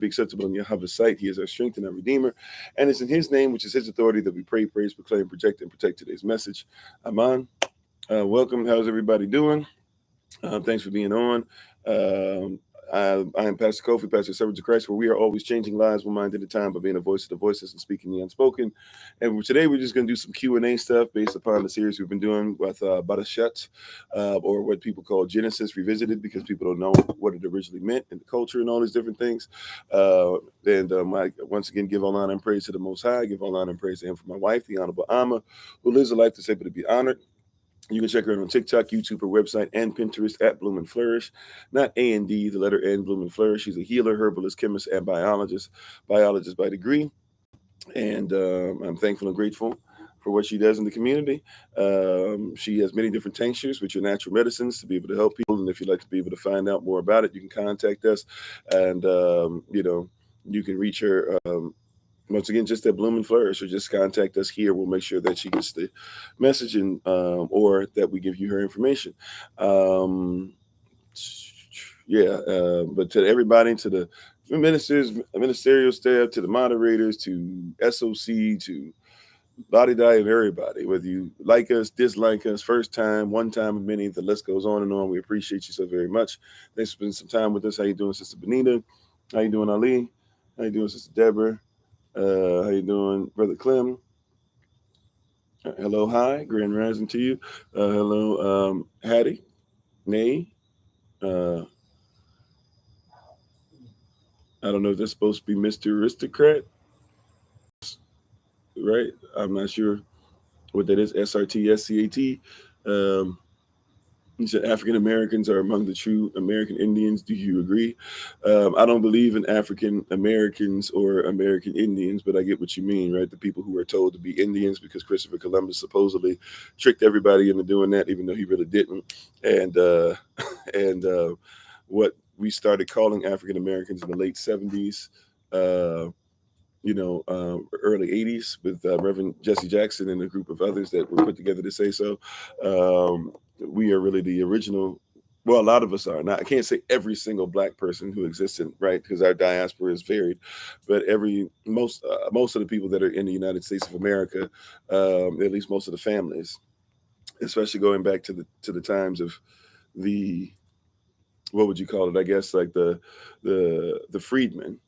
be acceptable in Yahweh's sight. He is our strength and our redeemer. And it's in his name, which is his authority, that we pray, praise, proclaim, project, and protect today's message. Aman. Welcome. How's everybody doing? Thanks for being on. I am Pastor Kofi, Pastor Servant of Christ, where we are always changing lives one mind at a time by being a voice of the voiceless and speaking the unspoken. And today we're just going to do some Q&A stuff based upon the series we've been doing with Barashat, or what people call Genesis Revisited, because people don't know what it originally meant in the culture and all these different things. I once again give all honor and praise to the Most High, give all honor and praise to him for my wife, the Honorable Amma, who lives a life that's able to be honored. You can check her out on TikTok, YouTube, her website, and Pinterest at Bloom and Flourish. Not A&D, the letter N, Bloom and Flourish. She's a healer, herbalist, chemist, and biologist by degree. And I'm thankful and grateful for what she does in the community. She has many different tinctures, which are natural medicines, to be able to help people. And if you'd like to be able to find out more about it, you can contact us. And, you can reach her once again, just at Bloom and Flourish, or just contact us here. We'll make sure that she gets the message, and or that we give you her information. But to everybody, to the ministers, ministerial staff, to the moderators, to SOC, to Lottie Die, and everybody, whether you like us, dislike us, first time, one time of many, the list goes on and on. We appreciate you so very much. Thanks for spending some time with us. How you doing, Sister Benita? How you doing, Ali? How you doing, Sister Deborah? How you doing, Brother Clem? Hello, hi, grand rising to you. Hello, Hattie, Nay. I don't know if that's supposed to be Mr. Aristocrat, right? I'm not sure what that is. SRTSCAT. You said African Americans are among the true American Indians. Do you agree? I don't believe in African Americans or American Indians, but I get what you mean, right? The people who are told to be Indians because Christopher Columbus supposedly tricked everybody into doing that, even though he really didn't. And what we started calling African Americans in the late 70s, early 80s with Reverend Jesse Jackson and a group of others that were put together to say so. We are really the original. Well, a lot of us are. Now, I can't say every single Black person who exists right, because our diaspora is varied, but most of the people that are in the United States of America, at least most of the families, especially going back to the times of the, what would you call it? I guess like the freedmen.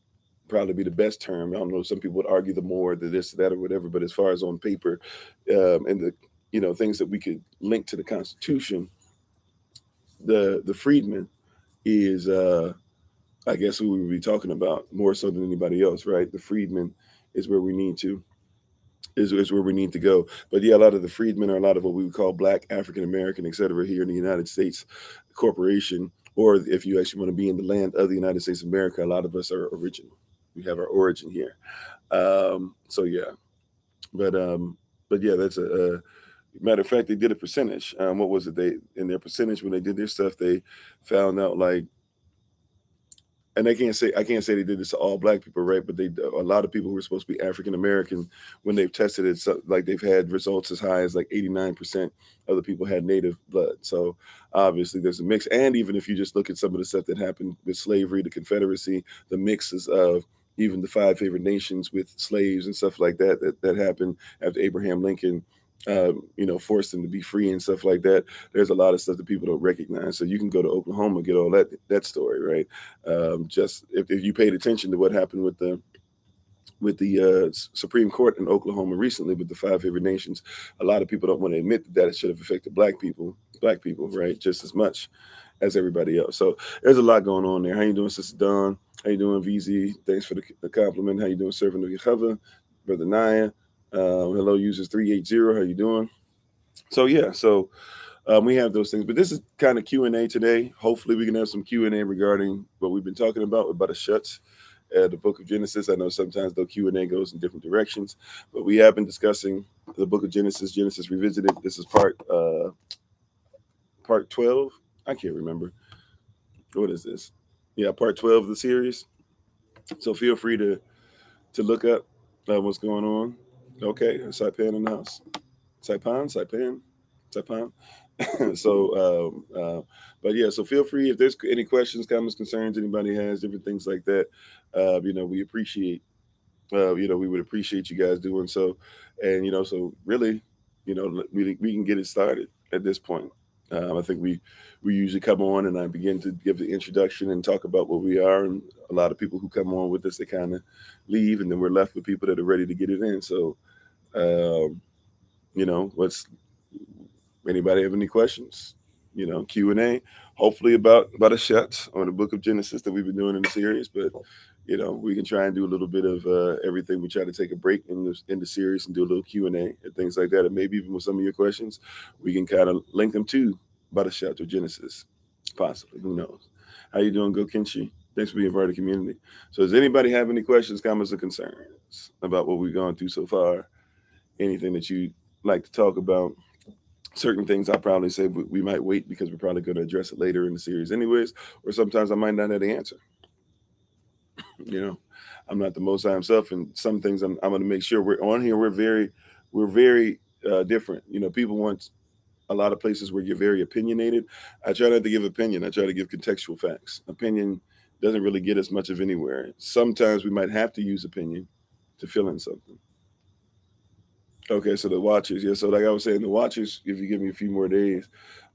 Probably be the best term. I don't know. Some people would argue the more, the this, that, or whatever. But as far as on paper, and the things that we could link to the Constitution, the freedman is, I guess, who we would be talking about more so than anybody else, right? The freedman is where we need to where we need to go. But yeah, a lot of the freedmen are a lot of what we would call Black, African American, et cetera, here in the United States corporation. Or if you actually want to be in the land of the United States of America, a lot of us are original. We have our origin here. So yeah, but yeah, that's a matter of fact. They did a percentage. What was it? They, in their percentage, when they did their stuff, they found out like, and I can't say they did this to all Black people, right? But a lot of people who were supposed to be African American, when they've tested it, so, like they've had results as high as like 89% of the people had native blood. So obviously there's a mix. And even if you just look at some of the stuff that happened with slavery, the Confederacy, the mixes of even the 5 favored nations with slaves and stuff like that happened after Abraham Lincoln, forced them to be free and stuff like that. There's a lot of stuff that people don't recognize. So you can go to Oklahoma and get all that story, right? Just if you paid attention to what happened with the Supreme Court in Oklahoma recently with the 5 favored nations, a lot of people don't want to admit that it should have affected Black people, right, just as much as everybody else. So there's a lot going on there. How you doing, Sister Dawn? How you doing, VZ? Thanks for the compliment. How you doing, Servant of Yehovah? Brother Naya. Hello, users 380. How you doing? So yeah, we have those things, but this is kind of Q&A today. Hopefully we can have some Q&A regarding what we've been talking about the shuts, the book of Genesis. I know sometimes the Q&A goes in different directions, but we have been discussing the book of Genesis Revisited. This is part 12. I can't remember. What is this? Yeah, part 12 of the series. So feel free to look up what's going on. Okay, Saipan in the house. Saipan. But yeah, so feel free if there's any questions, comments, concerns anybody has, different things like that. We appreciate. We would appreciate you guys doing so, and so really, we can get it started at this point. I think we usually come on and I begin to give the introduction and talk about what we are, and a lot of people who come on with us, they kind of leave, and then we're left with people that are ready to get it in. So, what's anybody have any questions? Q&A, hopefully about a shut on the book of Genesis that we've been doing in the series, but we can try and do a little bit of everything. We try to take a break in the series and do a little Q&A and things like that, and maybe even with some of your questions we can kind of link them to about a shut or Genesis, possibly. Who knows? How you doing, Go Kenshi? Thanks for being part of the community. So does anybody have any questions, comments, or concerns about what we've gone through so far? Anything that you'd like to talk about? Certain things I probably say we might wait because we're probably going to address it later in the series anyways, or sometimes I might not have the answer. I'm not the Most High himself, and some things I'm going to make sure we're on here. We're very different. People want a lot of places where you're very opinionated. I try not to give opinion. I try to give contextual facts. Opinion doesn't really get us much of anywhere. Sometimes we might have to use opinion to fill in something. Okay, so the watchers, yeah. So like I was saying, the watchers, if you give me a few more days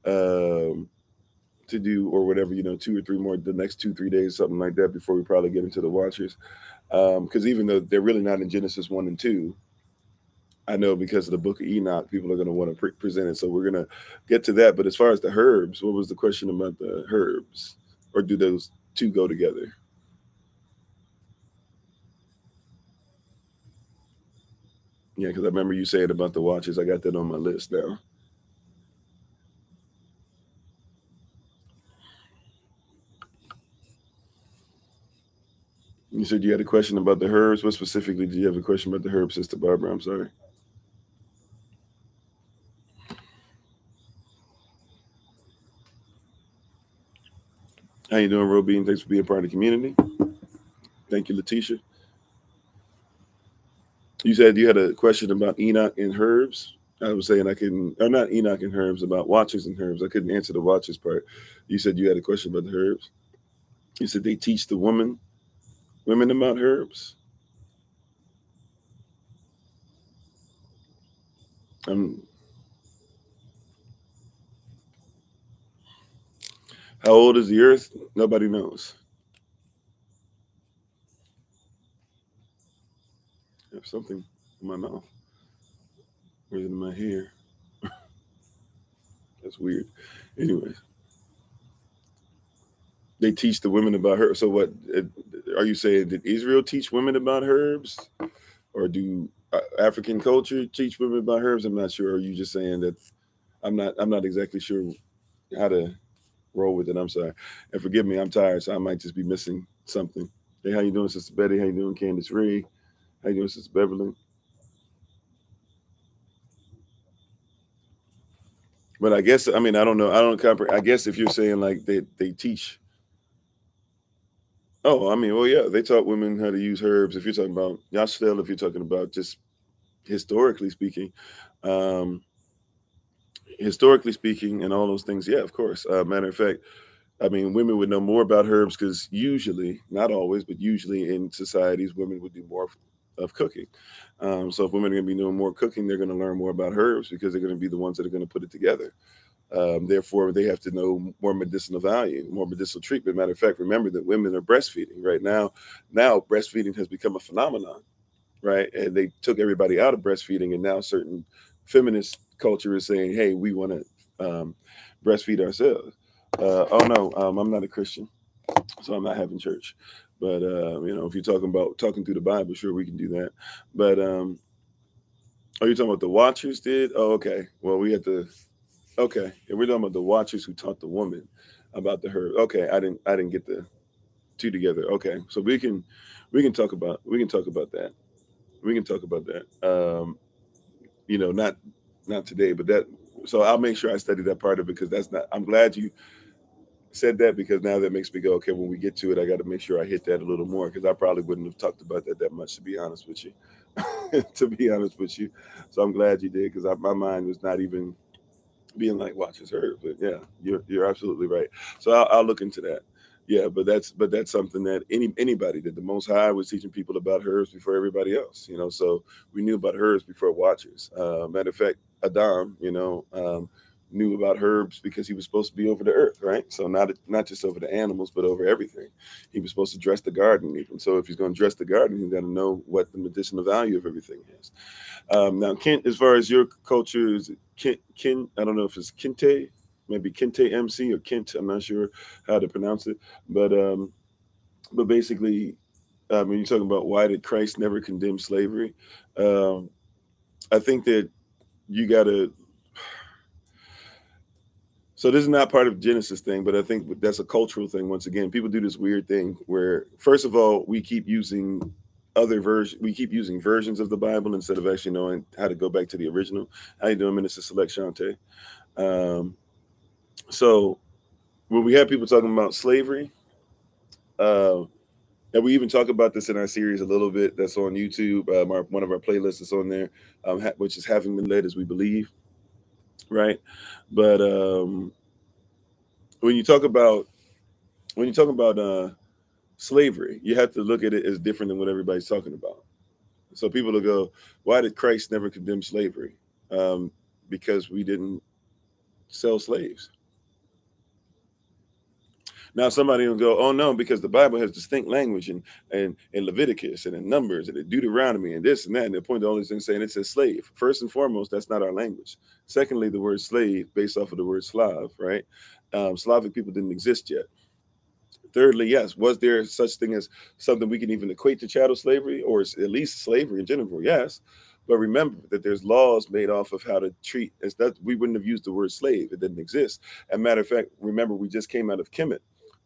to do or whatever, 2 or 3 more, the next 2-3 days, something like that, before we probably get into the watchers. Because even though they're really not in Genesis 1 and 2, I know because of the book of Enoch, people are going to want to present it. So we're going to get to that. But as far as the herbs, what was the question about the herbs? Or do those two go together? Yeah, because I remember you saying about the watches. I got that on my list now. You said you had a question about the herbs. What specifically did you have a question about the herbs, Sister Barbara? I'm sorry. How you doing, Robin? Thanks for being part of the community. Thank you, Letitia. You said you had a question about Enoch and herbs. I was saying or not Enoch and herbs, about watches and herbs. I couldn't answer the watches part. You said you had a question about the herbs. You said they teach the women about herbs. How old is the earth? Nobody knows. I have something in my mouth. Or is it in my hair? That's weird. Anyways, they teach the women about herbs. So what are you saying? Did Israel teach women about herbs? Or do African culture teach women about herbs? I'm not sure. Are you just saying that I'm not exactly sure how to roll with it? I'm sorry. And forgive me, I'm tired, so I might just be missing something. Hey, how you doing, Sister Betty? How you doing, Candace Ray? How you doing, Sister Beverly? But I guess, I don't know. I don't comprehend. I guess if you're saying like they teach. Oh, well, yeah, they taught women how to use herbs. If you're talking about Yashtel, if you're talking about just historically speaking, um, and all those things, yeah, of course. Matter of fact, women would know more about herbs because usually, not always, but usually in societies, women would do more of cooking. So if women are going to be doing more cooking, they're going to learn more about herbs because they're going to be the ones that are going to put it together. Therefore, they have to know more medicinal value, more medicinal treatment. Matter of fact, remember that women are breastfeeding right now. Now, breastfeeding has become a phenomenon, right? And they took everybody out of breastfeeding, and now certain feminist culture is saying, "Hey, we want to breastfeed ourselves." Oh no, I'm not a Christian, so I'm not having church. But if you're talking about talking through the Bible, sure, we can do that. But are you talking about the Watchers did? Oh, okay. Well, we had to. Okay, yeah, we're talking about the Watchers who taught the woman about the herb. Okay, I didn't get the two together. Okay, so we can talk about that. We can talk about that. Not today, but that. So I'll make sure I study that part of it because that's not. I'm glad you said that because now that makes me go, okay, when we get to it, I got to make sure I hit that a little more because I probably wouldn't have talked about that much, to be honest with you. To be honest with you, so I'm glad you did because my mind was not even being like watches her. But yeah, you're absolutely right. So I'll look into that. Yeah, but that's something that anybody did. The Most High was teaching people about hers before everybody else. So we knew about hers before watchers. Matter of fact, Adam, knew about herbs because he was supposed to be over the earth, right? So not just over the animals, but over everything. He was supposed to dress the garden even. So if he's going to dress the garden, he's got to know what the medicinal value of everything is. Now, Kent, as far as your culture, is Ken, I don't know if it's Kente, maybe Kente MC or Kent. I'm not sure how to pronounce it, but basically, when you're talking about why did Christ never condemn slavery, I think that you got to. So this is not part of Genesis thing, but I think that's a cultural thing. Once again, people do this weird thing where, first of all, we keep using versions of the Bible instead of actually knowing how to go back to the original. How you doing, Minister Select Shante? So when we have people talking about slavery, and we even talk about this in our series a little bit. That's on YouTube. One of our playlists is on there, which is having been led as we believe, right? But when you talk about slavery, you have to look at it as different than what everybody's talking about. So people will go, why did Christ never condemn slavery? Because we didn't sell slaves. Now somebody will go, oh no, because the Bible has distinct language in Leviticus and in Numbers and in Deuteronomy and this and that. And they point to all these things saying it says slave. First and foremost, that's not our language. Secondly, the word slave, based off of the word Slav, right? Slavic people didn't exist yet. Thirdly, yes, was there such thing as something we can even equate to chattel slavery or at least slavery in general? Yes. But remember that there's laws made off of how to treat as that we wouldn't have used the word slave. It didn't exist. As a matter of fact, remember we just came out of Kemet.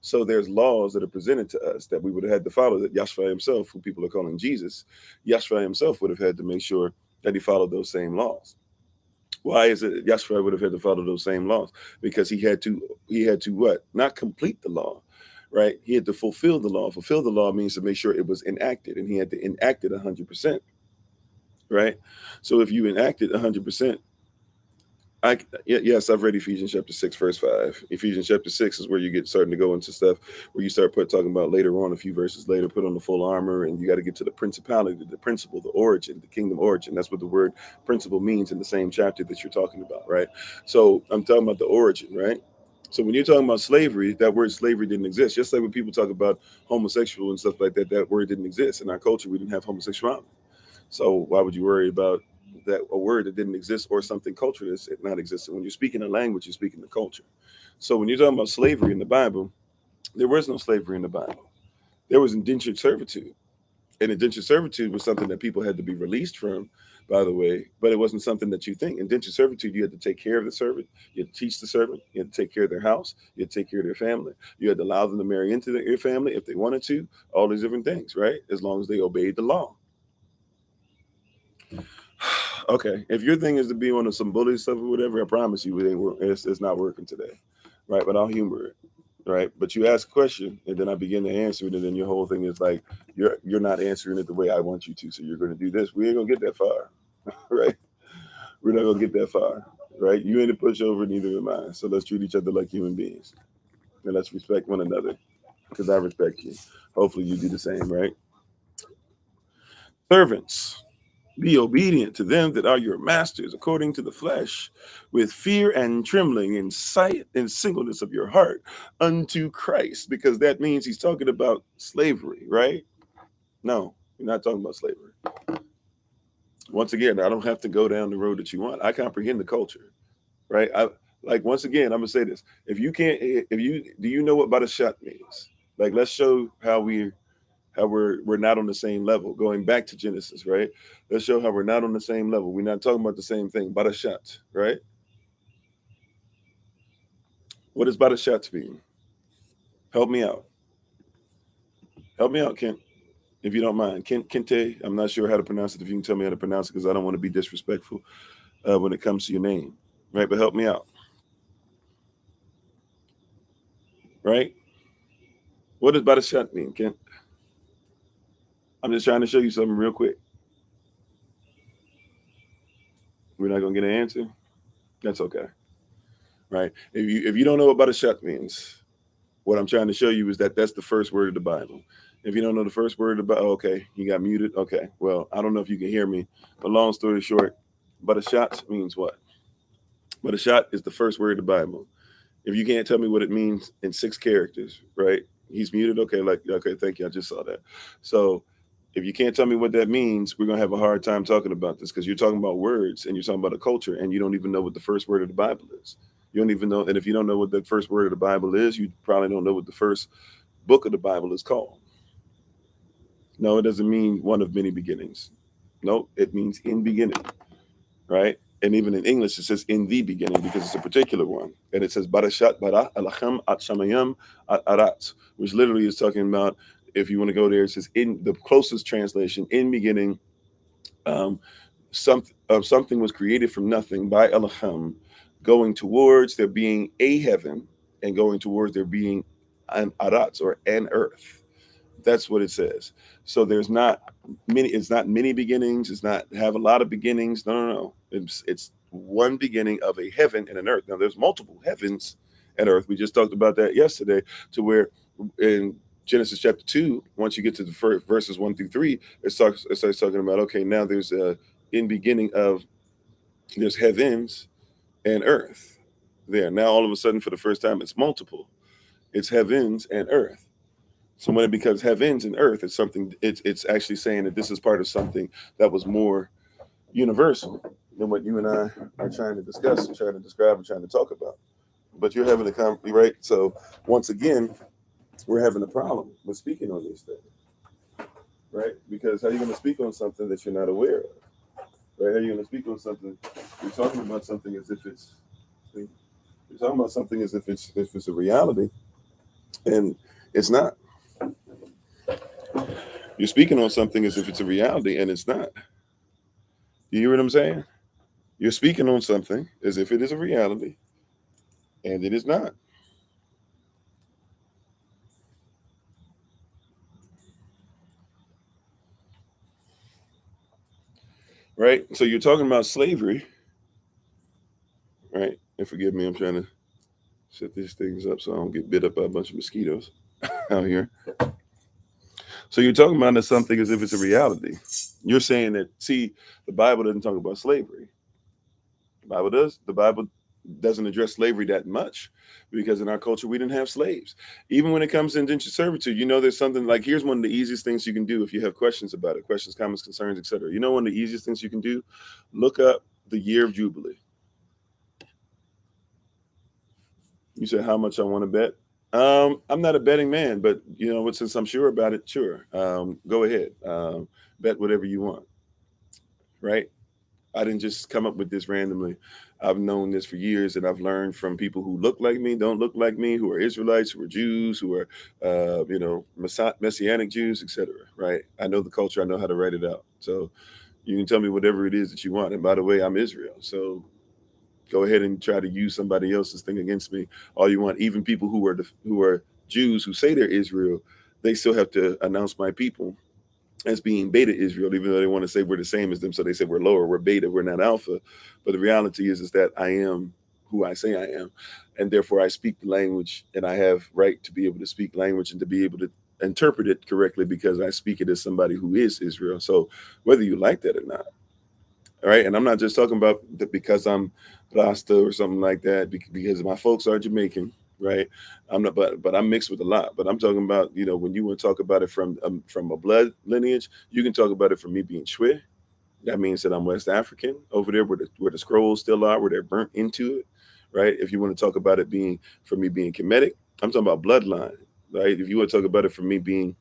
So there's laws that are presented to us that we would have had to follow, that Yahshua himself, who people are calling Jesus, Yahshua himself would have had to make sure that he followed those same laws. Why is it Yahshua would have had to follow those same laws? Because he had to what? Not complete the law, right? He had to fulfill the law. Fulfill the law means to make sure it was enacted, and he had to enact it 100%, right? So if you enact it 100%, yes, I've read Ephesians chapter 6, verse 5. Ephesians chapter 6 is where you get starting to go into stuff where you start talking about later on, a few verses later, put on the full armor, and you got to get to the principality, the principle, the origin, the kingdom origin. That's what the word principle means in the same chapter that you're talking about, right? So I'm talking about the origin, right? So when you're talking about slavery, that word slavery didn't exist. Just like when people talk about homosexual and stuff like that, that word didn't exist. In our culture, we didn't have homosexuality. So why would you worry about that a word that didn't exist or something culture that's not existent? When you're speaking a language, you're speaking the culture. So when you're talking about slavery in the Bible, there was no slavery in the Bible. There was indentured servitude. And indentured servitude was something that people had to be released from, by the way, but it wasn't something that you think. Indentured servitude, you had to take care of the servant, you had to teach the servant, you had to take care of their house, you had to take care of their family, you had to allow them to marry into your family if they wanted to, all these different things, right? As long as they obeyed the law. Okay, if your thing is to be on some bully stuff or whatever, I promise you it's not working today, right? But I'll humor it, right? But you ask a question and then I begin to answer it, and then your whole thing is like you're not answering it the way I want you to, so you're going to do this. We ain't gonna get that far, right? We're not gonna get that far, right? You ain't a pushover, neither am I. So let's treat each other like human beings, and let's respect one another because I respect you. Hopefully, you do the same, right? Servants. Be obedient to them that are your masters according to the flesh, with fear and trembling in sight and singleness of your heart unto Christ, because that means he's talking about slavery, right? No, you're not talking about slavery. Once again, I don't have to go down the road that you want. I comprehend the culture, right? Once again, I'm gonna say this. If you do you know what by the shot means? Like, let's show how we're not on the same level. Going back to Genesis, right? Let's show how we're not on the same level. We're not talking about the same thing. Barashat, right? What does barashat mean? Help me out. Help me out, Kent, if you don't mind. Kente, I'm not sure how to pronounce it. If you can tell me how to pronounce it, because I don't want to be disrespectful when it comes to your name, right? But help me out, right? What does barashat mean, Kent? I'm just trying to show you something real quick. We're not gonna get an answer. That's okay. right? If you don't know what Badashat means, what I'm trying to show you is that that's the first word of the Bible. If you don't know the first word of the Bible, okay, you got muted. Okay, well, I don't know if you can hear me, but long story short, Badashat means what? Badashat is the first word of the Bible. If you can't tell me what it means in 6 characters, right? He's muted. Okay, okay, thank you. I just saw that. So if you can't tell me what that means, we're gonna have a hard time talking about this because you're talking about words and you're talking about a culture and you don't even know what the first word of the Bible is. You don't even know, and if you don't know what the first word of the Bible is, you probably don't know what the first book of the Bible is called. No, it doesn't mean one of many beginnings. No, it means in beginning, right? And even in English, it says in the beginning because it's a particular one. And it says Barashat bara alachem at shamayim at arat, which literally is talking about, if you want to go there, it says in the closest translation, in beginning, something was created from nothing by Elohim, going towards there being a heaven and going towards there being an arat or an earth. That's what it says. So there's not many, it's not many beginnings, it's not have a lot of beginnings. No. It's one beginning of a heaven and an earth. Now there's multiple heavens and earth. We just talked about that yesterday, to where in Genesis chapter 2, once you get to the first verses 1 through 3, it starts talking about, okay, now there's a in beginning of, there's heavens and earth there. Now all of a sudden, for the first time, it's multiple. It's heavens and earth. So when it becomes heavens and earth, it's something. It's actually saying that this is part of something that was more universal than what you and I are trying to discuss and trying to describe and trying to talk about. But you're having a right. So once again, we're having a problem with speaking on these things, right? Because how are you going to speak on something that you're not aware of? Right? How are you going to speak on something? You're talking about something as if it's. You're talking about something as if it's a reality, and it's not. You're speaking on something as if it's a reality, and it's not. You hear what I'm saying? You're speaking on something as if it is a reality, and it is not. Right? So you're talking about slavery, right? And forgive me, I'm trying to set these things up so I don't get bit up by a bunch of mosquitoes out here. So you're talking about something as if it's a reality. You're saying that, see, the Bible doesn't talk about slavery. The Bible does. The Bible doesn't address slavery that much, because in our culture we didn't have slaves. Even when it comes to indentured servitude, there's something like, here's one of the easiest things you can do if you have questions about it, questions, comments, concerns, etc. One of the easiest things you can do, look up the year of Jubilee. You said how much I want to bet. I'm not a betting man, but since I'm sure about it, sure. Go ahead. Bet whatever you want. Right? I didn't just come up with this randomly. I've known this for years, and I've learned from people who look like me, don't look like me, who are Israelites, who are Jews, who are, Messianic Jews, etc. Right? I know the culture. I know how to write it out. So you can tell me whatever it is that you want. And by the way, I'm Israel. So go ahead and try to use somebody else's thing against me all you want. Even people who are Jews who say they're Israel, they still have to announce my people as being beta Israel, even though they want to say we're the same as them. So they say we're lower, we're beta, we're not alpha. But the reality is that I am who I say I am. And therefore I speak the language, and I have right to be able to speak language and to be able to interpret it correctly, because I speak it as somebody who is Israel. So whether you like that or not. All right. And I'm not just talking about that because I'm Rasta or something like that, because my folks are Jamaican. Right. I'm not, but I'm mixed with a lot. But I'm talking about, when you want to talk about it from a blood lineage, you can talk about it from me being Shwe. That means that I'm West African, over there where the scrolls still are, where they're burnt into it. Right. If you want to talk about it being from me being Kemetic, I'm talking about bloodline. Right. If you want to talk about it from me being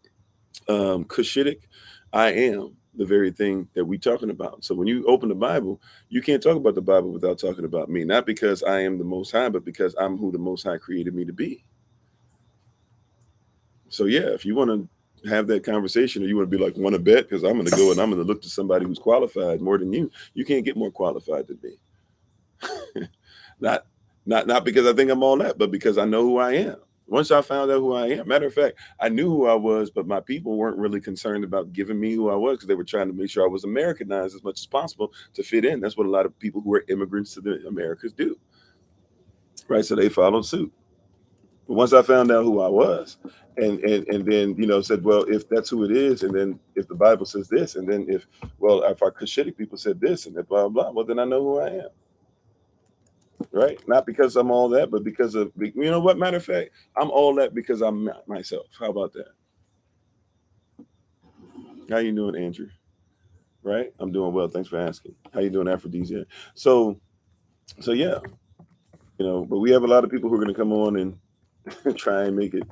Cushitic, I am the very thing that we're talking about. So when you open the Bible, you can't talk about the Bible without talking about me, not because I am the Most High, but because I'm who the Most High created me to be. So yeah, if you want to have that conversation, or you want to be like, want to bet, because I'm going to go and I'm going to look to somebody who's qualified more than you. You can't get more qualified than me. not because I think I'm all that, but because I know who I am. Once I found out who I am, matter of fact, I knew who I was, but my people weren't really concerned about giving me who I was, because they were trying to make sure I was Americanized as much as possible to fit in. That's what a lot of people who are immigrants to the Americas do. right? So they followed suit. But once I found out who I was, and then said, well, if that's who it is, and then if the Bible says this, and then if our Cushitic people said this, and then blah blah, well then I know who I am, right? Not because I'm all that, but because of what. Matter of fact, I'm all that because I'm myself. How about that? How you doing, Andrew? Right? I'm doing well. Thanks for asking. How you doing, Aphrodisia? So yeah, but we have a lot of people who are going to come on and try and make it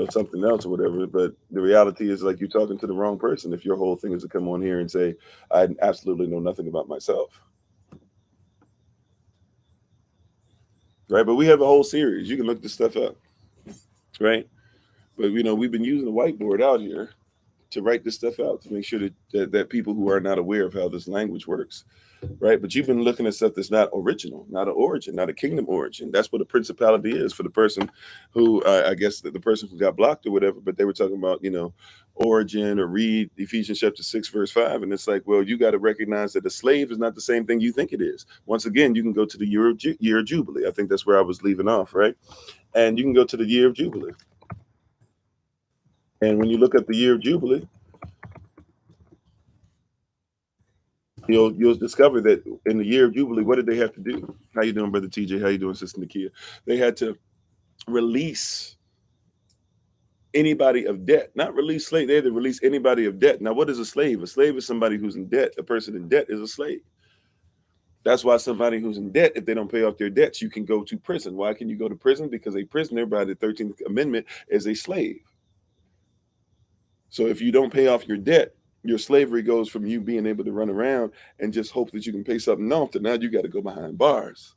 something else or whatever. But the reality is, like, you're talking to the wrong person if your whole thing is to come on here and say, I absolutely know nothing about myself. Right? But we have a whole series. You can look this stuff up. Right? But we've been using the whiteboard out here to write this stuff out to make sure that people who are not aware of how this language works, right? But you've been looking at stuff that's not original, not an origin, not a kingdom origin. That's what a principality is for the person who, I guess, the person who got blocked or whatever. But they were talking about, origin, or read Ephesians chapter 6, verse 5. And it's like, well, you got to recognize that a slave is not the same thing you think it is. Once again, you can go to the year of Jubilee. I think that's where I was leaving off, right? And you can go to the year of Jubilee. And when you look at the year of Jubilee, you'll discover that in the year of Jubilee, what did they have to do? How you doing, Brother TJ? How you doing, Sister Nakia? They had to release anybody of debt, not release slave. They had to release anybody of debt. Now, what is a slave? A slave is somebody who's in debt. A person in debt is a slave. That's why somebody who's in debt, if they don't pay off their debts, you can go to prison. Why can you go to prison? Because a prisoner by the 13th Amendment is a slave. So if you don't pay off your debt, your slavery goes from you being able to run around and just hope that you can pay something off to now you got to go behind bars.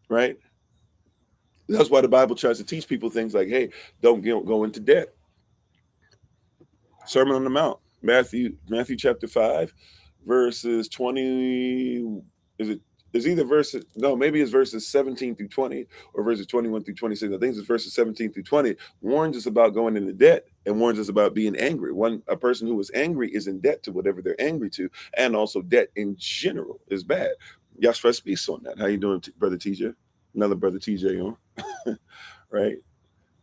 Right? That's why the Bible tries to teach people things like, hey, don't go into debt. Sermon on the Mount, Matthew chapter 5, verses 20. Maybe it's verses 17 through 20, or verses 21 through 26. I think it's verses 17 through 20. Warns us about going into debt and warns us about being angry. A person who is angry is in debt to whatever they're angry to, and also debt in general is bad. Yashra speaks on that. How you doing, Brother TJ? Another Brother TJ on. Right?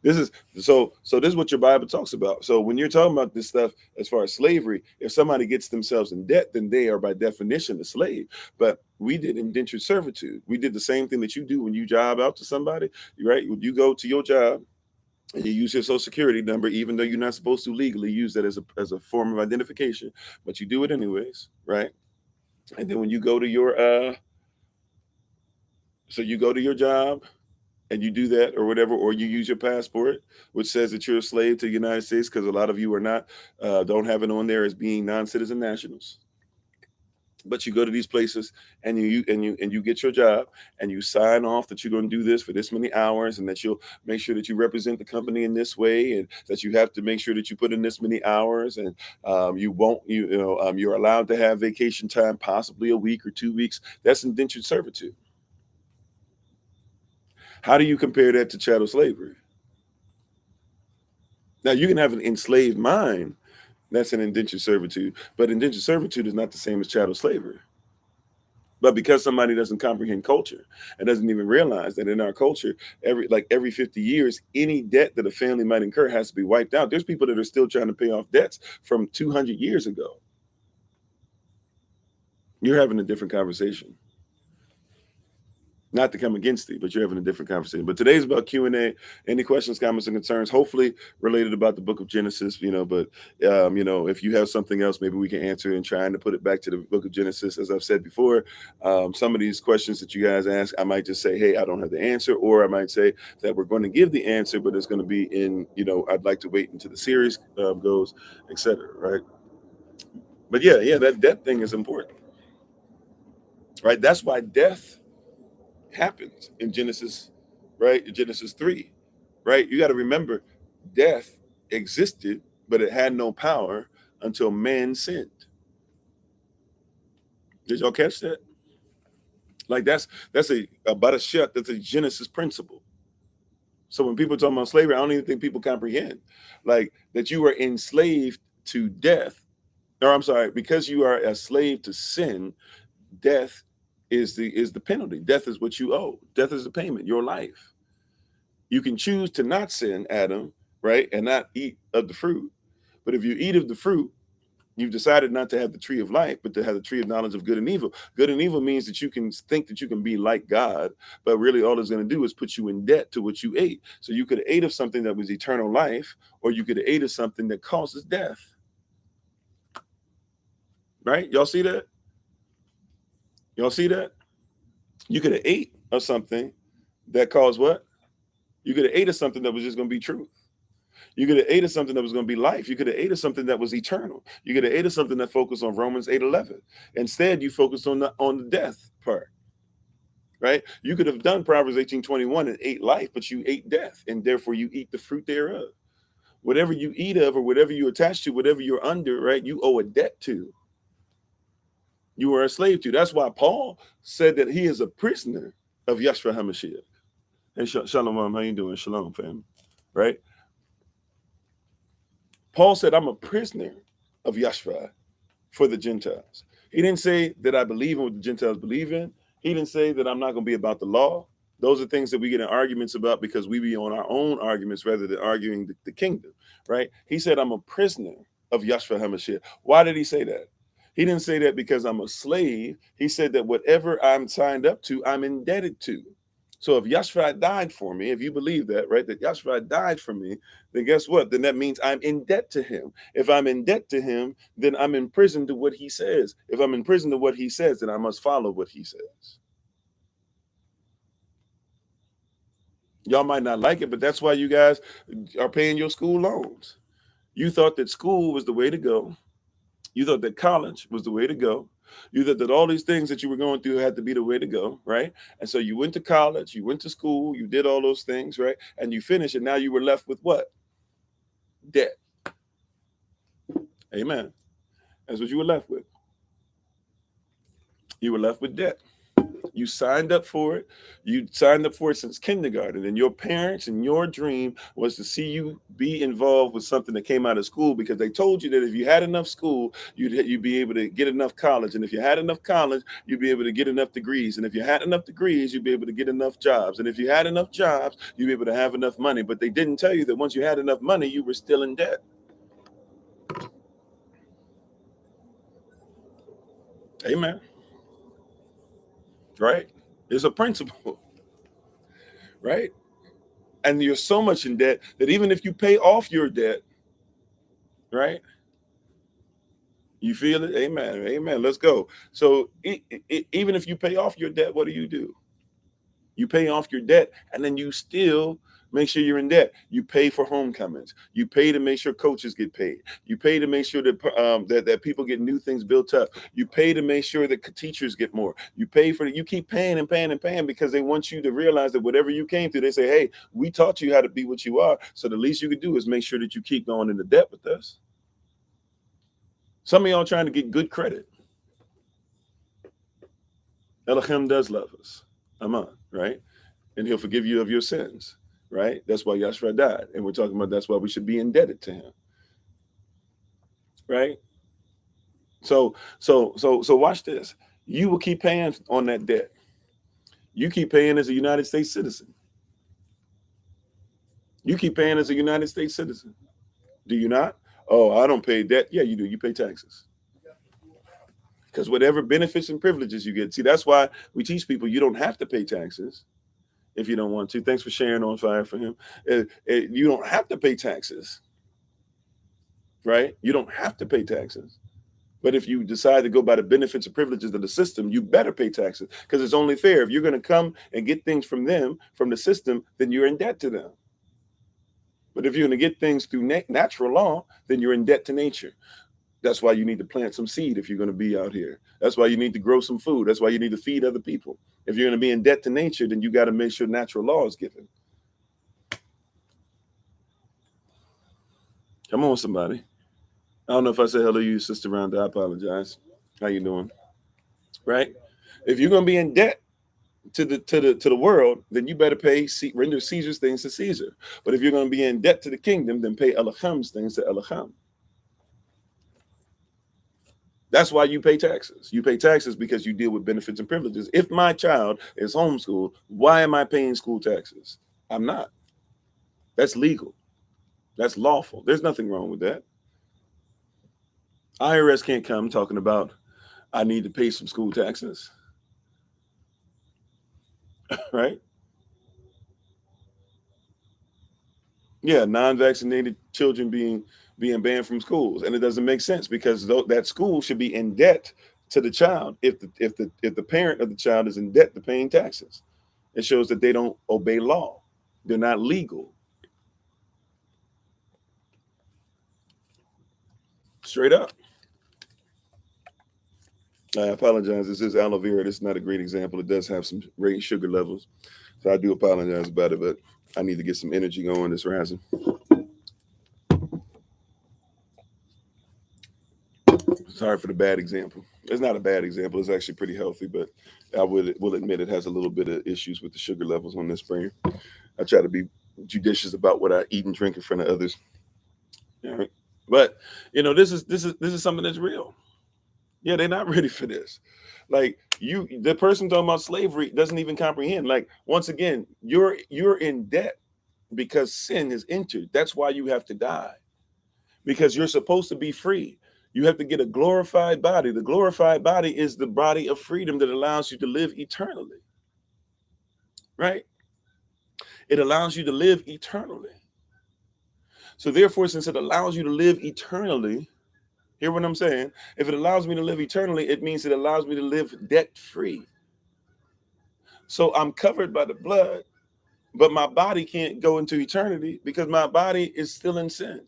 This is this is what your Bible talks about. So when you're talking about this stuff as far as slavery, if somebody gets themselves in debt, then they are by definition a slave. But we did indentured servitude. We did the same thing that you do when you job out to somebody, right? You go to your job and you use your social security number, even though you're not supposed to legally use that as a form of identification, but you do it anyways, right? And then when you go to your you go to your job, and you do that or whatever, or you use your passport, which says that you're a slave to the United States, because a lot of you are not, don't have it on there as being non-citizen nationals. But you go to these places and you get your job and you sign off that you're going to do this for this many hours, and that you'll make sure that you represent the company in this way, and that you have to make sure that you put in this many hours, and you're allowed to have vacation time, possibly a week or 2 weeks. That's indentured servitude. How do you compare that to chattel slavery? Now, you can have an enslaved mind. That's an indentured servitude. But indentured servitude is not the same as chattel slavery. But because somebody doesn't comprehend culture and doesn't even realize that in our culture, every 50 years, any debt that a family might incur has to be wiped out. There's people that are still trying to pay off debts from 200 years ago. You're having a different conversation. Not to come against you, but you're having a different conversation. But today's about Q&A. Any questions, comments, and concerns, hopefully related about the book of Genesis, but if you have something else, maybe we can answer, and trying to put it back to the book of Genesis. As I've said before, some of these questions that you guys ask, I might just say, hey, I don't have the answer, or I might say that we're going to give the answer, but it's going to be in, I'd like to wait until the series goes, etc. Right? But yeah, that death thing is important, right? That's why death happens in Genesis, right? Genesis 3, right? You got to remember, death existed, but it had no power until man sinned. Did y'all catch that? Like that's about a shut. That's a Genesis principle. So when people talk about slavery, I don't even think people comprehend, like, that you are enslaved to death, or I'm sorry, because you are a slave to sin, death is the penalty. Death is what you owe. Death is the payment, your life. You can choose to not sin, Adam, right, and not eat of the fruit. But if you eat of the fruit, you've decided not to have the tree of life, but to have the tree of knowledge of good and evil. Good and evil means that you can think that you can be like God, but really all it's going to do is put you in debt to what you ate. So you could have ate of something that was eternal life, or you could have ate of something that causes death. Right? Y'all see that? Y'all see that? You could have ate of something that caused what? You could have ate of something that was just going to be truth. You could have ate of something that was going to be life. You could have ate of something that was eternal. You could have ate of something that focused on Romans 8:11. Instead, you focused on the death part, right? You could have done Proverbs 18:21 and ate life, but you ate death, and therefore you eat the fruit thereof. Whatever you eat of, or whatever you attach to, whatever you're under, right, you owe a debt to. You are a slave to. That's why Paul said that he is a prisoner of Yeshua HaMashiach. Hey, Shalom, how you doing? Shalom, fam. Right? Paul said, I'm a prisoner of Yeshua for the Gentiles. He didn't say that I believe in what the Gentiles believe in. He didn't say that I'm not going to be about the law. Those are things that we get in arguments about because we be on our own arguments rather than arguing the kingdom, right? He said, I'm a prisoner of Yeshua HaMashiach. Why did he say that? He didn't say that because I'm a slave. He said that whatever I'm signed up to, I'm indebted to. So if Yeshua died for me, if you believe that, right, that Yeshua died for me, then guess what? Then that means I'm in debt to him. If I'm in debt to him, then I'm in prison to what he says. If I'm in prison to what he says, then I must follow what he says. Y'all might not like it, but that's why you guys are paying your school loans. You thought that school was the way to go. You thought that college was the way to go. You thought that all these things that you were going through had to be the way to go, right? And so you went to college, you went to school, you did all those things, right? And you finished, and now you were left with what? Debt. Amen. That's what you were left with. You were left with debt. You signed up for it. You signed up for it since kindergarten. And your parents and your dream was to see you be involved with something that came out of school because they told you that if you had enough school, you'd be able to get enough college. And if you had enough college, you'd be able to get enough degrees. And if you had enough degrees, you'd be able to get enough jobs. And if you had enough jobs, you'd be able to have enough money. But they didn't tell you that once you had enough money, you were still in debt. Amen. Right? It's a principle. Right? And you're so much in debt that even if you pay off your debt, right? You feel it? Amen. Amen. Let's go. So even if you pay off your debt, what do? You pay off your debt, and then you still make sure you're in debt. You pay for homecomings. You pay to make sure coaches get paid. You pay to make sure that that people get new things built up. You pay to make sure that teachers get more. You pay for it. You keep paying and paying and paying because they want you to realize that whatever you came through, they say, hey, we taught you how to be what you are. So the least you can do is make sure that you keep going into debt with us. Some of y'all trying to get good credit. Elohim does love us. Amen, right? And he'll forgive you of your sins, right? That's why Yeshua died. And we're talking about that's why we should be indebted to him. Right? So watch this. You will keep paying on that debt. You keep paying as a United States citizen. You keep paying as a United States citizen. Do you not? Oh, I don't pay debt. Yeah, you do. You pay taxes. Because whatever benefits and privileges you get. See, that's why we teach people you don't have to pay taxes if you don't want to. Thanks for sharing on fire for him. You don't have to pay taxes, right? You don't have to pay taxes. But if you decide to go by the benefits and privileges of the system, you better pay taxes because it's only fair. If you're going to come and get things from them, from the system, then you're in debt to them. But if you're going to get things through natural law, then you're in debt to nature. That's why you need to plant some seed if you're going to be out here. That's why you need to grow some food. That's why you need to feed other people. If you're going to be in debt to nature, then you got to make sure natural law is given. Come on, somebody. I don't know if I said hello to you, Sister Rhonda. I apologize. How you doing? Right? If you're going to be in debt to the world, then you better render Caesar's things to Caesar. But if you're going to be in debt to the kingdom, then pay Elohim's things to Elohim. That's why you pay taxes. You pay taxes because you deal with benefits and privileges. If my child is homeschooled, why am I paying school taxes? I'm not. That's legal. That's lawful. There's nothing wrong with that. IRS can't come talking about I need to pay some school taxes, right? Yeah, non-vaccinated children being banned from schools, and it doesn't make sense because that school should be in debt to the child if the parent of the child is in debt to paying taxes. It shows that they don't obey law. They're not legal. Straight up. I apologize. This is aloe vera. This is not a great example. It does have some raised sugar levels, so I do apologize about it. But I need to get some energy going this rising. Sorry for the bad example. It's not a bad example. It's actually pretty healthy, but I will admit it has a little bit of issues with the sugar levels on this brand. I try to be judicious about what I eat and drink in front of others. All right. But this is something that's real. Yeah, they're not ready for this. Like the person talking about slavery doesn't even comprehend. Like, once again, you're in debt because sin has entered. That's why you have to die, because you're supposed to be free. You have to get a glorified body. The glorified body is the body of freedom that allows you to live eternally, right? It allows you to live eternally. So therefore, since it allows you to live eternally, hear what I'm saying? If it allows me to live eternally, it means it allows me to live debt-free. So I'm covered by the blood, but my body can't go into eternity because my body is still in sin,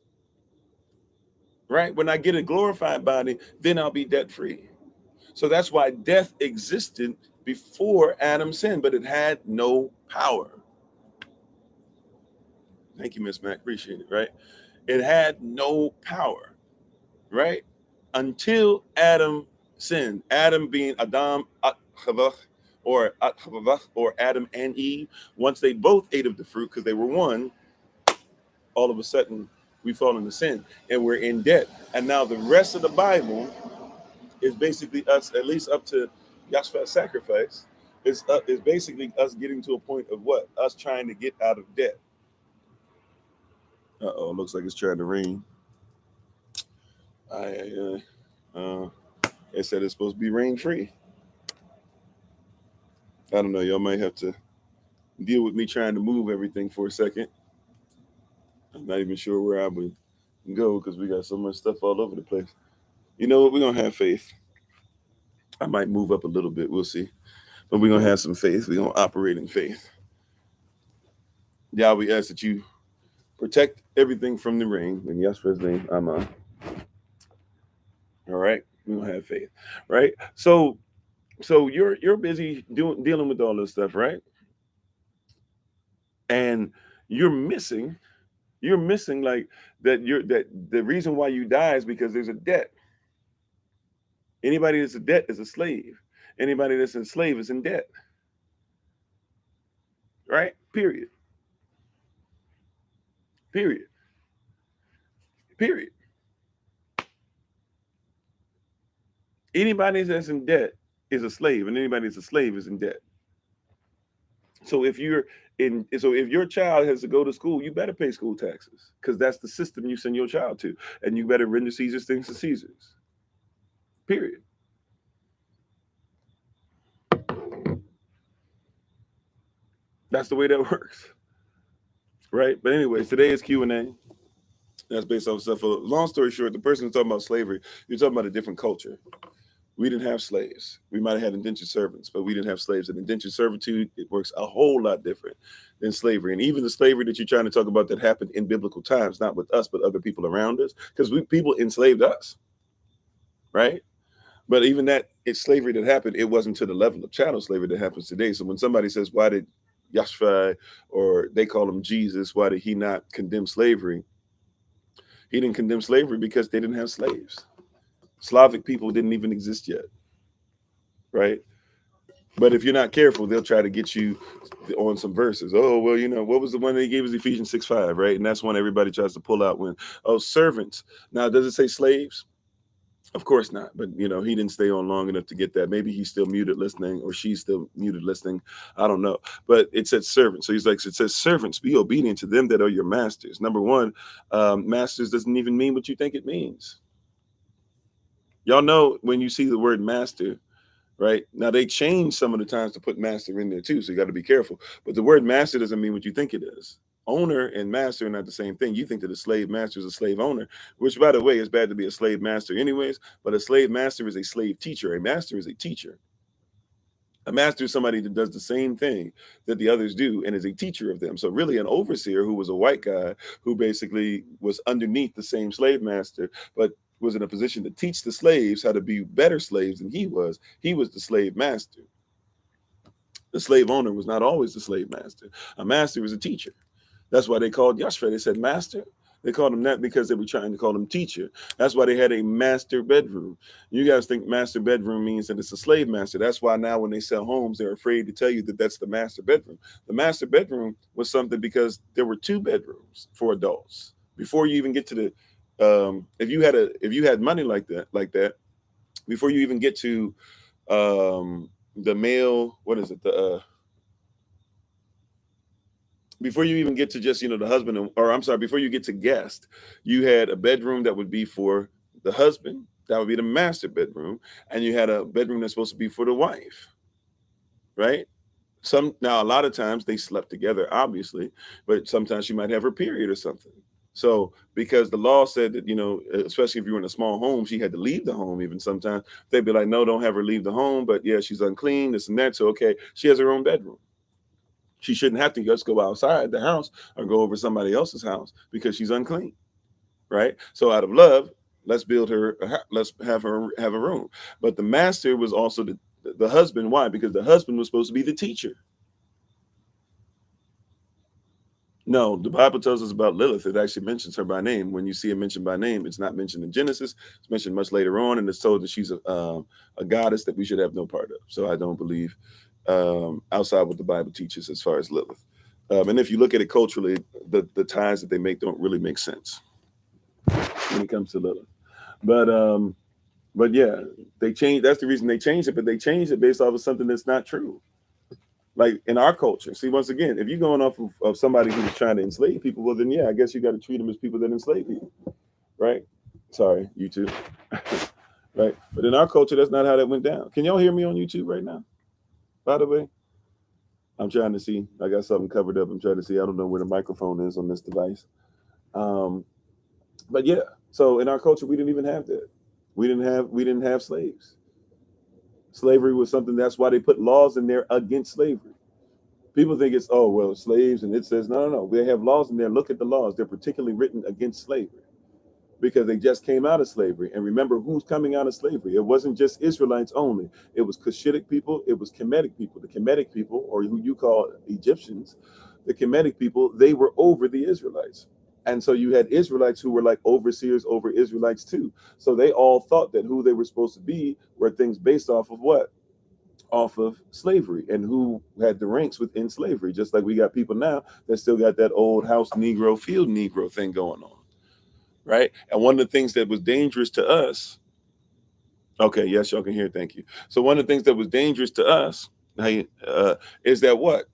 right? When I get a glorified body, then I'll be debt-free. So that's why death existed before Adam sinned, but it had no power. Thank you, Miss Mac. Appreciate it, right? It had no power, right? Until Adam sinned. Adam being Adam or Adam and Eve. Once they both ate of the fruit because they were one, all of a sudden we fall into sin and we're in debt. And now the rest of the Bible is basically us, at least up to Yahshua sacrifice, is basically us getting to a point of what? Us trying to get out of debt. Looks like it's trying to rain. They said it's supposed to be rain free. I don't know. Y'all might have to deal with me trying to move everything for a second. I'm not even sure where I would go because we got so much stuff all over the place. You know what? We're going to have faith. I might move up a little bit. We'll see. But we're going to have some faith. We're going to operate in faith. Yeah, we ask that you protect everything from the rain. In Yahshua's name, Amen. All right. We're going to have faith. Right? So you're busy dealing with all this stuff, right? And you're missing like that the reason why you die is because there's a debt. Anybody that's a debt is a slave. Anybody that's a slave is in debt. Right? Period. Anybody that's in debt is a slave, and anybody that's a slave is in debt. So if your child has to go to school, you better pay school taxes because that's the system you send your child to, and you better render Caesar's things to Caesar's. Period. That's the way that works, right? But anyways, today is Q&A. That's based off stuff. Long story short, the person who's talking about slavery, you're talking about a different culture. We didn't have slaves. We might have had indentured servants, but we didn't have slaves. And indentured servitude, it works a whole lot different than slavery. And even the slavery that you're trying to talk about that happened in biblical times, not with us, but other people around us, because people enslaved us, right? But even that, it's slavery that happened. It wasn't to the level of chattel slavery that happens today. So when somebody says, why did Yahshua, or they call him Jesus, why did he not condemn slavery? He didn't condemn slavery because they didn't have slaves. Slavic people didn't even exist yet, right? But if you're not careful, they'll try to get you on some verses. Oh, well, what was the one they gave us? Ephesians 6:5, right? And that's one everybody tries to pull out when, servants. Now, does it say slaves? Of course not. But, you know, he didn't stay on long enough to get that. Maybe he's still muted listening, or she's still muted listening. I don't know. But it said servants. So he's like, it says servants, be obedient to them that are your masters. Number one, masters doesn't even mean what you think it means. Y'all know when you see the word master, right? Now they change some of the times to put master in there too, so you got to be careful. But the word master doesn't mean what you think it is. Owner and master are not the same thing. You think that a slave master is a slave owner, which, by the way, is bad to be a slave master anyways. But a slave master is a slave teacher. A master is a teacher. A master is somebody that does the same thing that the others do and is a teacher of them. So really an overseer who was a white guy who basically was underneath the same slave master, but was in a position to teach the slaves how to be better slaves than he was. He was the slave master. The slave owner was not always the slave master. A master was a teacher. That's why they called Yashveh. They said master. They called him that because they were trying to call him teacher. That's why they had a master bedroom. You guys think master bedroom means that it's a slave master. That's why now when they sell homes, they're afraid to tell you that that's the master bedroom. The master bedroom was something because there were 2 bedrooms for adults. Before you even get to the, if you had money like that, before you even get to the male, what is it? Before you even get to just, the husband, or I'm sorry, before you get to guest, you had a bedroom that would be for the husband. That would be the master bedroom. And you had a bedroom that's supposed to be for the wife, right? Now, a lot of times they slept together, obviously, but sometimes she might have her period or something. So because the law said that, especially if you were in a small home, she had to leave the home even sometimes. They'd be like, no, don't have her leave the home. But yeah, she's unclean, this and that. So, okay, she has her own bedroom. She shouldn't have to just go outside the house or go over somebody else's house because she's unclean, right? So out of love, let's build her, let's have her have a room. But the master was also the husband. Why? Because the husband was supposed to be the teacher. No, the Bible tells us about Lilith. It actually mentions her by name. When you see it mentioned by name, it's not mentioned in Genesis. It's mentioned much later on, and it's told that she's a goddess that we should have no part of. So I don't believe outside what the Bible teaches as far as Lilith. And if you look at it culturally, the ties that they make don't really make sense when it comes to Lilith. But yeah, they changed. That's the reason they changed it. But they changed it based off of something that's not true. Like in our culture, see, once again, if you're going off of somebody who's trying to enslave people, well, then yeah, I guess you got to treat them as people that enslave people, right? Sorry, YouTube, right? But in our culture, that's not how that went down. Can y'all hear me on YouTube right now? By the way, I'm trying to see. I got something covered up. I'm trying to see. I don't know where the microphone is on this device. But yeah, so in our culture, we didn't even have that. We didn't have slaves. Slavery was something. That's why they put laws in there against slavery. People think it's, oh, well, slaves, and it says, no. They have laws in there. Look at the laws. They're particularly written against slavery because they just came out of slavery. And remember who's coming out of slavery. It wasn't just Israelites only. It was Cushitic people. It was Kemetic people. The Kemetic people, or who you call Egyptians, the Kemetic people, they were over the Israelites. And so you had Israelites who were like overseers over Israelites too. So they all thought that who they were supposed to be were things based off of what? Off of slavery, and who had the ranks within slavery. Just like we got people now that still got that old house Negro, field Negro thing going on, right? And one of the things that was dangerous to us, okay, yes, y'all can hear, thank you. So one of the things that was dangerous to us is that what?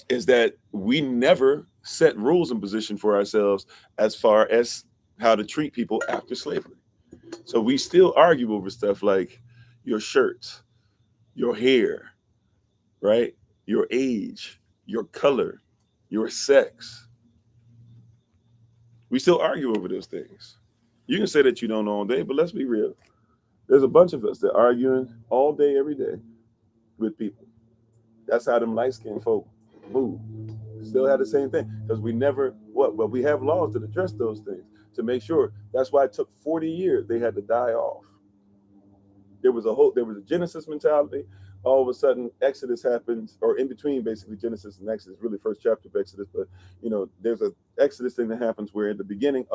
Is that we never set rules and position for ourselves as far as how to treat people after slavery. So we still argue over stuff like your shirts, your hair, right? Your age, your color, your sex. We still argue over those things. You can say that you don't know all day, but let's be real. There's a bunch of us that are arguing all day, every day with people. That's how them light-skinned folk move. Still have the same thing because we never, but we have laws that address those things to make sure. That's why it took 40 years. They had to die off. There was a Genesis mentality. All of a sudden, Exodus happens, or in between, basically Genesis and Exodus, really first chapter of Exodus. But there's a Exodus thing that happens where at the beginning,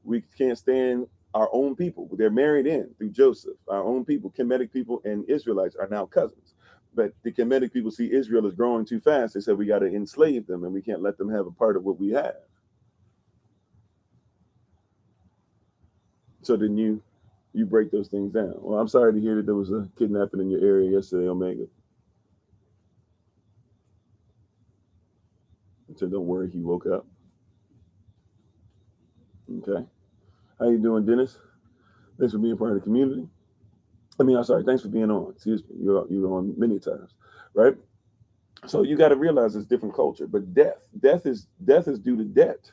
we can't stand our own people. They're married in through Joseph. Our own people, Kemetic people, and Israelites are now cousins. But the Kemetic people see Israel is growing too fast. They said we got to enslave them, and we can't let them have a part of what we have. So then you break those things down. Well, I'm sorry to hear that there was a kidnapping in your area yesterday, Omega. So don't worry, he woke up. Okay. How you doing, Dennis? Thanks for being part of the community. I'm sorry. Thanks for being on. Excuse me. You're on many times, right? So you got to realize it's different culture. But death is due to debt,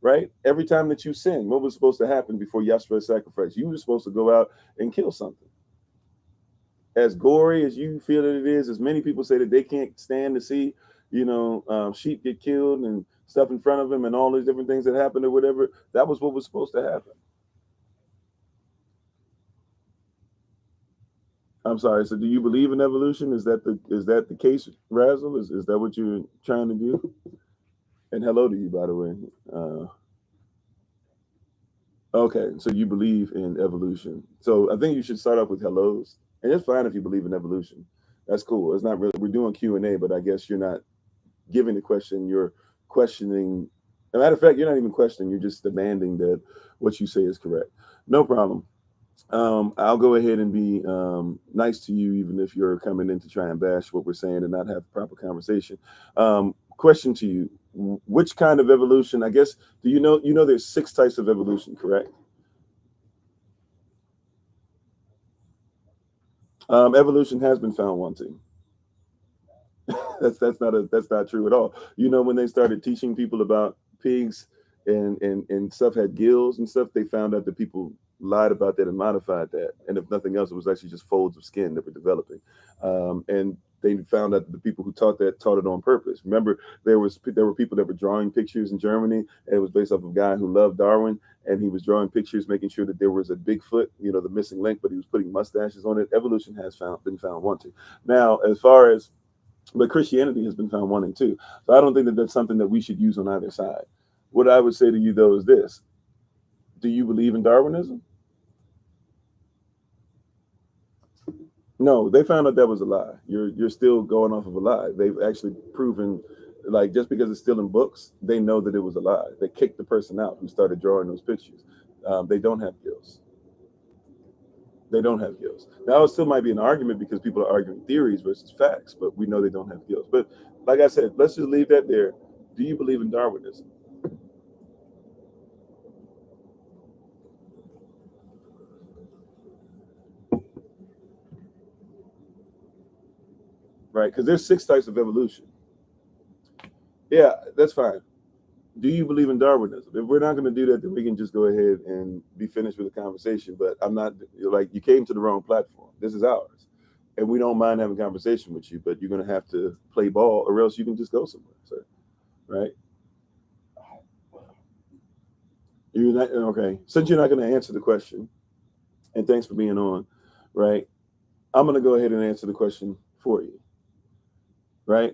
right? Every time that you sin, what was supposed to happen before Yahshua's sacrifice? You were supposed to go out and kill something. As gory as you feel that it is, as many people say that they can't stand to see, sheep get killed and stuff in front of them and all these different things that happen or whatever. That was what was supposed to happen. I'm sorry. So, do you believe in evolution? Is that the case, Razzle? Is that what you're trying to do? And hello to you, by the way. Okay, so you believe in evolution. So I think you should start off with hellos, and it's fine if you believe in evolution. That's cool. It's not really, we're doing Q&A, but I guess you're not giving the question. You're questioning. As a matter of fact, you're not even questioning. You're just demanding that what you say is correct. No problem. I'll go ahead and be nice to you, even if you're coming in to try and bash what we're saying and not have proper conversation. Question to you: which kind of evolution? I guess. Do you know? There's 6 types of evolution, correct? Evolution has been found wanting. That's not true at all. When they started teaching people about pigs and stuff had gills and stuff, they found out that people lied about that and modified that. And if nothing else, it was actually just folds of skin that were developing. And they found out that the people who taught it on purpose. Remember, there were people that were drawing pictures in Germany, and it was based off of a guy who loved Darwin, and he was drawing pictures, making sure that there was a Bigfoot, the missing link, but he was putting mustaches on it. Evolution has been found wanting. Now, as far as but Christianity has been found wanting too. So I don't think that that's something that we should use on either side. What I would say to you though is this: do you believe in Darwinism? No, they found out that was a lie. You're still going off of a lie. They've actually proven, like, just because it's still in books, they know that it was a lie. They kicked the person out who started drawing those pictures. They don't have gills. They don't have gills. Now, it still might be an argument because people are arguing theories versus facts, but we know they don't have gills. But like I said, let's just leave that there. Do you believe in Darwinism? Right? Because there's 6 types of evolution. Yeah, that's fine. Do you believe in Darwinism? If we're not going to do that, then we can just go ahead and be finished with the conversation. But I'm not, like, you came to the wrong platform. This is ours. And we don't mind having a conversation with you, but you're going to have to play ball or else you can just go somewhere. So, right? You're not, okay. Since you're not going to answer the question, and thanks for being on, right? I'm going to go ahead and answer the question for you, right?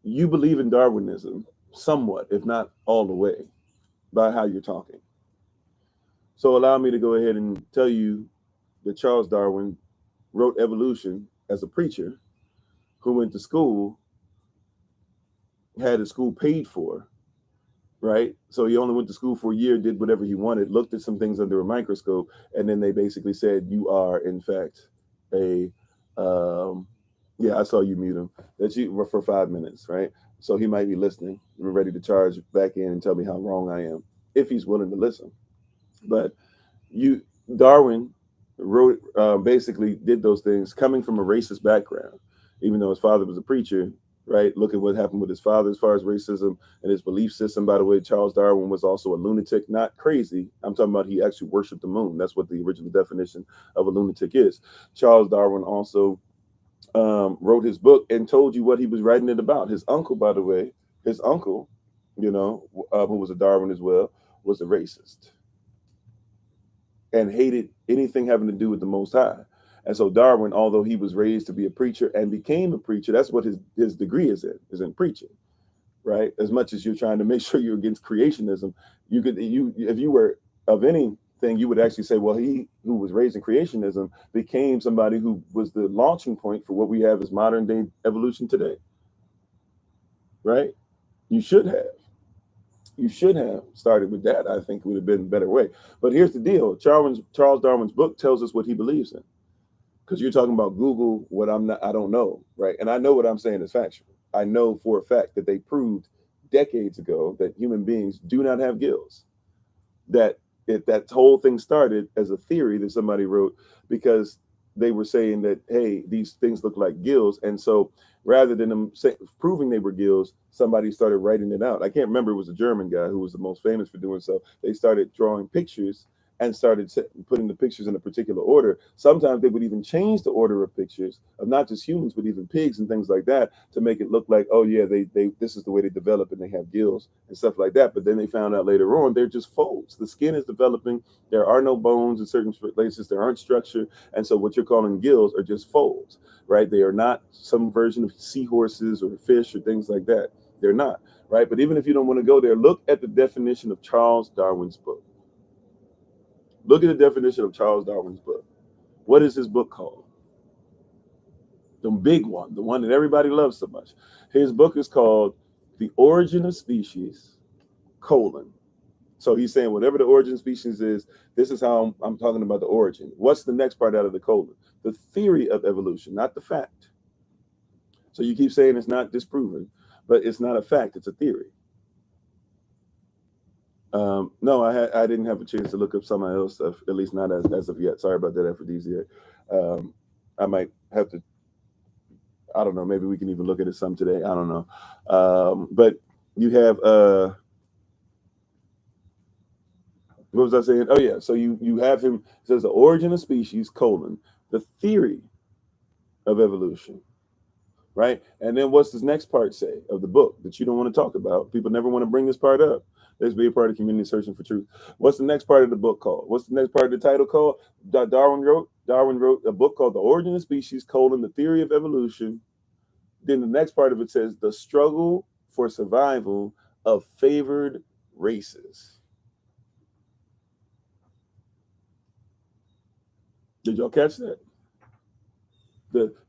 You believe in Darwinism somewhat, if not all the way, by how you're talking. So allow me to go ahead and tell you that Charles Darwin wrote Evolution as a preacher who went to school, had his school paid for, right? So he only went to school for a year, did whatever he wanted, looked at some things under a microscope, and then they basically said, you are, in fact, a, yeah, I saw you mute him, that you were for 5 minutes, right? So he might be listening. We're ready to charge back in and tell me how wrong I am, if he's willing to listen. But Darwin wrote, basically did those things coming from a racist background, even though his father was a preacher, right? Look at what happened with his father as far as racism and his belief system. By the way, Charles Darwin was also a lunatic, not crazy. I'm talking about he actually worshiped the moon. That's what the original definition of a lunatic is. Charles Darwin also wrote his book and told you what he was writing it about. His uncle, by the way, who was a Darwin as well, was a racist and hated anything having to do with the Most High. And so Darwin, although he was raised to be a preacher and became a preacher, that's what his degree is in preaching, right? As much as you're trying to make sure you're against creationism, if you were of anything, you would actually say, well, he who was raised in creationism became somebody who was the launching point for what we have as modern day evolution today, right? You should have. You should have started with that. I think it would have been a better way. But here's the deal. Charles Darwin's book tells us what he believes in. Because you're talking about Google, what I don't know, right? And I know what I'm saying is factual. I know for a fact that they proved decades ago that human beings do not have gills. That whole thing started as a theory that somebody wrote because they were saying that, hey, these things look like gills. And so rather than them proving they were gills, somebody started writing it out. I can't remember. It was a German guy who was the most famous for doing so. They started drawing pictures and started putting the pictures in a particular order. Sometimes they would even change the order of pictures of not just humans, but even pigs and things like that to make it look like, oh yeah, they this is the way they develop and they have gills and stuff like that. But then they found out later on, they're just folds. The skin is developing. There are no bones in certain places. There aren't structure. And so what you're calling gills are just folds, right? They are not some version of seahorses or fish or things like that. They're not, right? But even if you don't want to go there, look at the definition of Charles Darwin's book. Look at the definition of Charles Darwin's book. What is his book called? The big one, the one that everybody loves so much. His book is called The Origin of Species, colon. So he's saying whatever the origin of species is, this is how I'm talking about the origin. What's the next part out of the colon? The theory of evolution, not the fact. So you keep saying it's not disproven, but it's not a fact, it's a theory. No, I didn't have a chance to look up some of else stuff, at least not as of yet. Sorry about that, aphrodisiac. I might have to, I don't know, maybe we can even look at it some today. I don't know. But you have, what was I saying? Oh yeah, so you have him, it says the origin of species, colon, the theory of evolution. Right? And then what's this next part say of the book that you don't want to talk about? People never want to bring this part up. Let's be a part of community searching for truth. What's the next part of the book called? What's the next part of the title called? Darwin wrote a book called The Origin of Species, colon, the theory of evolution. Then the next part of it says the struggle for survival of favored races. Did y'all catch that?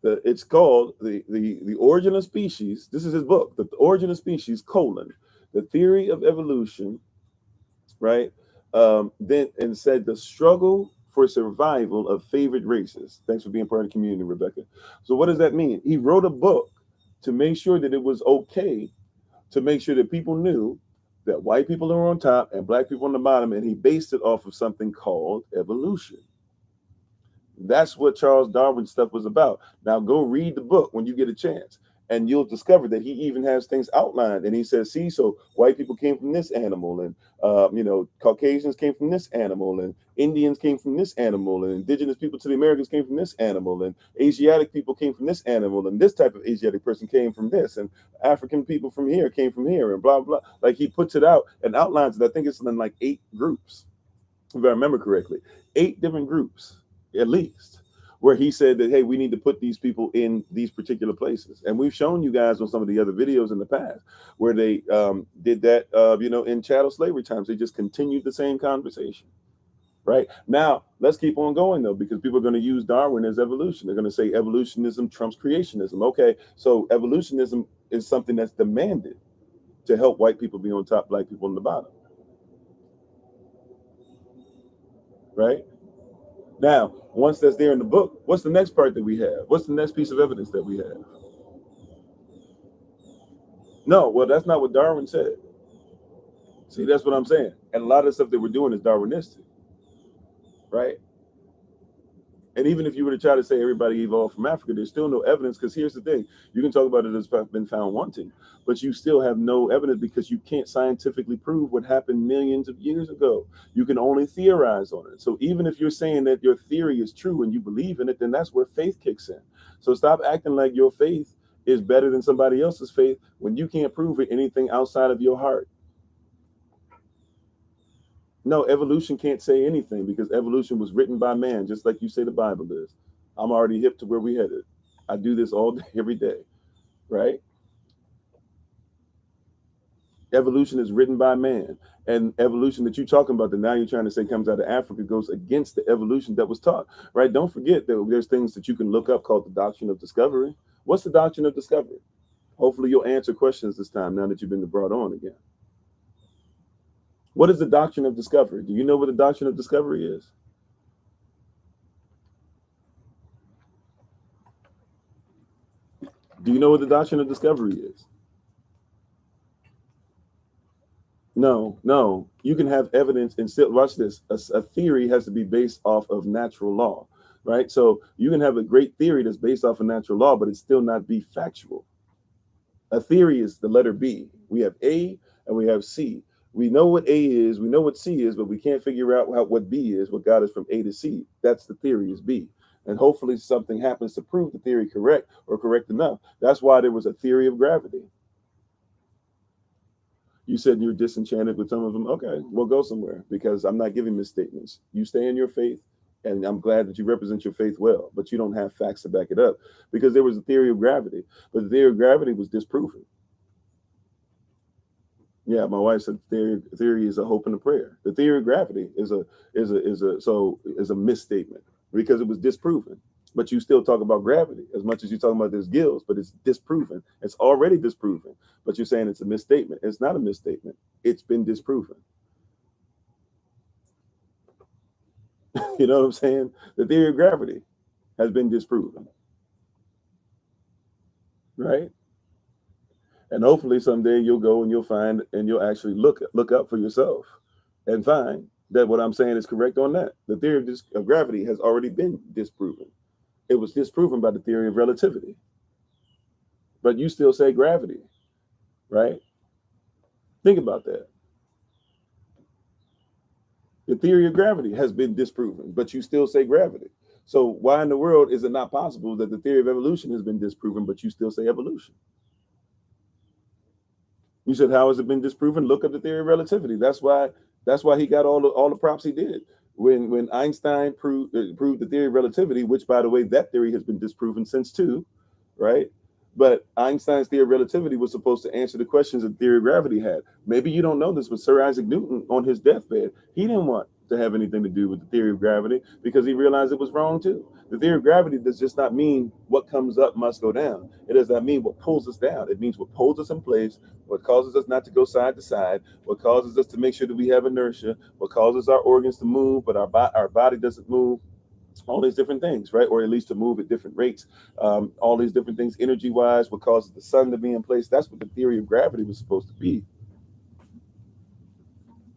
It's called the Origin of Species. This is his book, The Origin of Species, colon, the theory of evolution, right? Then and said the struggle for survival of favored races. Thanks for being part of the community, Rebecca. So what does that mean? He wrote a book to make sure that it was okay to make sure that people knew that white people are on top and black people on the bottom, and he based it off of something called evolution. That's what Charles Darwin's stuff was about. Now go read the book when you get a chance, and you'll discover that he even has things outlined. And he says, see, so white people came from this animal, and Caucasians came from this animal, and Indians came from this animal, and indigenous people to the Americas came from this animal, and Asiatic people came from this animal, and this type of Asiatic person came from this, and African people from here came from here, and blah, blah. Like he puts it out and outlines it. I think it's in like 8 groups, if I remember correctly, 8 different groups. At least, where he said that, hey, we need to put these people in these particular places. And we've shown you guys on some of the other videos in the past where they did that, in chattel slavery times. They just continued the same conversation. Right now, let's keep on going, though, because people are going to use Darwin as evolution. They're going to say evolutionism trumps creationism. OK, so evolutionism is something that's demanded to help white people be on top, black people on the bottom. Right. Now, once that's there in the book, what's the next part that we have? What's the next piece of evidence that we have? No, well, that's not what Darwin said. See, that's what I'm saying. And a lot of the stuff that we're doing is Darwinistic, right? And even if you were to try to say everybody evolved from Africa, there's still no evidence, because here's the thing. You can talk about it as been found wanting, but you still have no evidence because you can't scientifically prove what happened millions of years ago. You can only theorize on it. So even if you're saying that your theory is true and you believe in it, then that's where faith kicks in. So stop acting like your faith is better than somebody else's faith when you can't prove it anything outside of your heart. No, evolution can't say anything because evolution was written by man, just like you say the Bible is. I'm already hip to where we headed. I do this all day, every day, right? Evolution is written by man. And evolution that you're talking about that now you're trying to say comes out of Africa goes against the evolution that was taught, right? Don't forget that there's things that you can look up called the doctrine of discovery. What's the doctrine of discovery? Hopefully you'll answer questions this time now that you've been brought on again. What is the doctrine of discovery? Do you know what the doctrine of discovery is? Do you know what the doctrine of discovery is? No. You can have evidence and still watch this. A theory has to be based off of natural law, right? So you can have a great theory that's based off of natural law, but it still not be factual. A theory is the letter B. We have A and we have C. We know what A is, we know what C is, but we can't figure out what B is, what got us from A to C. That's the theory is B. And hopefully something happens to prove the theory correct or correct enough. That's why there was a theory of gravity. You said you're disenchanted with some of them. Okay, we'll go somewhere because I'm not giving misstatements. You stay in your faith, and I'm glad that you represent your faith well, but you don't have facts to back it up because there was a theory of gravity, but the theory of gravity was disproven. Yeah, my wife said theory is a hope and a prayer. The theory of gravity is a misstatement because it was disproven. But you still talk about gravity as much as you talk about there's gills, but it's disproven. It's already disproven. But you're saying it's a misstatement. It's not a misstatement. It's been disproven. You know what I'm saying? The theory of gravity has been disproven. Right? And hopefully someday you'll go and you'll find and you'll actually look up for yourself and find that what I'm saying is correct on that. The theory of gravity has already been disproven. It was disproven by the theory of relativity. But you still say gravity, right? Think about that. The theory of gravity has been disproven, but you still say gravity. So why in the world is it not possible that the theory of evolution has been disproven, but you still say evolution? You said, how has it been disproven? Look up the theory of relativity. That's why he got all the props he did. When Einstein proved the theory of relativity, which, by the way, that theory has been disproven since too, right? But Einstein's theory of relativity was supposed to answer the questions that the theory of gravity had. Maybe you don't know this, but Sir Isaac Newton on his deathbed, he didn't want to have anything to do with the theory of gravity because he realized it was wrong too. The theory of gravity does just not mean what comes up must go down. It does not mean what pulls us down. It means what pulls us in place, what causes us not to go side to side, what causes us to make sure that we have inertia, what causes our organs to move, but our body doesn't move. All these different things, right? Or at least to move at different rates. All these different things, energy-wise, what causes the sun to be in place. That's what the theory of gravity was supposed to be.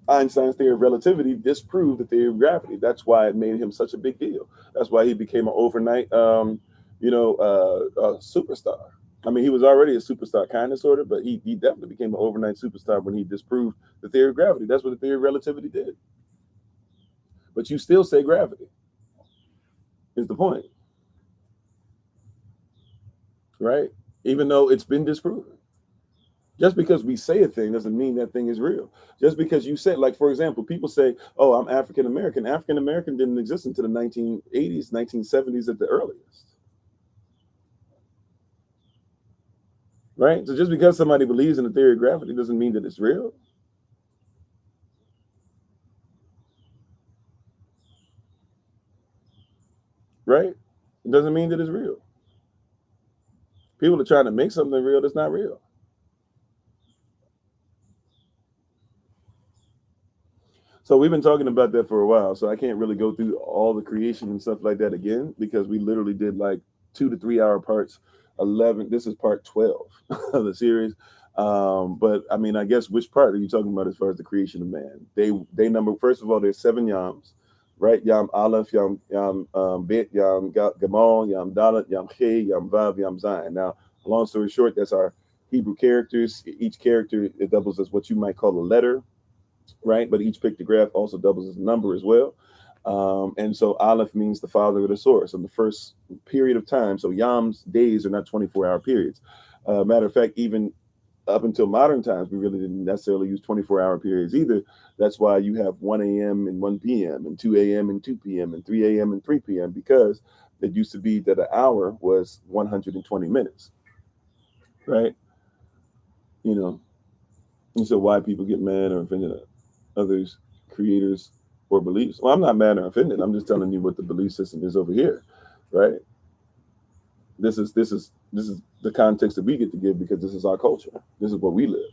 Einstein's theory of relativity disproved the theory of gravity. That's why it made him such a big deal. That's why he became an overnight, superstar. I mean, he was already a superstar, kind of, sort of, but he definitely became an overnight superstar when he disproved the theory of gravity. That's what the theory of relativity did. But you still say gravity is the point, right? Even though it's been disproven. Just because we say a thing doesn't mean that thing is real. Just because you say, like, for example, people say, oh, I'm African American. African American didn't exist until the 1980s, 1970s at the earliest. Right? So just because somebody believes in the theory of gravity doesn't mean that it's real. Right? It doesn't mean that it's real. People are trying to make something real that's not real. So we've been talking about that for a while. So I can't really go through all the creation and stuff like that again because we literally did like 2 to 3 hour parts. 11. This is part 12 of the series. But I mean, I guess which part are you talking about as far as the creation of man? They number, first of all, there's 7 yams, right? Yam Aleph, Yam Bet, Yam Gamal, Yam Dalet, Yam He, Yam Vav, Yam Zayin. Now, long story short, that's our Hebrew characters. Each character, it doubles as what you might call a letter, right? But each pictograph also doubles as a number as well. And so Aleph means the father of the source in the first period of time. So Yam's days are not 24-hour periods. Matter of fact, even up until modern times, we really didn't necessarily use 24-hour periods either. That's why you have 1 a.m. and 1 p.m. and 2 a.m. and 2 p.m. and 3 a.m. and 3 p.m. because it used to be that an hour was 120 minutes, right? You know, and so why people get mad or offended at others, creators, or beliefs. Well, I'm not mad or offended. I'm just telling you what the belief system is over here, right? This is the context that we get to give because this is our culture. This is what we live.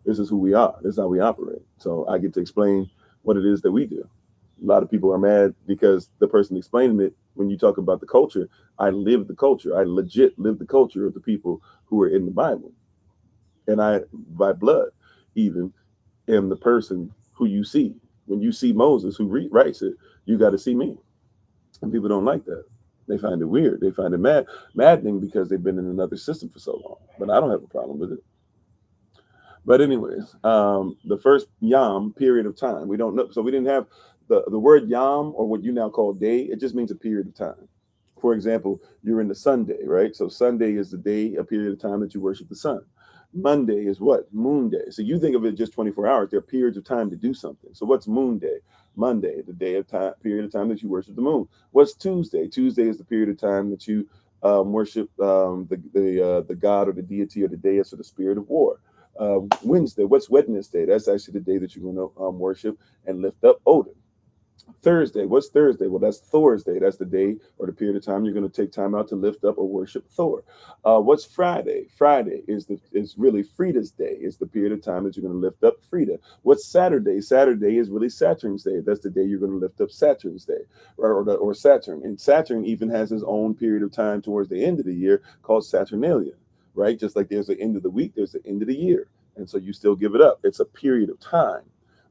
This is who we are. This is how we operate. So I get to explain what it is that we do. A lot of people are mad because the person explaining it, when you talk about the culture, I live the culture. I legit live the culture of the people who are in the Bible. And I, by blood, even am the person who you see. When you see Moses who writes it, you got to see me. And people don't like that. They find it weird. They find it maddening because they've been in another system for so long. But I don't have a problem with it. But anyways, the first yom period of time, we don't know. So we didn't have the word yom, or what you now call day. It just means a period of time. For example, you're in the Sunday, right? So Sunday is the day, a period of time that you worship the sun. Monday is what? Moon day. So you think of it just 24 hours. There are periods of time to do something. So what's moon day? Monday, the day of time, period of time that you worship the moon. What's Tuesday? Tuesday is the period of time that you worship the god or the deity or the deist or the spirit of war. Wednesday, what's Wednesday? That's actually the day that you're going to worship and lift up Odin. Thursday, what's Thursday? Well, that's Thursday. That's the day or the period of time you're going to take time out to lift up or worship Thor. What's Friday? Friday is really Frida's day. It's the period of time that you're going to lift up Frida. What's Saturday? Saturday is really Saturn's day. That's the day you're going to lift up Saturn's day, or Saturn. And Saturn even has his own period of time towards the end of the year called Saturnalia, right? Just like there's the end of the week, there's the end of the year. And so you still give it up. It's a period of time,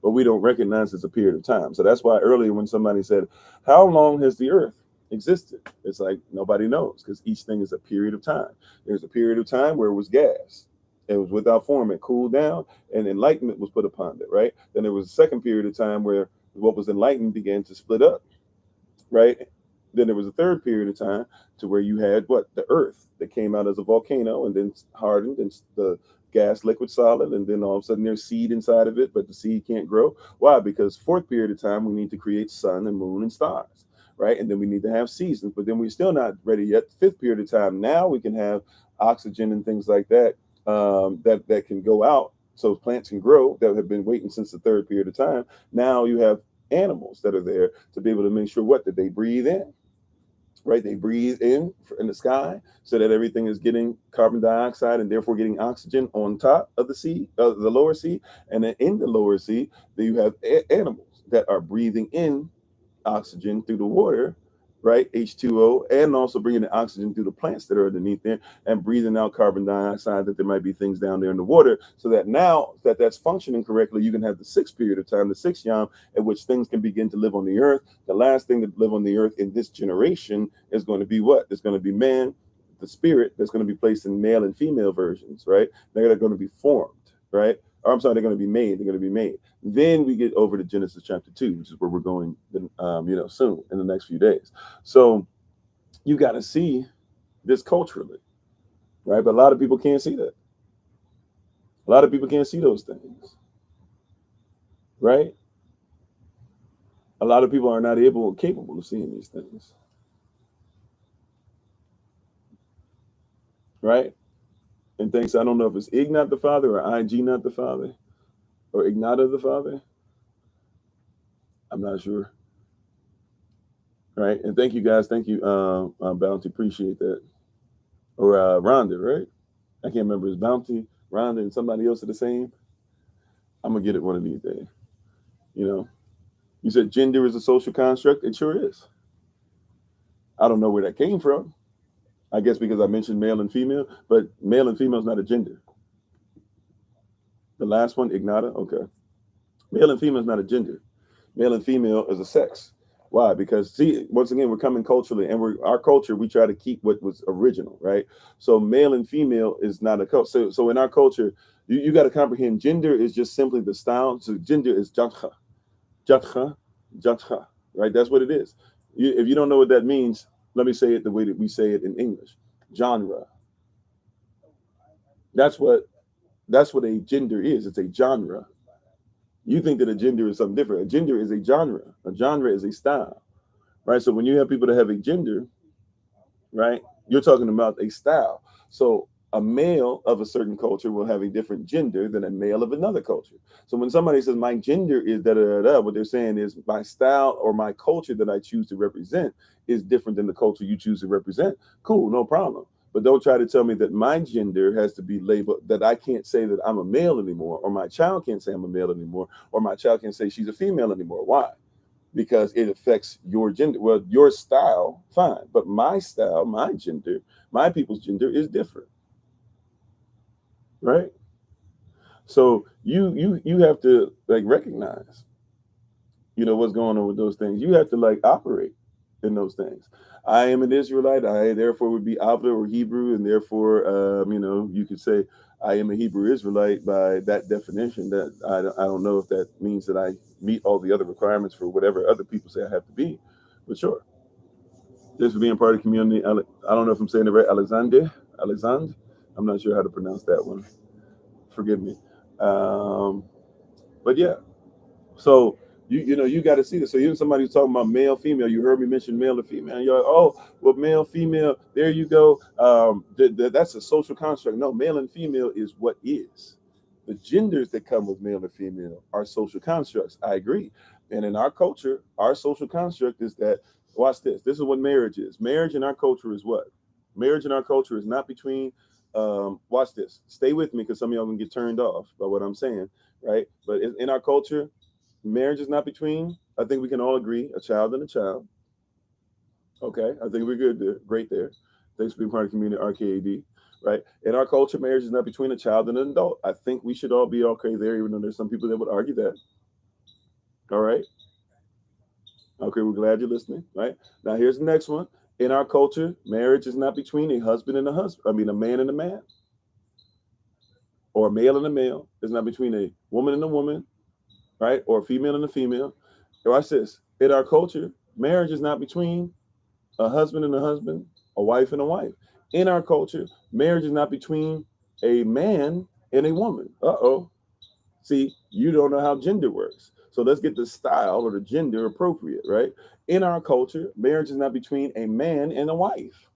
but we don't recognize it's a period of time. So that's why earlier when somebody said, how long has the earth existed? It's like nobody knows, because each thing is a period of time. There's a period of time where it was gas. It was without form. It cooled down and enlightenment was put upon it, right? Then there was a second period of time where what was enlightened began to split up, right? Then there was a third period of time to where you had what? The earth that came out as a volcano and then hardened, and the gas, liquid, solid, and then all of a sudden there's seed inside of it, but the seed can't grow. Why? Because fourth period of time we need to create sun and moon and stars, right? And then we need to have seasons, but then we're still not ready yet. Fifth period of time, now we can have oxygen and things like that, that can go out so plants can grow, that have been waiting since the third period of time. Now you have animals that are there to be able to make sure that they breathe in, right? They breathe in the sky so that everything is getting carbon dioxide and therefore getting oxygen on top of the sea, the lower sea. And then in the lower sea, you have animals that are breathing in oxygen through the water, right? H2O, and also bringing the oxygen through the plants that are underneath there and breathing out carbon dioxide, that there might be things down there in the water, so that now that that's functioning correctly, you can have the sixth period of time, the sixth yom, at which things can begin to live on the earth. The last thing to live on the earth in this generation is going to be what? It's going to be man, the spirit that's going to be placed in male and female versions, right? They're going to be formed, right? Or I'm sorry, they're going to be made. They're going to be made. Then we get over to Genesis chapter 2, which is where we're going, soon in the next few days. So you got to see this culturally, right? But a lot of people can't see that. A lot of people can't see those things, right? A lot of people are not capable of seeing these things, right? And thinks, I don't know if it's Ig not the Father or IG not the Father or Ignata the Father. I'm not sure. Right. And thank you guys. Thank you, Bounty. Appreciate that. Or Rhonda, right? I can't remember. It's Bounty, Rhonda, and somebody else are the same. I'm going to get it one of these days. You said gender is a social construct. It sure is. I don't know where that came from. I guess because I mentioned male and female, but male and female is not a gender. The last one, Ignata. Okay. Male and female is not a gender. Male and female is a sex. Why? Because see, once again, we're coming culturally, and our culture, we try to keep what was original, right? So male and female is not a culture. So in our culture, you got to comprehend gender is just simply the style. So gender is jatcha, right? That's what it is. If you don't know what that means, let me say it the way that we say it in English. Genre. That's what a gender is. It's a genre. You think that a gender is something different. A gender is a genre. A genre is a style, right? So when you have people that have a gender, right, you're talking about a style. So a male of a certain culture will have a different gender than a male of another culture. So when somebody says my gender is da-da-da-da, what they're saying is my style or my culture that I choose to represent is different than the culture you choose to represent. Cool, no problem. But don't try to tell me that my gender has to be labeled, that I can't say that I'm a male anymore, or my child can't say I'm a male anymore, or my child can't say she's a female anymore. Why? Because it affects your gender. Well, your style, fine, but my style, my gender, my people's gender is different, right? So you have to like recognize, what's going on with those things. You have to like operate in those things. I am an Israelite. I therefore would be Avda or Hebrew, and therefore, you could say I am a Hebrew Israelite by that definition. That I don't know if that means that I meet all the other requirements for whatever other people say I have to be, but sure. Just for being part of the community. I don't know if I'm saying it right. Alexander. I'm not sure how to pronounce that one. Forgive me. But yeah. So you got to see this. So even somebody who's talking about male, female, you heard me mention male and female, and you're like, oh, well, male, female, there you go. That's a social construct. No, male and female is what is. The genders that come with male and female are social constructs. I agree. And in our culture, our social construct is that, watch this. This is what marriage is. Marriage in our culture is what? Marriage in our culture is not between, watch this. Stay with me because some of y'all can get turned off by what I'm saying, right? But in our culture, marriage is not between, I think we can all agree, a child and a child. Okay, I think we're good there. Great there. Thanks for being part of the community, RKAD. Right? In our culture, marriage is not between a child and an adult. I think we should all be okay there, even though there's some people that would argue that. All right. Okay, we're glad you're listening. Right? Now here's the next one. In our culture, marriage is not between a husband and a husband. I mean, a man and a man. Or a male and a male. It's not between a woman and a woman, right? Or a female and a female. Watch this. In our culture, marriage is not between a husband and a husband, a wife and a wife. In our culture, marriage is not between a man and a woman. Uh-oh. See, you don't know how gender works. So let's get the style or the gender appropriate, right? In our culture, marriage is not between a man and a wife.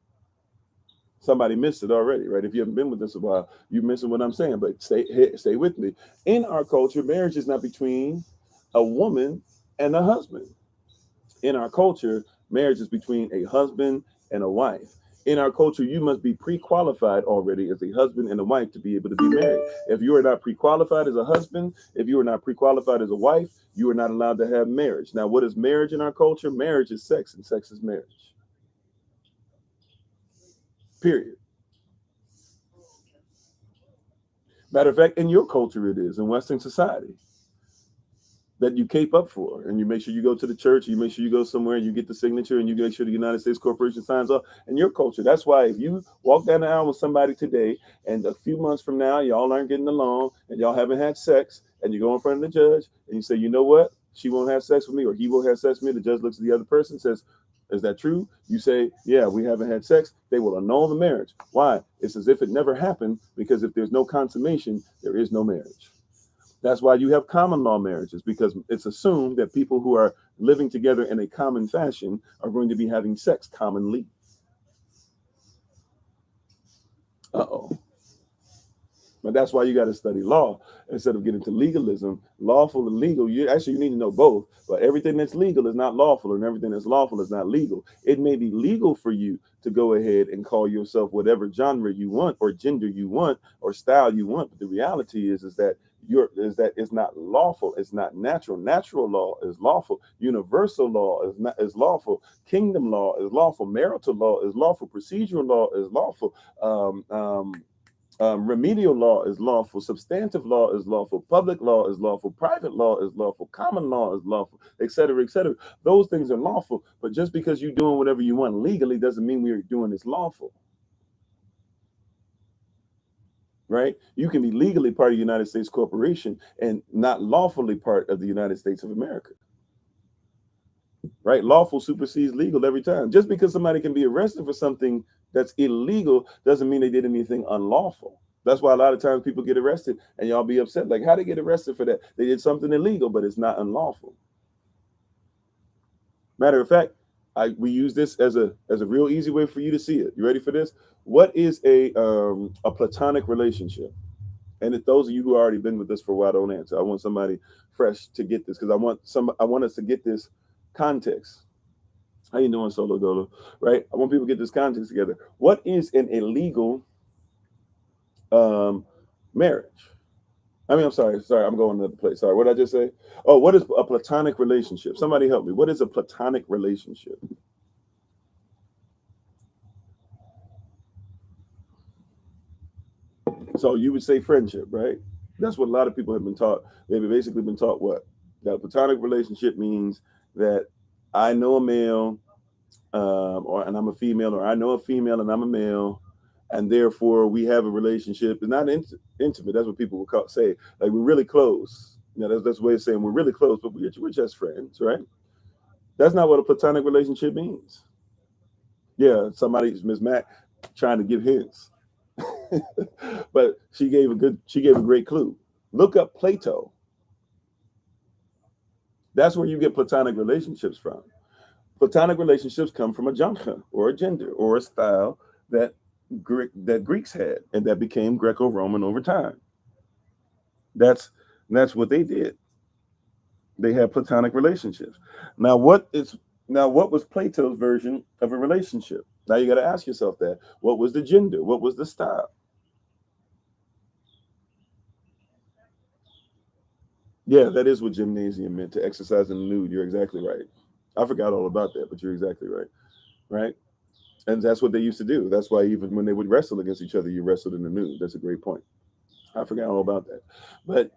Somebody missed it already, right? If you haven't been with us a while, you're missing what I'm saying, but stay with me. In our culture, marriage is not between a woman and a husband. In our culture, marriage is between a husband and a wife. In our culture, you must be pre-qualified already as a husband and a wife to be able to be married. If you are not pre-qualified as a husband, if you are not pre-qualified as a wife, you are not allowed to have marriage. Now, what is marriage in our culture? Marriage is sex, and sex is marriage. Period. Matter of fact, in your culture, it is in Western society that you cape up for, and you make sure you go to the church, you make sure you go somewhere, and you get the signature, and you make sure the United States Corporation signs off. In your culture, that's why if you walk down the aisle with somebody today, and a few months from now, y'all aren't getting along, and y'all haven't had sex, and you go in front of the judge, and you say, you know what, she won't have sex with me, or he won't have sex with me. The judge looks at the other person, says, is that true? You say, yeah, we haven't had sex. They will annul the marriage. Why? It's as if it never happened, because if there's no consummation, there is no marriage. That's why you have common law marriages, because it's assumed that people who are living together in a common fashion are going to be having sex commonly. Uh-oh. But that's why you got to study law instead of getting to legalism. Lawful and legal, you need to know both. But everything that's legal is not lawful, and everything that's lawful is not legal. It may be legal for you to go ahead and call yourself whatever genre you want, or gender you want, or style you want. But the reality is that it's not lawful. It's not natural. Natural law is lawful. Universal law is lawful. Kingdom law is lawful. Marital law is lawful. Procedural law is lawful. Remedial law is lawful, substantive law is lawful, public law is lawful, private law is lawful, common law is lawful, et cetera, et cetera. Those things are lawful, but just because you're doing whatever you want legally doesn't mean we're doing this lawful. Right? You can be legally part of the United States Corporation and not lawfully part of the United States of America. Right? Lawful supersedes legal every time. Just because somebody can be arrested for something that's illegal doesn't mean they did anything unlawful. That's why a lot of times people get arrested and y'all be upset. Like, how they get arrested for that? They did something illegal, but it's not unlawful. Matter of fact, we use this as a real easy way for you to see it. You ready for this? What is a platonic relationship? And if those of you who already been with us for a while don't answer, I want somebody fresh to get this, because I want us to get this context. How you doing, Solo Dolo? Right? I want people to get this context together. What is an illegal marriage? I mean, I'm sorry, I'm going to another place. Sorry, what did I just say? Oh, what is a platonic relationship? Somebody help me. What is a platonic relationship? So you would say friendship, right? That's what a lot of people have been taught. They've basically been taught what? That a platonic relationship means that I know a male, and I'm a female, or I know a female and I'm a male, and therefore we have a relationship. It's not intimate. That's what people will say. Like, we're really close. You know, that's the way of saying we're really close, but we're just friends, right? That's not what a platonic relationship means. Yeah, somebody's Miss Mac trying to give hints. But she gave a great clue. Look up Plato. That's where you get platonic relationships from. Platonic relationships come from a jancha, or a gender, or a style that Greeks had, and that became Greco-Roman over time. That's what they did. They had platonic relationships. Now, what was Plato's version of a relationship? Now you got to ask yourself that. What was the gender? What was the style? Yeah, that is what gymnasium meant, to exercise in the nude. You're exactly right. I forgot all about that, but you're exactly right. Right? And that's what they used to do. That's why even when they would wrestle against each other, you wrestled in the nude. That's a great point. I forgot all about that. But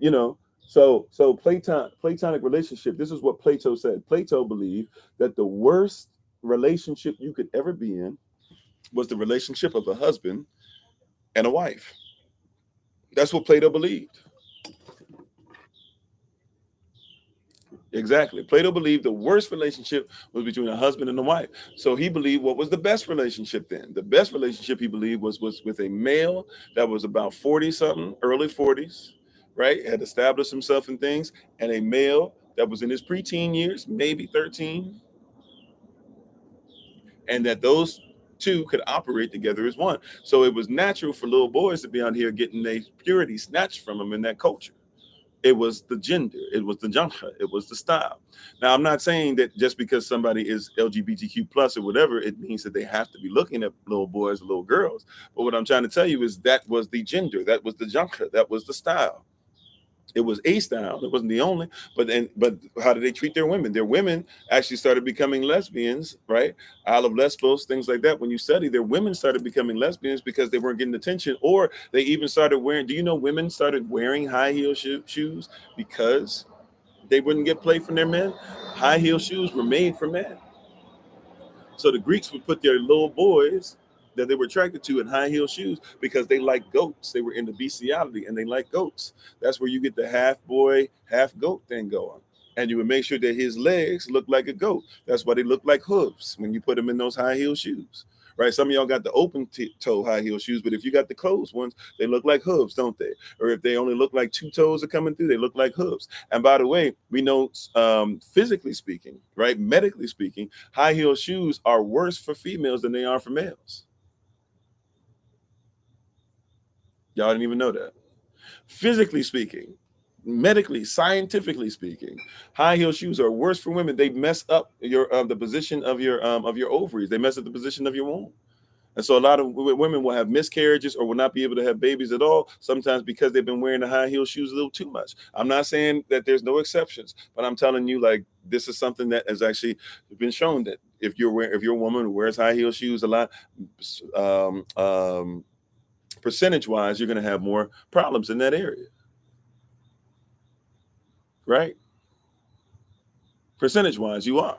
so platonic relationship. This is what Plato said. Plato believed that the worst relationship you could ever be in was the relationship of a husband and a wife. That's what Plato believed. Exactly. Plato believed the worst relationship was between a husband and a wife. So he believed, what was the best relationship then? The best relationship, he believed, was with a male that was about 40 something, early 40s, right? Had established himself in things, and a male that was in his preteen years, maybe 13, and that those two could operate together as one. So it was natural for little boys to be out here getting their purity snatched from them in that culture. It was the gender, it was the jancha, it was the style. Now, I'm not saying that just because somebody is LGBTQ plus or whatever, it means that they have to be looking at little boys or little girls. But what I'm trying to tell you is that was the gender, that was the jancha, that was the style. It was a style. It wasn't the only. But how did they treat their women? Their women actually started becoming lesbians, right? Isle of Lesbos, things like that. When you study, their women started becoming lesbians because they weren't getting attention, or they even started wearing. Do you know women started wearing high heel shoes because they wouldn't get play from their men? High heel shoes were made for men. So the Greeks would put their little boys that they were attracted to in high heel shoes because they like goats. They were into bestiality and they like goats. That's where you get the half boy, half goat thing going. And you would make sure that his legs look like a goat. That's why they look like hooves when you put them in those high heel shoes. Right? Some of y'all got the open toe high heel shoes, but if you got the closed ones, they look like hooves, don't they? Or if they only look like two toes are coming through, they look like hooves. And by the way, we know, physically speaking, right, medically speaking, high heel shoes are worse for females than they are for males. Y'all didn't even know that. Physically speaking, medically, scientifically speaking, high heel shoes are worse for women. They mess up your the position of your ovaries. They mess up the position of your womb. And so a lot of women will have miscarriages or will not be able to have babies at all, sometimes because they've been wearing the high heel shoes a little too much. I'm not saying that there's no exceptions, but I'm telling you, like, this is something that has actually been shown, that if you're a woman who wears high heel shoes a lot, um, um, percentage wise, you're going to have more problems in that area, right? Percentage wise, you are.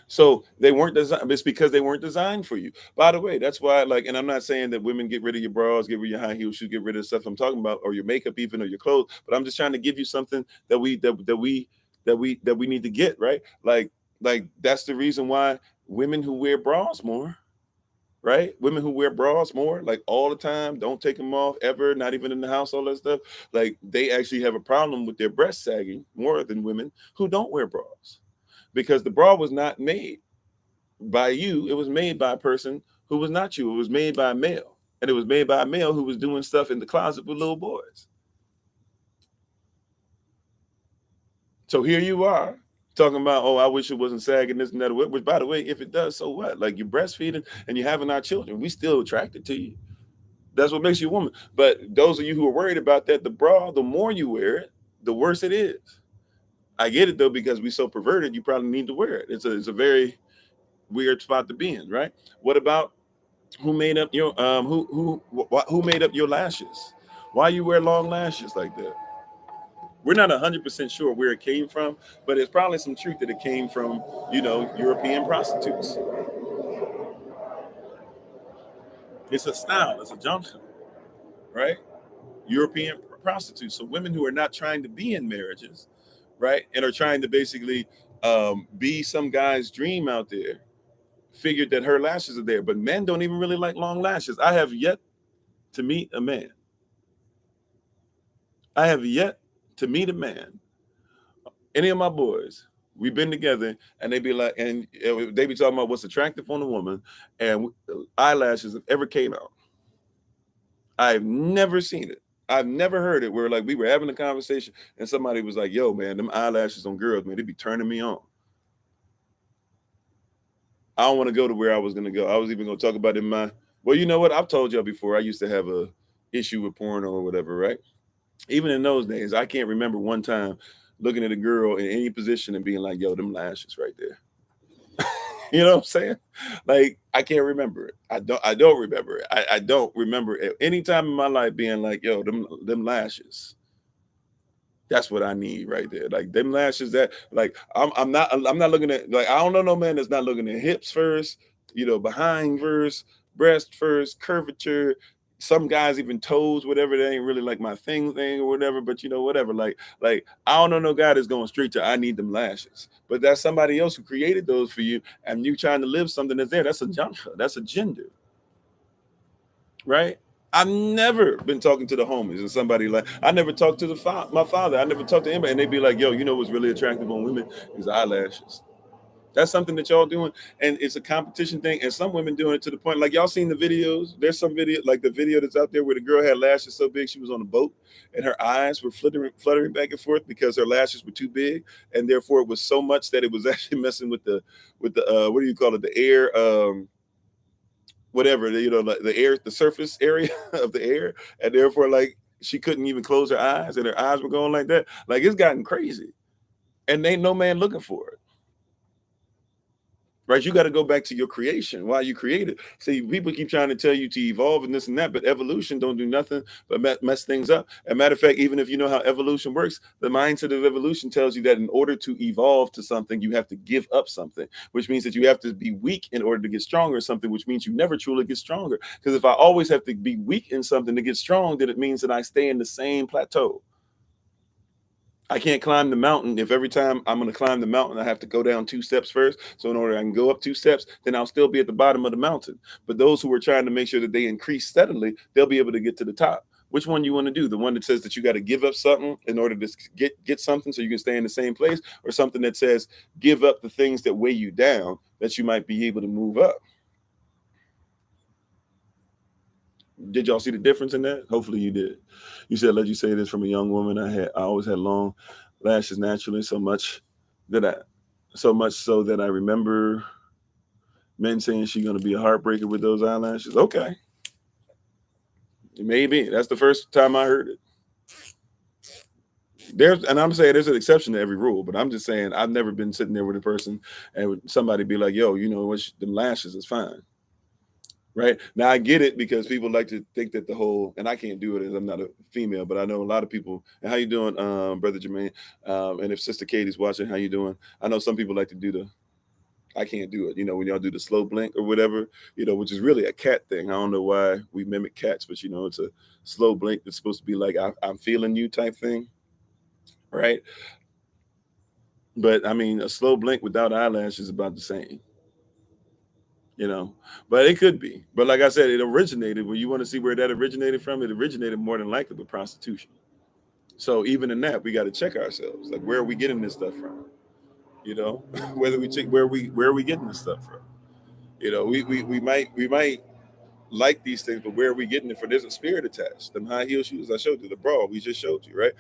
So they weren't designed. It's because they weren't designed for you. By the way, that's why, like, and I'm not saying that women get rid of your bras, get rid of your high heel shoes, get rid of the stuff I'm talking about, or your makeup even, or your clothes. But I'm just trying to give you something that we need to get right. Like that's the reason why women who wear bras more, right? Women who wear bras more, like all the time, don't take them off ever, not even in the house, all that stuff. Like, they actually have a problem with their breast sagging more than women who don't wear bras, because the bra was not made by you. It was made by a person who was not you. It was made by a male. And it was made by a male who was doing stuff in the closet with little boys. So here you are talking about, oh, I wish it wasn't sagging, this and that. Which, by the way, if it does, so what? Like, you're breastfeeding and you're having our children. We still attracted to you. That's what makes you a woman. But those of you who are worried about that, the bra, the more you wear it, the worse it is. I get it though, because we so perverted, you probably need to wear it. It's a very weird spot to be in, right? What about who made up your who made up your lashes? Why you wear long lashes like that? We're not 100% sure where it came from, but it's probably some truth that it came from, European prostitutes. It's a style, it's a junction, right? European prostitutes. So women who are not trying to be in marriages, right, and are trying to basically be some guy's dream out there, figured that her lashes are there. But men don't even really like long lashes. I have yet to meet a man. I have yet to meet a man. Any of my boys, we've been together, and they be like, and they be talking about what's attractive on a woman, and eyelashes have ever came out. I've never seen it. I've never heard it where, like, we were having a conversation and somebody was like, yo, man, them eyelashes on girls, man, they be turning me on. I don't want to go to where I was going to go. I was even going to talk about well, you know what? I've told y'all before, I used to have a issue with porno or whatever, right? Even in those days, I can't remember one time looking at a girl in any position and being like, yo, them lashes right there. You know what I'm saying? Like, I can't remember it. I don't remember it. I don't remember it. Any time in my life being like, yo, them lashes. That's what I need right there. Like, them lashes that, like, I'm not looking at, like, I don't know no man that's not looking at hips first, behind first, breast first, curvature. Some guys even toes, whatever. That ain't really like my thing or whatever, but whatever. Like I don't know no guy that's going straight to I need them lashes. But that's somebody else who created those for you, and you trying to live something that's there. That's a genre. That's a gender. Right? I've never been talking to the homies and somebody like, I never talked to my father. I never talked to anybody, and they'd be like, yo, what's really attractive on women is eyelashes. That's something that y'all doing, and it's a competition thing. And some women doing it to the point, like, y'all seen the videos. There's some video, like the video that's out there where the girl had lashes so big she was on a boat, and her eyes were fluttering back and forth because her lashes were too big, and therefore it was so much that it was actually messing with the what do you call it, the air, whatever, like the air, the surface area of the air, and therefore, like, she couldn't even close her eyes, and her eyes were going like that. Like, it's gotten crazy, and ain't no man looking for it. Right? You got to go back to your creation. Why you created. See, people keep trying to tell you to evolve and this and that, but evolution don't do nothing but mess things up. As a matter of fact, even if you know how evolution works, the mindset of evolution tells you that in order to evolve to something, you have to give up something, which means that you have to be weak in order to get stronger, something which means you never truly get stronger. Because if I always have to be weak in something to get strong, then it means that I stay in the same plateau. I can't climb the mountain if every time I'm going to climb the mountain, I have to go down 2 steps first. So in order I can go up 2 steps, then I'll still be at the bottom of the mountain. But those who are trying to make sure that they increase steadily, they'll be able to get to the top. Which one you want to do? The one that says that you got to give up something in order to get something so you can stay in the same place, or something that says give up the things that weigh you down that you might be able to move up? Did y'all see the difference in that? Hopefully you did. You said, let you say this from a young woman. I always had long lashes naturally, so much so that I remember men saying she's gonna be a heartbreaker with those eyelashes. Okay. Maybe. That's the first time I heard it. I'm saying there's an exception to every rule, but I'm just saying I've never been sitting there with a person and somebody be like, yo, them lashes is fine. Right now, I get it, because people like to think that the whole, and I can't do it as I'm not a female, but I know a lot of people. And how you doing, brother Jermaine? And if Sister Katie's watching, how you doing? I know some people like to do I can't do it. When y'all do the slow blink or whatever, which is really a cat thing. I don't know why we mimic cats, but it's a slow blink that's supposed to be like I'm feeling you type thing, right? But I mean, a slow blink without eyelashes is about the same. But it could be. But like I said, it originated, when you want to see where that originated from, it originated more than likely with prostitution. So even in that, we got to check ourselves. Like, where are we getting this stuff from? Whether we check where are we getting this stuff from? We might like these things, but where are we getting it from? There's a spirit attached. Them high heel shoes I showed you, the bra we just showed you, right?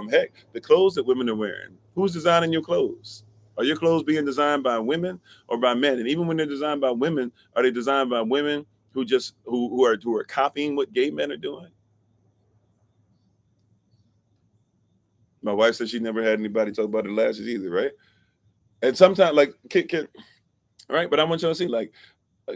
Heck, the clothes that women are wearing. Who's designing your clothes? Are your clothes being designed by women or by men? And even when they're designed by women, are they designed by women who are copying what gay men are doing? My wife said she never had anybody talk about her lashes either, right? And sometimes, like, right? But I want y'all to see, like,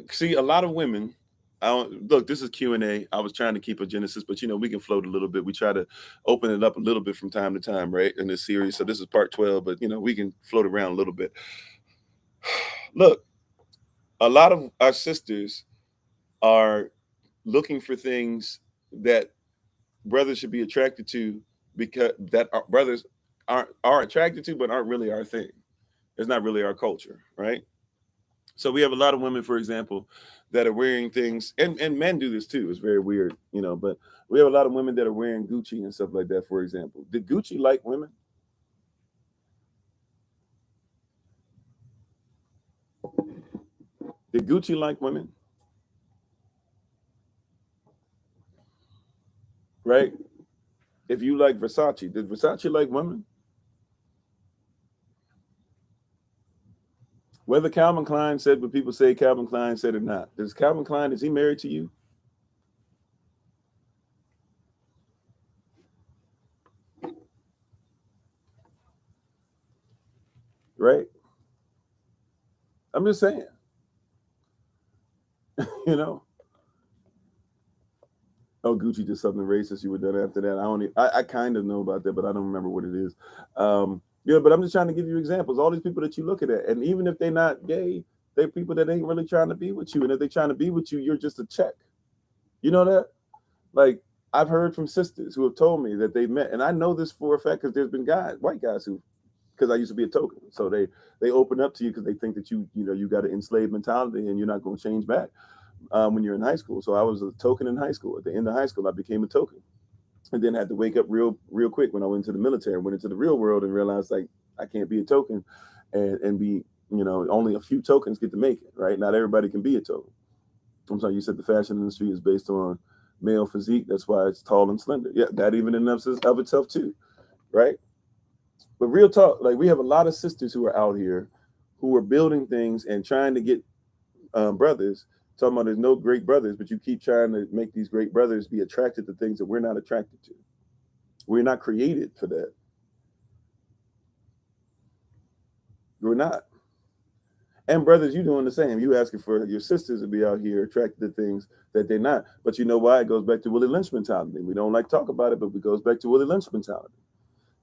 see, a lot of women. I don't look. This is Q&A. I was trying to keep a Genesis, but we can float a little bit. We try to open it up a little bit from time to time, right? In this series. So this is part 12, but we can float around a little bit. Look, a lot of our sisters are looking for things that brothers should be attracted to, because that our brothers are attracted to, but aren't really our thing. It's not really our culture, right? So we have a lot of women, for example, that are wearing things, and men do this too. It's very weird, but we have a lot of women that are wearing Gucci and stuff like that, for example. Did Gucci like women? Did Gucci like women? Right? If you like Versace, did Versace like women? Whether Calvin Klein said what people say Calvin Klein said or not, is he married to you? Right? I'm just saying, you know. Oh, Gucci did something racist. You were done after that. I kind of know about that, but I don't remember what it is. But I'm just trying to give you examples. All these people that you look at, and even if they're not gay, they're people that ain't really trying to be with you. And if they're trying to be with you, you're just a check. You know that? Like, I've heard from sisters who have told me that they met, and I know this for a fact because there's been white guys who, because I used to be a token, so they open up to you because they think that you got an enslaved mentality and you're not going to change back. When you're in high school. So I was a token in high school. At the end of high school, I became a token, and then had to wake up real quick when I went into the military, went into the real world, and realized, like, I can't be a token and be, only a few tokens get to make it, right? Not everybody can be a token. I'm sorry, you said the fashion industry is based on male physique. That's why it's tall and slender. Yeah, that even in of itself too, right? But real talk, like, we have a lot of sisters who are out here who are building things and trying to get brothers, talking about there's no great brothers, but you keep trying to make these great brothers be attracted to things that we're not attracted to. We're not created for that. We're not. And brothers, you doing the same. You asking for your sisters to be out here attracted to things that they're not. But you know why? It goes back to Willie Lynch mentality. We don't like to talk about it, but it goes back to Willie Lynch mentality.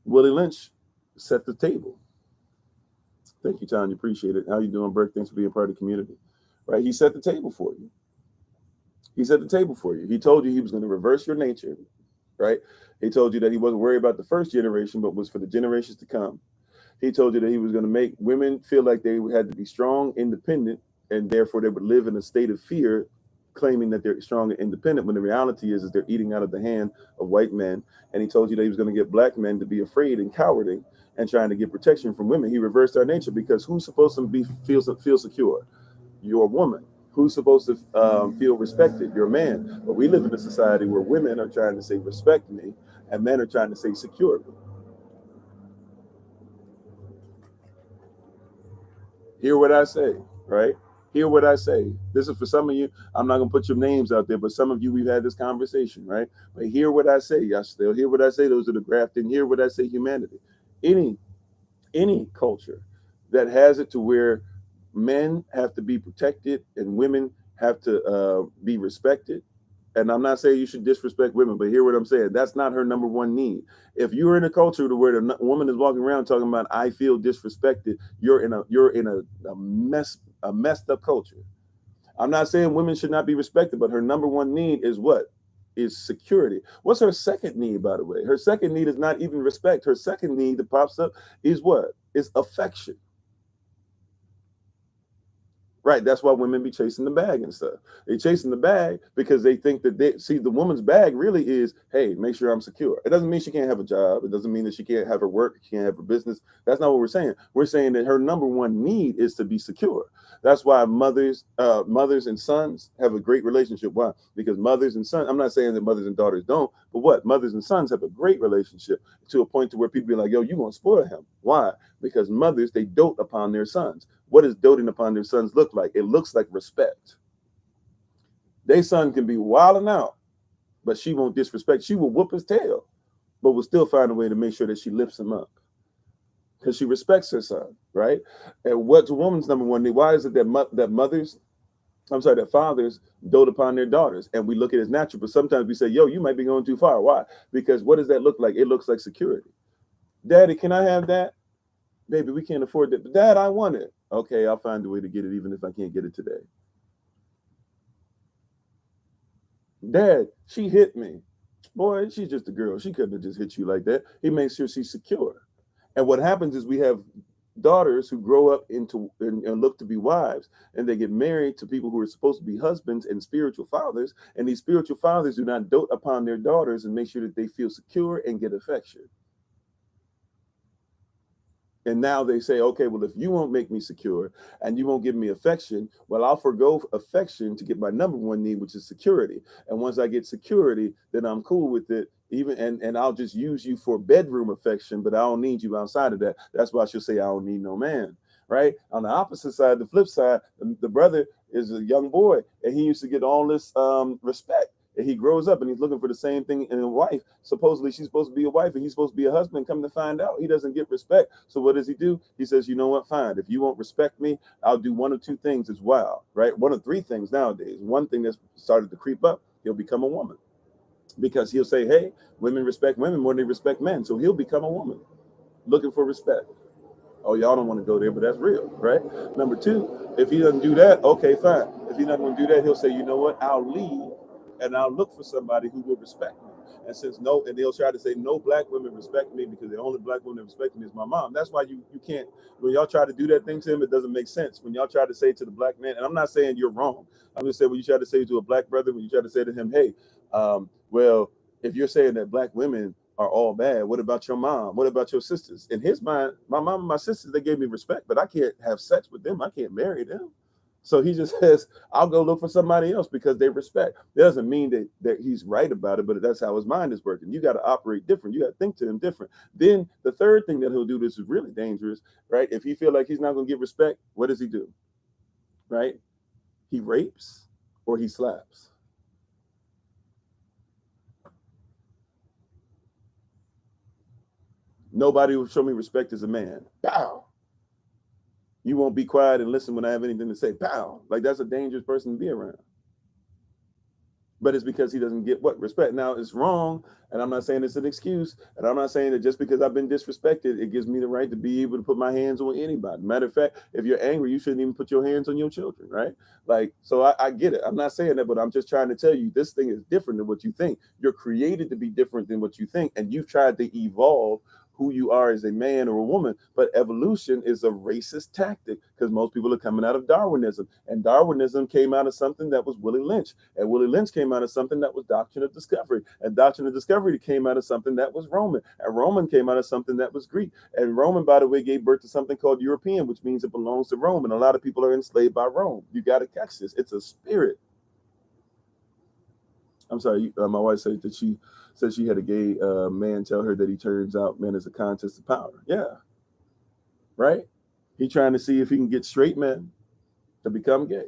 Willie Lynch set the table. Thank you, Tanya. Appreciate it. How you doing, Burke? Thanks for being part of the community. Right? He set the table for you. He set the table for you. He told you he was going to reverse your nature, right? He told you that he wasn't worried about the first generation, but was for the generations to come. He told you that he was going to make women feel like they had to be strong, independent, and therefore they would live in a state of fear, claiming that they're strong and independent, when the reality is they're eating out of the hand of white men. And he told you that he was going to get black men to be afraid and cowarding and trying to get protection from women. He reversed our nature, because who's supposed to feel secure? You're a woman. Who's supposed to feel respected? You're a man. But we live in a society where women are trying to say, respect me, and men are trying to say, secure me. Hear what I say, right? Hear what I say. This is for some of you. I'm not going to put your names out there, but some of you, we've had this conversation, right? But hear what I say. Y'all still hear what I say. Those are the grafting. Hear what I say, humanity. Any culture that has it to where men have to be protected and women have to be respected. And I'm not saying you should disrespect women, but hear what I'm saying. That's not her number one need. If you're in a culture to where the woman is walking around talking about, I feel disrespected, you're in a messed up culture. I'm not saying women should not be respected, but her number one need is what? Is security. What's her second need, by the way? Her second need is not even respect. Her second need that pops up is what? Is affection. Right. That's why women be chasing the bag and stuff. They chasing the bag because they think that they see the woman's bag really is, hey, make sure I'm secure. It doesn't mean she can't have a job. It doesn't mean that she can't have her work. She can't have her business. That's not what we're saying. We're saying that her number one need is to be secure. That's why mothers and sons have a great relationship. Why? Because mothers and sons, I'm not saying that mothers and daughters don't, but what? Mothers and sons have a great relationship to a point to where people be like, yo, you gonna spoil him. Why? Because mothers, they dote upon their sons. What does doting upon their sons look like? It looks like respect. Their son can be wilding out, but she won't disrespect. She will whoop his tail, but will still find a way to make sure that she lifts him up because she respects her son, right? And what's a woman's number one need? Why is it that fathers dote upon their daughters? And we look at it as natural, but sometimes we say, yo, you might be going too far. Why? Because what does that look like? It looks like security. Daddy, can I have that? Baby, we can't afford that. But Dad, I want it. Okay, I'll find a way to get it even if I can't get it today. Dad, she hit me. Boy, she's just a girl. She couldn't have just hit you like that. He makes sure she's secure. And what happens is we have daughters who grow up into and look to be wives, and they get married to people who are supposed to be husbands and spiritual fathers. And these spiritual fathers do not dote upon their daughters and make sure that they feel secure and get affection. And now they say, okay, well, if you won't make me secure and you won't give me affection, well, I'll forgo affection to get my number one need, which is security. And once I get security, then I'm cool with it. And I'll just use you for bedroom affection, but I don't need you outside of that. That's why she'll say, I don't need no man. Right? On the opposite side, the flip side, the brother is a young boy, and he used to get all this respect. And he grows up and he's looking for the same thing in a wife. Supposedly she's supposed to be a wife and he's supposed to be a husband. Come to find out, he doesn't get respect. So what does he do? He says, you know what? Fine. If you won't respect me, I'll do one of two things as well. Right? One of three things nowadays. One thing that's started to creep up, he'll become a woman. Because he'll say, hey, women respect women more than they respect men. So he'll become a woman looking for respect. Oh, y'all don't want to go there, but that's real, right? Number two, if he doesn't do that, okay, fine. If he's not going to do that, he'll say, you know what? I'll leave and I'll look for somebody who will respect me. And and they'll try to say no black women respect me because the only black woman that respects me is my mom. That's why you can't, when y'all try to do that thing to him, it doesn't make sense. When y'all try to say to the black man, and I'm not saying you're wrong. I'm just saying when you try to say to a black brother, when you try to say to him, hey, well, if you're saying that black women are all bad, what about your mom? What about your sisters? In his mind, my mom and my sisters, they gave me respect, but I can't have sex with them. I can't marry them. So he just says, I'll go look for somebody else because they respect. It doesn't mean that he's right about it, but that's how his mind is working. You got to operate different. You got to think to him different. Then the third thing that he'll do, this is really dangerous, right? If he feel like he's not going to get respect, what does he do? Right? He rapes or he slaps. Nobody will show me respect as a man. Pow. You won't be quiet and listen when I have anything to say. Pow. Like, that's a dangerous person to be around. But it's because he doesn't get what? Respect. Now, it's wrong, and I'm not saying it's an excuse, and I'm not saying that just because I've been disrespected, it gives me the right to be able to put my hands on anybody. Matter of fact, if you're angry, you shouldn't even put your hands on your children, right? Like, so I get it. I'm not saying that, but I'm just trying to tell you this thing is different than what you think. You're created to be different than what you think, and you've tried to evolve who you are as a man or a woman. But evolution is a racist tactic because most people are coming out of Darwinism, and Darwinism came out of something that was Willie Lynch, and Willie Lynch came out of something that was doctrine of discovery, and doctrine of discovery came out of something that was Roman, and Roman came out of something that was Greek, and Roman, by the way, gave birth to something called European, which means it belongs to Rome, and a lot of people are enslaved by Rome. You got to catch this. It's a spirit. I'm sorry, my wife said that she said she had a gay man tell her that he turns out men is a contest of power. Yeah. Right? He trying to see if he can get straight men to become gay.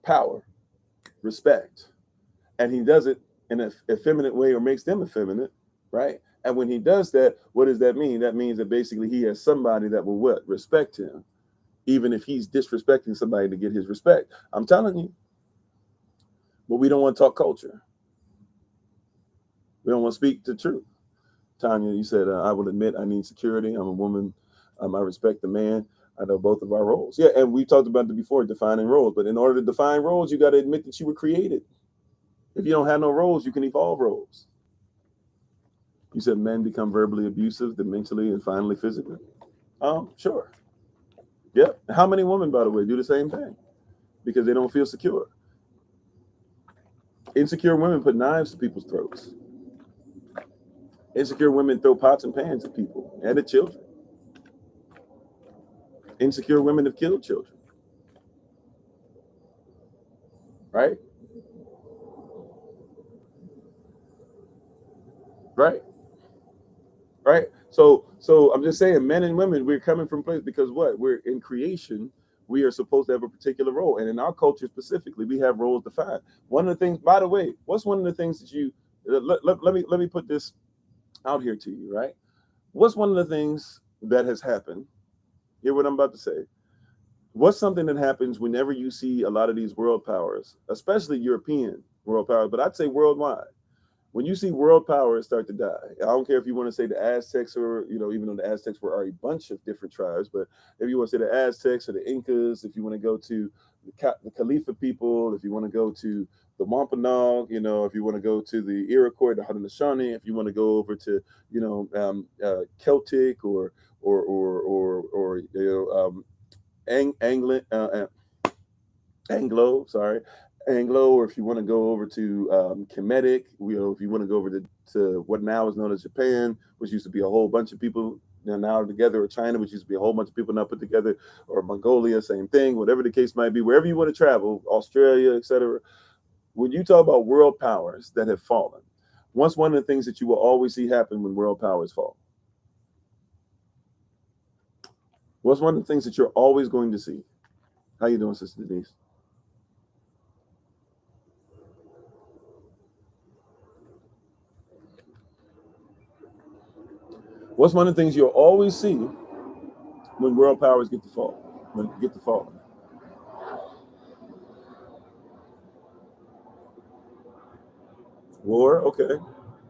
Power, respect. And he does it in an effeminate way or makes them effeminate, right? And when he does that, what does that mean? That means that basically he has somebody that will what? Respect him, even if he's disrespecting somebody to get his respect. I'm telling you. But we don't want to talk culture. We don't want to speak the truth. Tanya, you said, I will admit I need security. I'm a woman. I respect the man. I know both of our roles. Yeah, and we talked about it before, defining roles. But in order to define roles, you got to admit that you were created. If you don't have no roles, you can evolve roles. You said men become verbally abusive, then mentally, and finally physically. Sure. Yep. How many women, by the way, do the same thing because they don't feel secure? Insecure women put knives to people's throats. Insecure women throw pots and pans at people and at children. Insecure women have killed children. Right? Right. Right. So I'm just saying, men and women, we're coming from place because what? We're in creation. We are supposed to have a particular role. And in our culture specifically, we have roles defined. One of the things, by the way, what's one of the things that you let me put this out here to you, right? What's one of the things that has happened? Hear what I'm about to say. What's something that happens whenever you see a lot of these world powers, especially European world powers, but I'd say worldwide? When you see world powers start to die, I don't care if you want to say the Aztecs or, even though the Aztecs were a bunch of different tribes, but if you want to say the Aztecs or the Incas, if you want to go to the Khalifa people, if you want to go to the Wampanoag, if you want to go to the Iroquois, the Haudenosaunee, if you want to go over to, Celtic or Anglo, sorry, Anglo, or if you want to go over to Kemetic, if you want to go over to what now is known as Japan, which used to be a whole bunch of people now together, or China, which used to be a whole bunch of people now put together, or Mongolia, same thing, whatever the case might be, wherever you want to travel, Australia, etc. When you talk about world powers that have fallen, what's one of the things that you will always see happen when world powers fall? What's one of the things that you're always going to see? How you doing, Sister Denise? What's one of the things you'll always see when world powers get to fall? War, okay.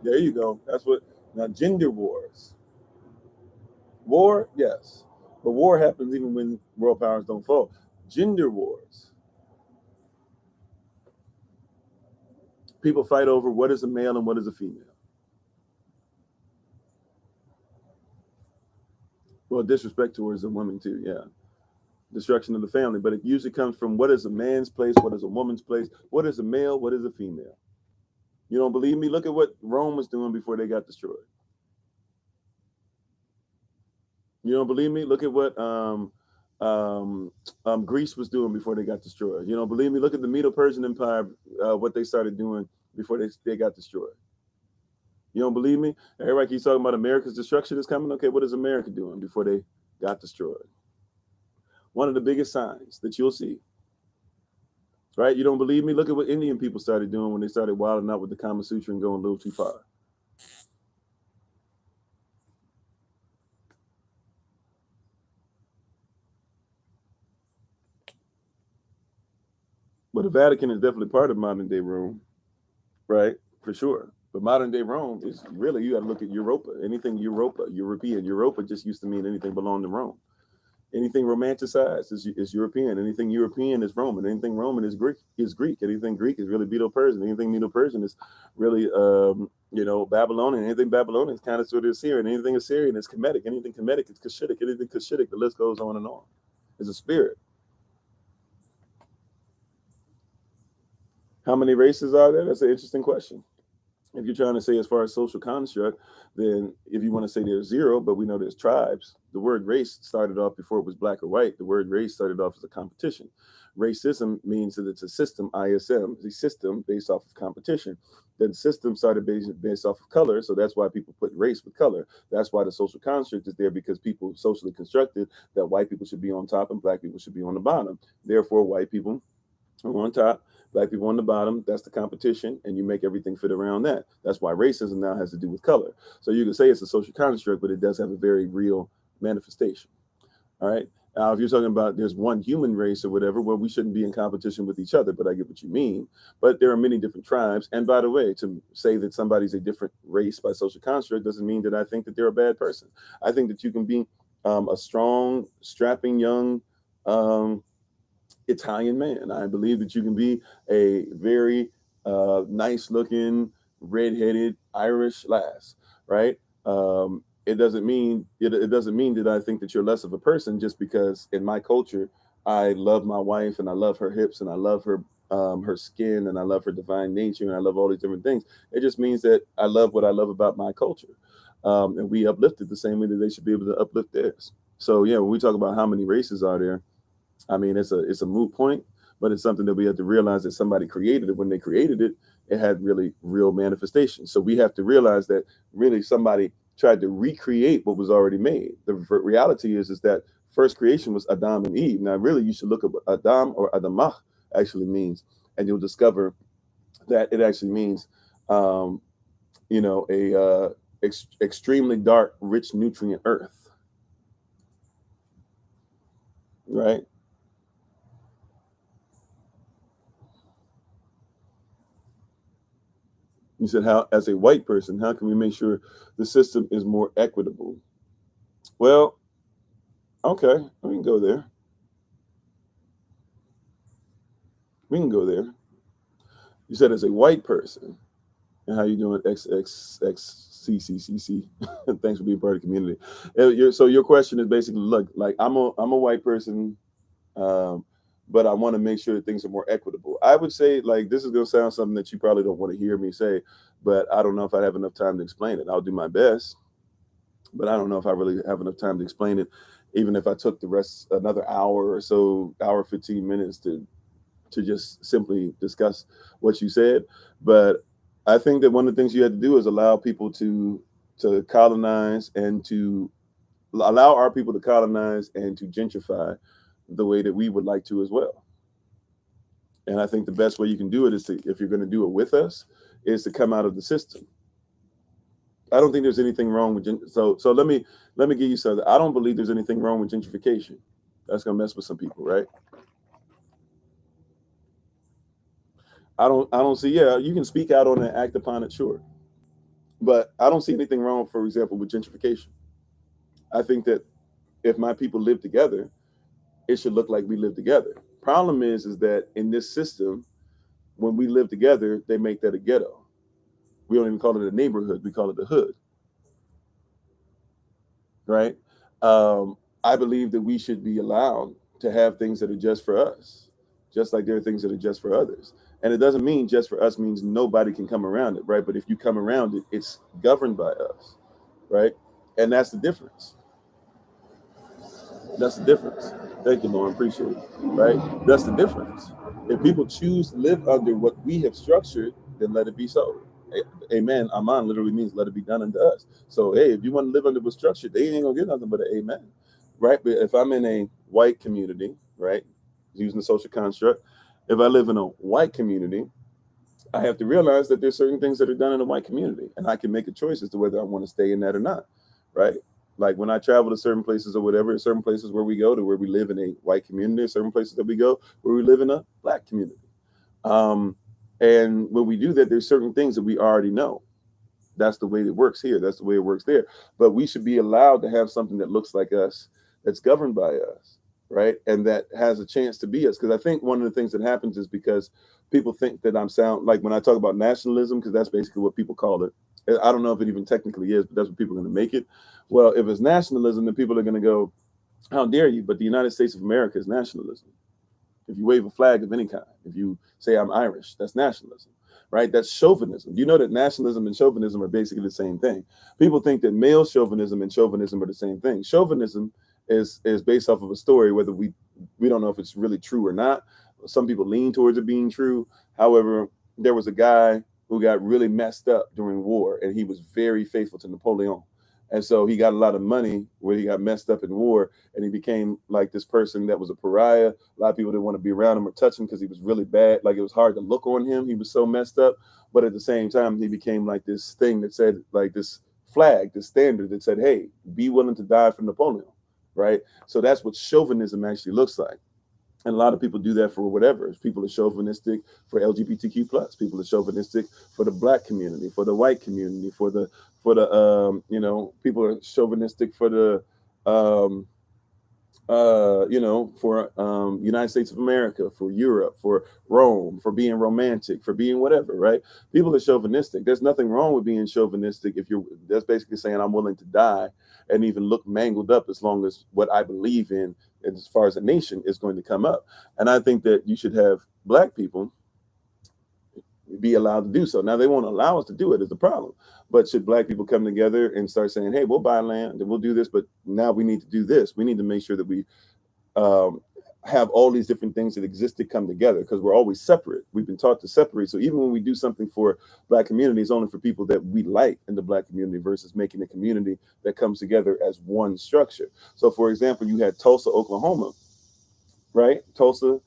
There you go. That's what now gender wars. War, yes. But war happens even when world powers don't fall. Gender wars. People fight over what is a male and what is a female. Well, disrespect towards the women too, yeah. Destruction of the family. But it usually comes from what is a man's place, what is a woman's place, what is a male, what is a female. You don't believe me? Look at what Rome was doing before they got destroyed. You don't believe me? Look at what Greece was doing before they got destroyed. You don't believe me? Look at the Medo-Persian Empire, what they started doing before they got destroyed. You don't believe me? Everybody keeps talking about America's destruction is coming. Okay, what is America doing before they got destroyed? One of the biggest signs that you'll see, right? You don't believe me? Look at what Indian people started doing when they started wilding out with the Kama Sutra and going a little too far. But the Vatican is definitely part of modern day Rome, right? For sure. But modern day Rome is really, you got to look at Europa. Anything European. Europa just used to mean anything belonged to Rome. Anything romanticized is European. Anything European is Roman. Anything Roman is Greek. Anything Greek is really Medo-Persian. Anything Medo-Persian is really, Babylonian. Anything Babylonian is kind of sort of Assyrian. Anything Assyrian is Kemetic. Anything Kemetic is Cushitic. Anything Cushitic, the list goes on and on. It's a spirit. How many races are there? That's an interesting question. If you're trying to say as far as social construct, then if you want to say there's zero, but we know there's tribes, the word race started off before it was black or white. The word race started off as a competition. Racism means that it's a system, ISM, the system based off of competition. Then system started based off of color, so that's why people put race with color. That's why the social construct is there, because people socially constructed that white people should be on top and black people should be on the bottom. Therefore, white people are on top, black people on the bottom. That's the competition, and you make everything fit around that. That's why racism now has to do with color. So you can say it's a social construct, but it does have a very real manifestation. All right. Now, if you're talking about there's one human race or whatever, well, we shouldn't be in competition with each other, but I get what you mean. But there are many different tribes. And by the way, to say that somebody's a different race by social construct doesn't mean that I think that they're a bad person. I think that you can be a strong, strapping, young, Italian man. I believe that you can be a very nice looking, redheaded Irish lass, right? it doesn't mean that I think that you're less of a person just because in my culture I love my wife and I love her hips and I love her skin and I love her divine nature and I love all these different things. It just means that I love what I love about my culture, and we uplift it the same way that they should be able to uplift theirs. So yeah, when we talk about how many races are there, I mean, it's a moot point, but it's something that we have to realize that somebody created it. When they created it, it had really real manifestation. So we have to realize that really somebody tried to recreate what was already made. The reality is that first creation was Adam and Eve. Now, really, you should look at what Adam or Adamah actually means, and you'll discover that it actually means, a extremely dark, rich nutrient earth, right? You said, how, as a white person, how can we make sure the system is more equitable? Well, okay, we can go there. We can go there. You said, as a white person, and how you doing, XXXCCCC? Thanks for being part of the community. So your question is basically, look, like I'm a white person, but I want to make sure that things are more equitable. I would say, like, this is going to sound something that you probably don't want to hear me say, but I don't know if I have enough time to explain it. I'll do my best, but I don't know if I really have enough time to explain it, even if I took the rest another hour or so, hour 15 minutes to just simply discuss what you said. But I think that one of the things you had to do is allow people to colonize and to allow our people to colonize and to gentrify the way that we would like to as well. And I think the best way you can do it is to, if you're going to do it with us, is to come out of the system. I don't think there's anything wrong with so let me give you something. I don't believe there's anything wrong with gentrification. That's gonna mess with some people, right? I don't see, yeah, you can speak out on it, act upon it, sure. But I don't see anything wrong, for example, with gentrification. I think that if my people live together, it should look like we live together. Problem is that in this system, when we live together, they make that a ghetto. We don't even call it a neighborhood, we call it a hood. Right? I believe that we should be allowed to have things that are just for us, just like there are things that are just for others. And it doesn't mean just for us means nobody can come around it, right? But if you come around it, it's governed by us, right? And that's the difference. That's the difference. Thank you, Lauren. Appreciate it. Right? That's the difference. If people choose to live under what we have structured, then let it be so. Amen. Aman literally means let it be done unto us. So, hey, if you want to live under what's structured, they ain't gonna get nothing but an amen. Right? But if I'm in a white community, right, using the social construct, if I live in a white community, I have to realize that there's certain things that are done in a white community, and I can make a choice as to whether I want to stay in that or not. Right? Like when I travel to certain places or whatever, certain places where we go to where we live in a white community, certain places that we go where we live in a black community. And when we do that, there's certain things that we already know. That's the way it works here. That's the way it works there. But we should be allowed to have something that looks like us, that's governed by us, right? And that has a chance to be us. Because I think one of the things that happens is because people think that I'm sound like when I talk about nationalism, because that's basically what people call it. I don't know if it even technically is, but that's what people are going to make it. Well, if it's nationalism, then people are going to go, how dare you? But the United States of America is nationalism. If you wave a flag of any kind, if you say I'm Irish, that's nationalism, right? That's chauvinism. You know that nationalism and chauvinism are basically the same thing. People think that male chauvinism and chauvinism are the same thing. Chauvinism is based off of a story, whether we don't know if it's really true or not. Some people lean towards it being true. However, there was a guy who got really messed up during war, and he was very faithful to Napoleon. And so he got a lot of money where he got messed up in war, and he became like this person that was a pariah. A lot of people didn't want to be around him or touch him because he was really bad. Like it was hard to look on him. He was so messed up. But at the same time, he became like this thing that said, like this flag, this standard that said, hey, be willing to die for Napoleon, right? So that's what chauvinism actually looks like. And a lot of people do that for whatever. People are chauvinistic for LGBTQ plus. People are chauvinistic for the black community, for the white community, for the people are chauvinistic for the for United States of America, for Europe, for Rome, for being romantic, for being whatever, right? People are chauvinistic. There's nothing wrong with being chauvinistic if that's basically saying I'm willing to die and even look mangled up as long as what I believe in as far as a nation is going to come up. And I think that you should have black people be allowed to do so. Now they won't allow us to do it is the problem. But should black people come together and start saying, hey, we'll buy land and we'll do this, but now we need to do this. We need to make sure that we um, have all these different things that exist to come together because we're always separate. We've been taught to separate. So even when we do something for black community, it's only for people that we like in the black community versus making a community that comes together as one structure. So for example, you had Tulsa, Oklahoma, right? Tulsa,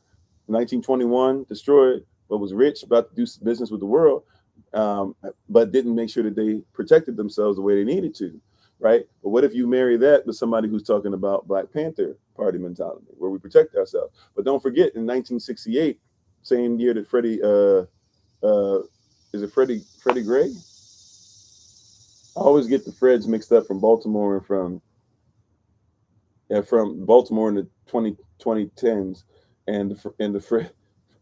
1921, destroyed, but was rich, about to do business with the world, but didn't make sure that they protected themselves the way they needed to, right? But what if you marry that with somebody who's talking about Black Panther Party mentality, where we protect ourselves? But don't forget, in 1968, same year that is it Freddie Gray? I always get the Freds mixed up from Baltimore and from Baltimore in the 2010s, and the Fred.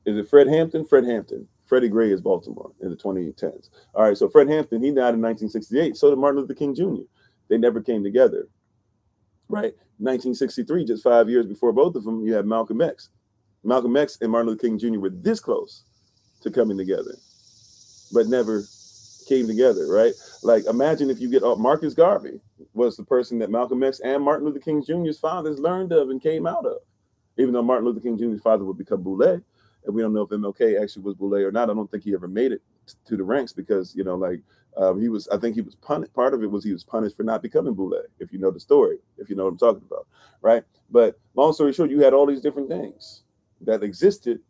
Is it Fred Hampton? Fred Hampton. Freddie Gray is Baltimore in the 2010s. All right, so Fred Hampton, he died in 1968. So did Martin Luther King Jr. They never came together, right? 1963, just 5 years before both of them, you had Malcolm X. Malcolm X and Martin Luther King Jr. were this close to coming together, but never came together, right? Like, imagine if you get Marcus Garvey was the person that Malcolm X and Martin Luther King Jr.'s fathers learned of and came out of, even though Martin Luther King Jr.'s father would become Boule. And we don't know if MLK actually was Boule or not. I don't think he ever made it to the ranks because, I think he was punished. Part of it was he was punished for not becoming Boule, if you know the story, if you know what I'm talking about, right? But long story short, you had all these different things that existed,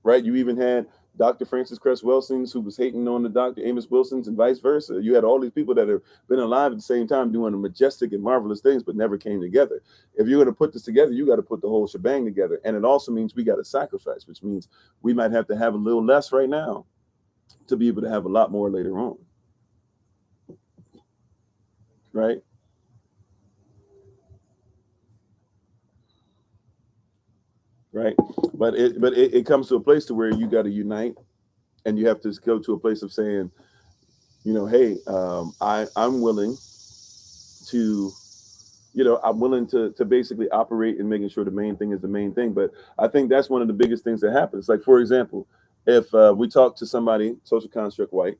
right? You even had Dr. Francis Cress Welsing's, who was hating on the Dr. Amos Wilson's, and vice versa. You had all these people that have been alive at the same time doing majestic and marvelous things, but never came together. If you're going to put this together, you got to put the whole shebang together. And it also means we got to sacrifice, which means we might have to have a little less right now to be able to have a lot more later on. Right? Right. But it comes to a place to where you got to unite, and you have to go to a place of saying, hey, I'm willing to, I'm willing to basically operate in making sure the main thing is the main thing. But I think that's one of the biggest things that happens. Like, for example, if we talk to somebody, social construct white,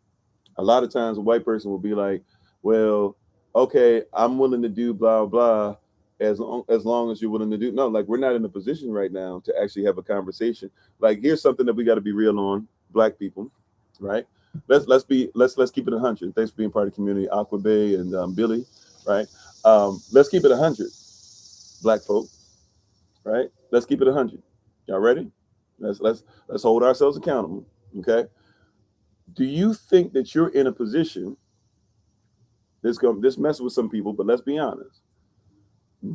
a lot of times a white person will be like, well, okay, I'm willing to do blah, blah, as long as you're willing to do. No, like, we're not in a position right now to actually have a conversation. Like, here's something that we got to be real on, black people, right? Let's keep it 100. Thanks for being part of the community, Aqua Bay and Billy, right? Let's keep it 100, black folk, right? Let's keep it 100. Y'all ready? Let's hold ourselves accountable, okay? Do you think that you're in a position? This messes with some people, but let's be honest.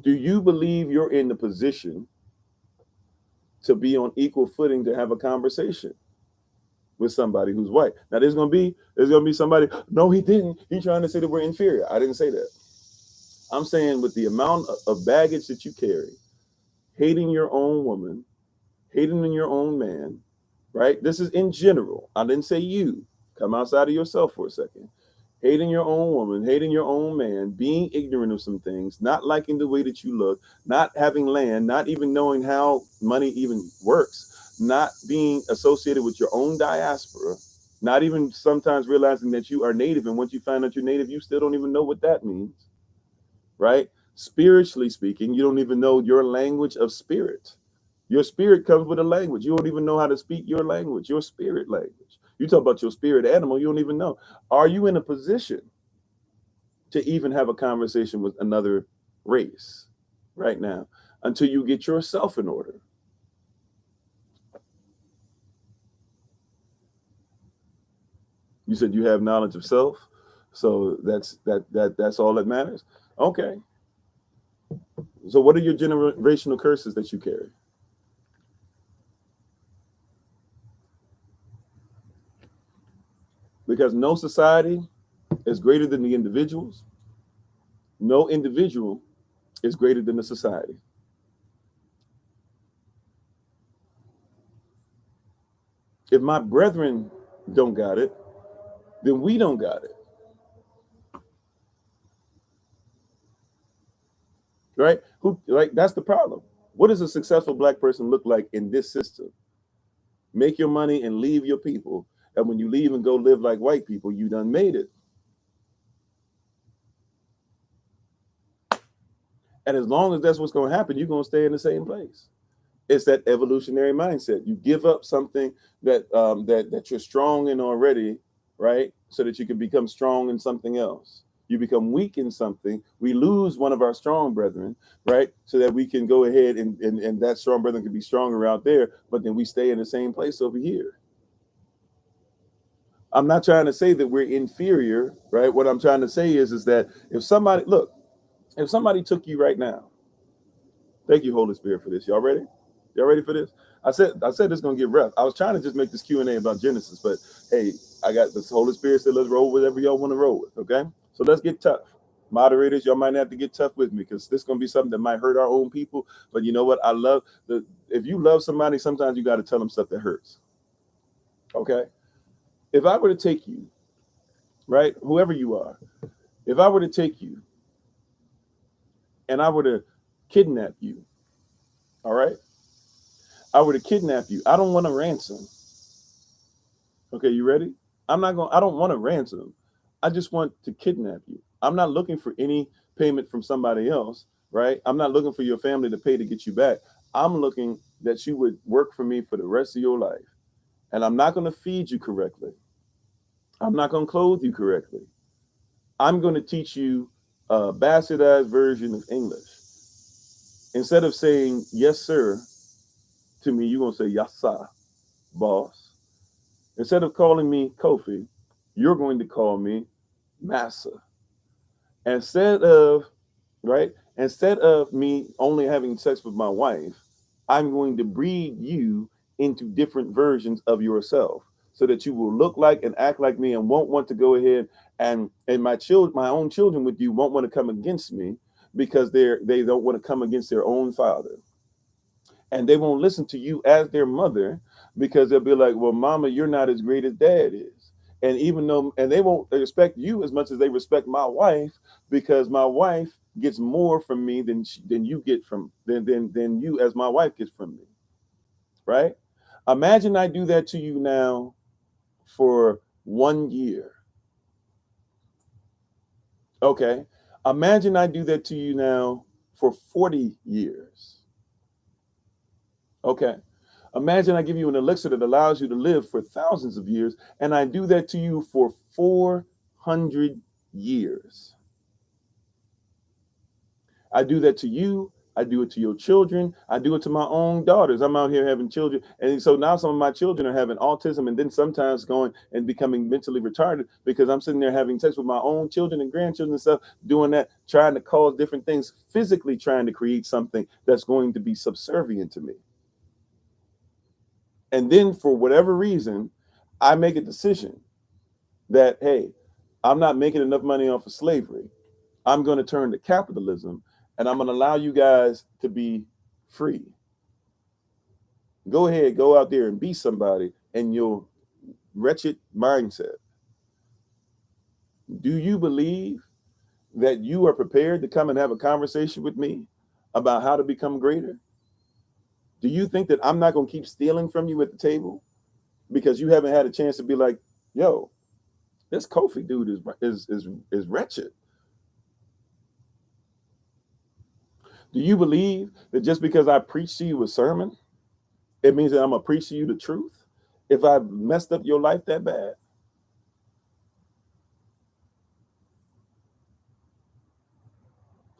Do you believe you're in the position to be on equal footing to have a conversation with somebody who's white? Now, there's gonna be somebody. No, he didn't. He's trying to say that we're inferior. I didn't say that. I'm saying with the amount of baggage that you carry, hating your own woman, hating your own man, right? This is in general. I didn't say you. Come outside of yourself for a second. Hating your own woman, hating your own man, being ignorant of some things, not liking the way that you look, not having land, not even knowing how money even works, not being associated with your own diaspora, not even sometimes realizing that you are native. And once you find out you're native, you still don't even know what that means, right? Spiritually speaking, you don't even know your language of spirit. Your spirit comes with a language. You don't even know how to speak your language, your spirit language. You talk about your spirit animal, you don't even know. Are you in a position to even have a conversation with another race right now until you get yourself in order? You said you have knowledge of self, so that's all that matters. Okay. So what are your generational curses that you carry? Because no society is greater than the individuals. No individual is greater than the society. If my brethren don't got it, then we don't got it. Right? That's the problem. What does a successful black person look like in this system? Make your money and leave your people. And when you leave and go live like white people, you done made it. And as long as that's what's going to happen, you're going to stay in the same place. It's that evolutionary mindset. You give up something that you're strong in already, right? So that you can become strong in something else. You become weak in something. We lose one of our strong brethren, right? So that we can go ahead and that strong brethren can be stronger out there, but then we stay in the same place over here. I'm not trying to say that we're inferior, right? What I'm trying to say is that if somebody took you right now, thank you, Holy Spirit, for this. Y'all ready? Y'all ready for this? I said it's gonna get rough. I was trying to just make this Q&A about Genesis, but hey, I got this Holy Spirit said let's roll with whatever y'all want to roll with. Okay, so let's get tough. Moderators, y'all might have to get tough with me because this is gonna be something that might hurt our own people. But you know what? If you love somebody, sometimes you got to tell them stuff that hurts. Okay, if I were to take you, right, whoever you are, if I were to take you and I were to kidnap you, all right, I were to kidnap you. I don't want a ransom. Okay, you ready? I don't want a ransom. I just want to kidnap you. I'm not looking for any payment from somebody else, right? I'm not looking for your family to pay to get you back. I'm looking that you would work for me for the rest of your life. And I'm not going to feed you correctly. I'm not going to clothe you correctly. I'm going to teach you a bastardized version of English. Instead of saying, yes, sir, to me, you're going to say, yes, sir, boss. Instead of calling me Kofi, you're going to call me Massa. Instead of me only having sex with my wife, I'm going to breed you into different versions of yourself so that you will look like and act like me and won't want to go ahead and my own children with you won't want to come against me because they don't want to come against their own father. And they won't listen to you as their mother because they'll be like, well, mama, you're not as great as dad is. And they won't respect you as much as they respect my wife because my wife gets more from me than you get from than you as my wife gets from me. Right? Imagine I do that to you now for 1 year. Okay. Imagine I do that to you now for 40 years. Okay. Imagine I give you an elixir that allows you to live for thousands of years, and I do that to you for 400 years. I do that to you. I do it to your children. I do it to my own daughters. I'm out here having children. And so now some of my children are having autism and then sometimes going and becoming mentally retarded because I'm sitting there having sex with my own children and grandchildren and stuff, doing that, trying to cause different things, physically trying to create something that's going to be subservient to me. And then for whatever reason, I make a decision that, hey, I'm not making enough money off of slavery. I'm going to turn to capitalism and I'm going to allow you guys to be free. Go ahead, go out there and be somebody in your wretched mindset. Do you believe that you are prepared to come and have a conversation with me about how to become greater? Do you think that I'm not going to keep stealing from you at the table because you haven't had a chance to be like, yo, this Kofi dude is wretched? Do you believe that just because I preach to you a sermon, it means that I'm going to preach to you the truth? If I've messed up your life that bad?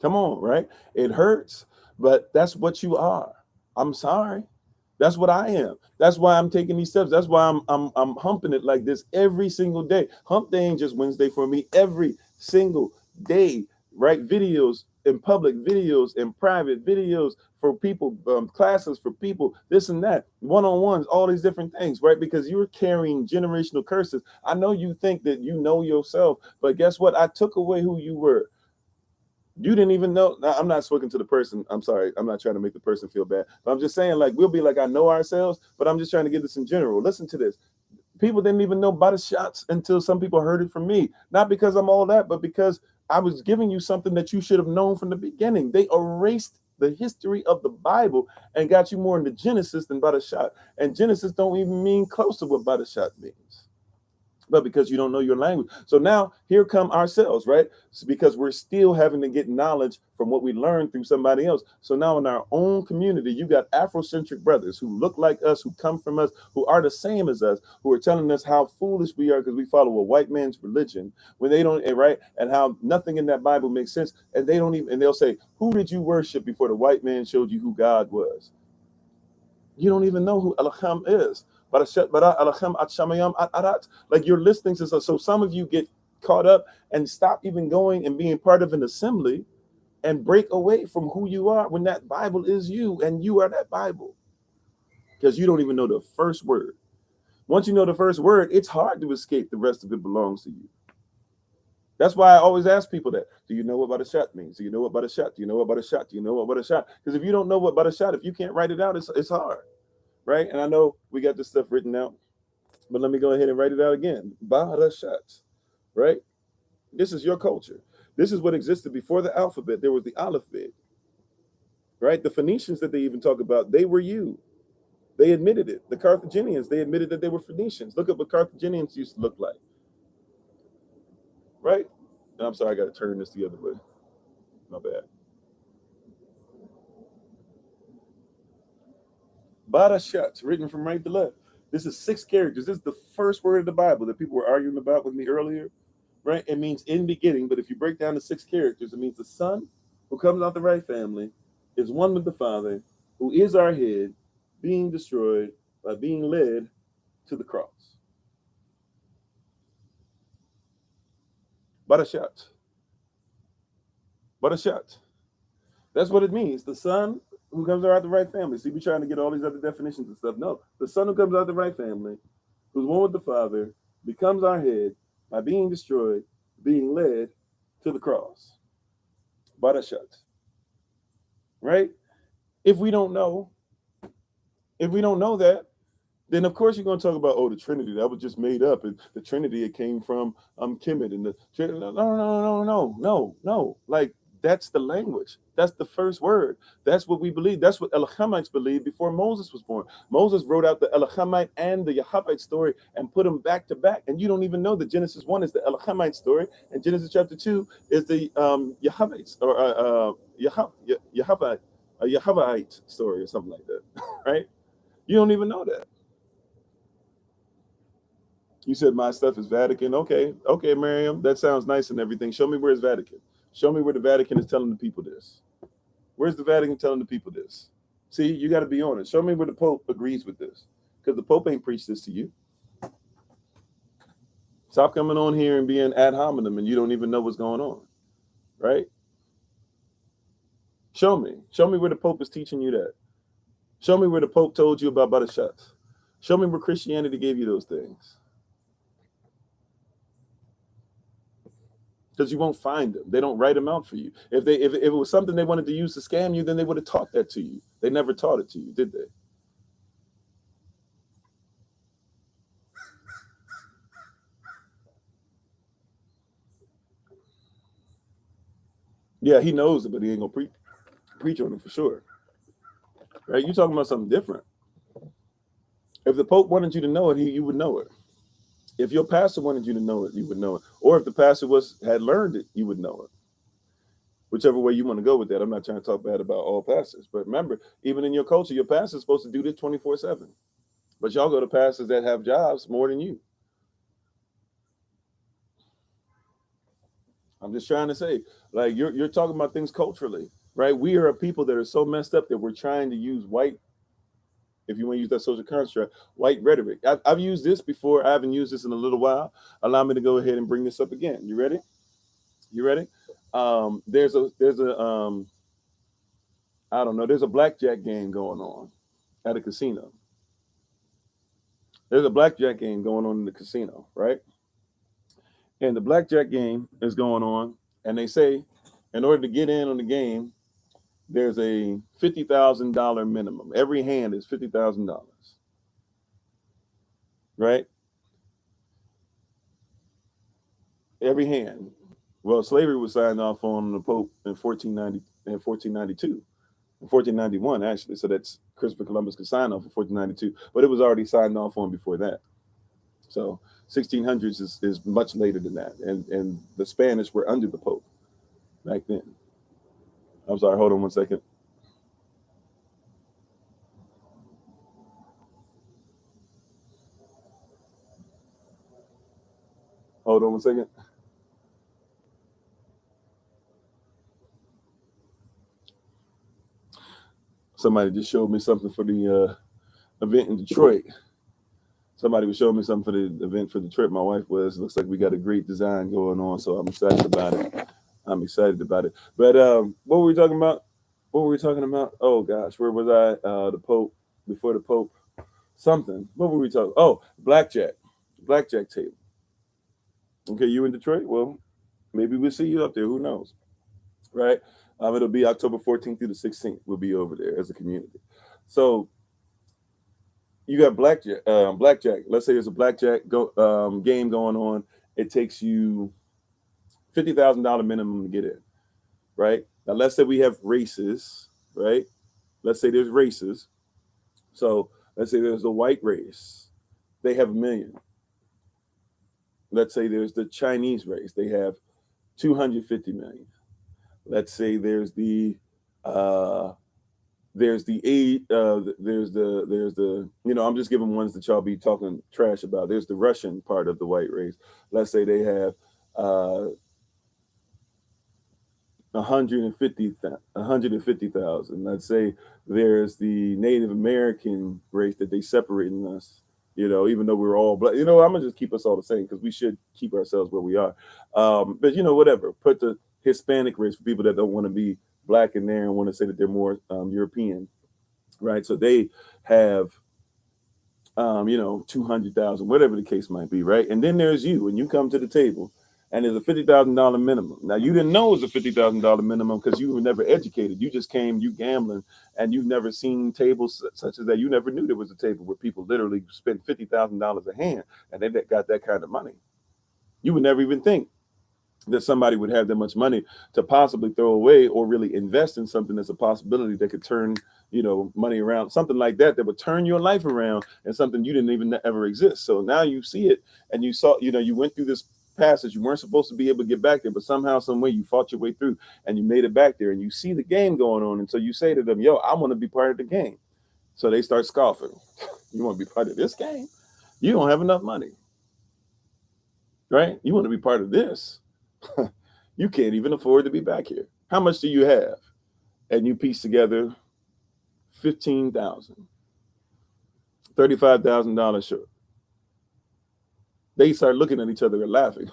Come on, right? It hurts, but that's what you are. I'm sorry. That's what I am. That's why I'm taking these steps. That's why I'm humping it like this every single day. Hump day ain't just Wednesday for me. Every single day, right? Videos in public, videos in private, videos for people, classes for people, this and that, one-on-ones, all these different things, right? Because you're carrying generational curses. I know you think that you know yourself, but guess what? I took away who you were. You didn't even know. Now, I'm not speaking to the person. I'm sorry. I'm not trying to make the person feel bad. But I'm just saying, like, we'll be like, I know ourselves, but I'm just trying to get this in general. Listen to this. People didn't even know about the shots until some people heard it from me. Not because I'm all that, but because I was giving you something that you should have known from the beginning. They erased the history of the Bible and got you more into Genesis than by the shot. And Genesis don't even mean close to what by the shot means. But because you don't know your language. So now here come ourselves, right? It's because we're still having to get knowledge from what we learned through somebody else. So now in our own community, you got Afrocentric brothers who look like us, who come from us, who are the same as us, who are telling us how foolish we are because we follow a white man's religion when they don't, right? And how nothing in that Bible makes sense. And they don't even, and they'll say, who did you worship before the white man showed you who God was? You don't even know who Elohim is. Like you're listening to, so some of you get caught up and stop even going and being part of an assembly and break away from who you are when that Bible is you and you are that Bible because you don't even know the first word. Once you know the first word, it's hard to escape. The rest of it belongs to you. That's why I always ask people that. Do you know what Bada shot means? Do you know what Bada shot? Do you know what Bada shot? Do you know what Bada shot? Because if you don't know what Bada shot, if you can't write it out, it's hard. Right? And I know we got this stuff written out, but let me go ahead and write it out again. Bahadashat, right? This is your culture. This is what existed before the alphabet. There was the alphabet, right? The Phoenicians that they even talk about, they were you. They admitted it. The Carthaginians, they admitted that they were Phoenicians. Look at what Carthaginians used to look like, right? And I'm sorry, I got to turn this the other way. My bad. Badashat, written from right to left. This is 6 characters. This is the first word of the Bible that people were arguing about with me earlier, right? It means in beginning, but if you break down the 6 characters, it means the Son who comes out the right family is one with the Father, who is our head, being destroyed by being led to the cross. Badashat. Badashat. That's what it means. The Son who comes out the right family. See, we're trying to get all these other definitions and stuff. No, the Son who comes out the right family, who's one with the Father, becomes our head by being destroyed, being led to the cross. Badashat. Right? If we don't know that, then of course you're going to talk about, oh, the Trinity, that was just made up. And the Trinity, it came from Kemet. And the no. Like, that's the language. That's the first word. That's what we believe. That's what Elohimites believed before Moses was born. Moses wrote out the Elohimite and the Yahavite story and put them back to back. And you don't even know that Genesis 1 is the Elohimite story, and Genesis chapter 2 is the Yahavites or Yahavite story or something like that, right? You don't even know that. You said my stuff is Vatican. Okay, Miriam, that sounds nice and everything. Show me where's Vatican. Show me where the Vatican is telling the people this. Where's the Vatican telling the people this? See, you got to be honest. Show me where the Pope agrees with this, because the Pope ain't preached this to you. Stop coming on here and being ad hominem and you don't even know what's going on, right? Show me where the Pope is teaching you that. Show me where the Pope told you about Badashat. Show me where Christianity gave you those things. Because you won't find them. They don't write them out for you. If it was something they wanted to use to scam you, then they would have taught that to you. They never taught it to you, did they? Yeah, he knows it, but he ain't gonna preach on it for sure. Right? You talking about something different. If the Pope wanted you to know it, you would know it. If your pastor wanted you to know it, you would know it. Or if the pastor had learned it, you would know it. Whichever way you want to go with that. I'm not trying to talk bad about all pastors, but remember, even in your culture, your pastor's supposed to do this 24/7. But y'all go to pastors that have jobs more than you. I'm just trying to say, like, you're talking about things culturally, right? We are a people that are so messed up that we're trying to use white, if you want to use that social construct, white rhetoric. I've used this before. I haven't used this in a little while. Allow me to go ahead and bring this up again. You ready? You ready? There's a I don't know. There's a blackjack game going on at a casino. There's a blackjack game going on in the casino, right? And the blackjack game is going on, and they say In order to get in on the game, there's a $50,000 minimum. Every hand is $50,000, right? Every hand. Well, slavery was signed off on the Pope in 1490 and 1492. 1491 actually, so that's Christopher Columbus could sign off in 1492, but it was already signed off on before that. So 1600s is much later than that, and the Spanish were under the Pope back then. I'm sorry, hold on one second. Hold on one second. Somebody just showed me something for the event in Detroit. Somebody was showing me something for the event for Detroit. My wife was. Looks like we got a great design going on, so I'm excited about it. But what were we talking about? Oh gosh, where was I? The Pope, before the Pope, something. What were we talking? Oh, blackjack table. Okay, you in Detroit? Well, maybe we'll see you up there. Who knows, right? It'll be October 14th through the 16th. We'll be over there as a community. So you got blackjack. Let's say there's a blackjack game going on. It takes you $50,000 minimum to get in, right? Now let's say we have races, right? Let's say there's races. So let's say there's the white race. They have $1 million. Let's say there's the Chinese race. They have 250 million. Let's say there's the I'm just giving ones that y'all be talking trash about. There's the Russian part of the white race. Let's say they have 150,000. Let's say there's the Native American race that they separating us. Even though we're all black, I'm gonna just keep us all the same because we should keep ourselves where we are. But whatever. Put the Hispanic race for people that don't want to be black in there and want to say that they're more European, right? So they have 200,000, whatever the case might be, right? And then there's you, and you come to the table, and there's a $50,000 minimum. Now you didn't know it was a $50,000 minimum because you were never educated. You just came, you gambling, and you've never seen tables such as that. You never knew there was a table where people literally spent $50,000 a hand, and they got that kind of money. You would never even think that somebody would have that much money to possibly throw away or really invest in something that's a possibility that could turn, money around, something like that would turn your life around, and something you didn't even ever exist. So now you see it, and you saw, you went through this passage. You weren't supposed to be able to get back there, but somehow, some way, you fought your way through, and you made it back there, and you see the game going on, and so you say to them, "Yo, I want to be part of the game." So they start scoffing. You want to be part of this game? You don't have enough money, right? You want to be part of this? You can't even afford to be back here. How much do you have? And you piece together 15,000, $35,000 short. They start looking at each other and laughing.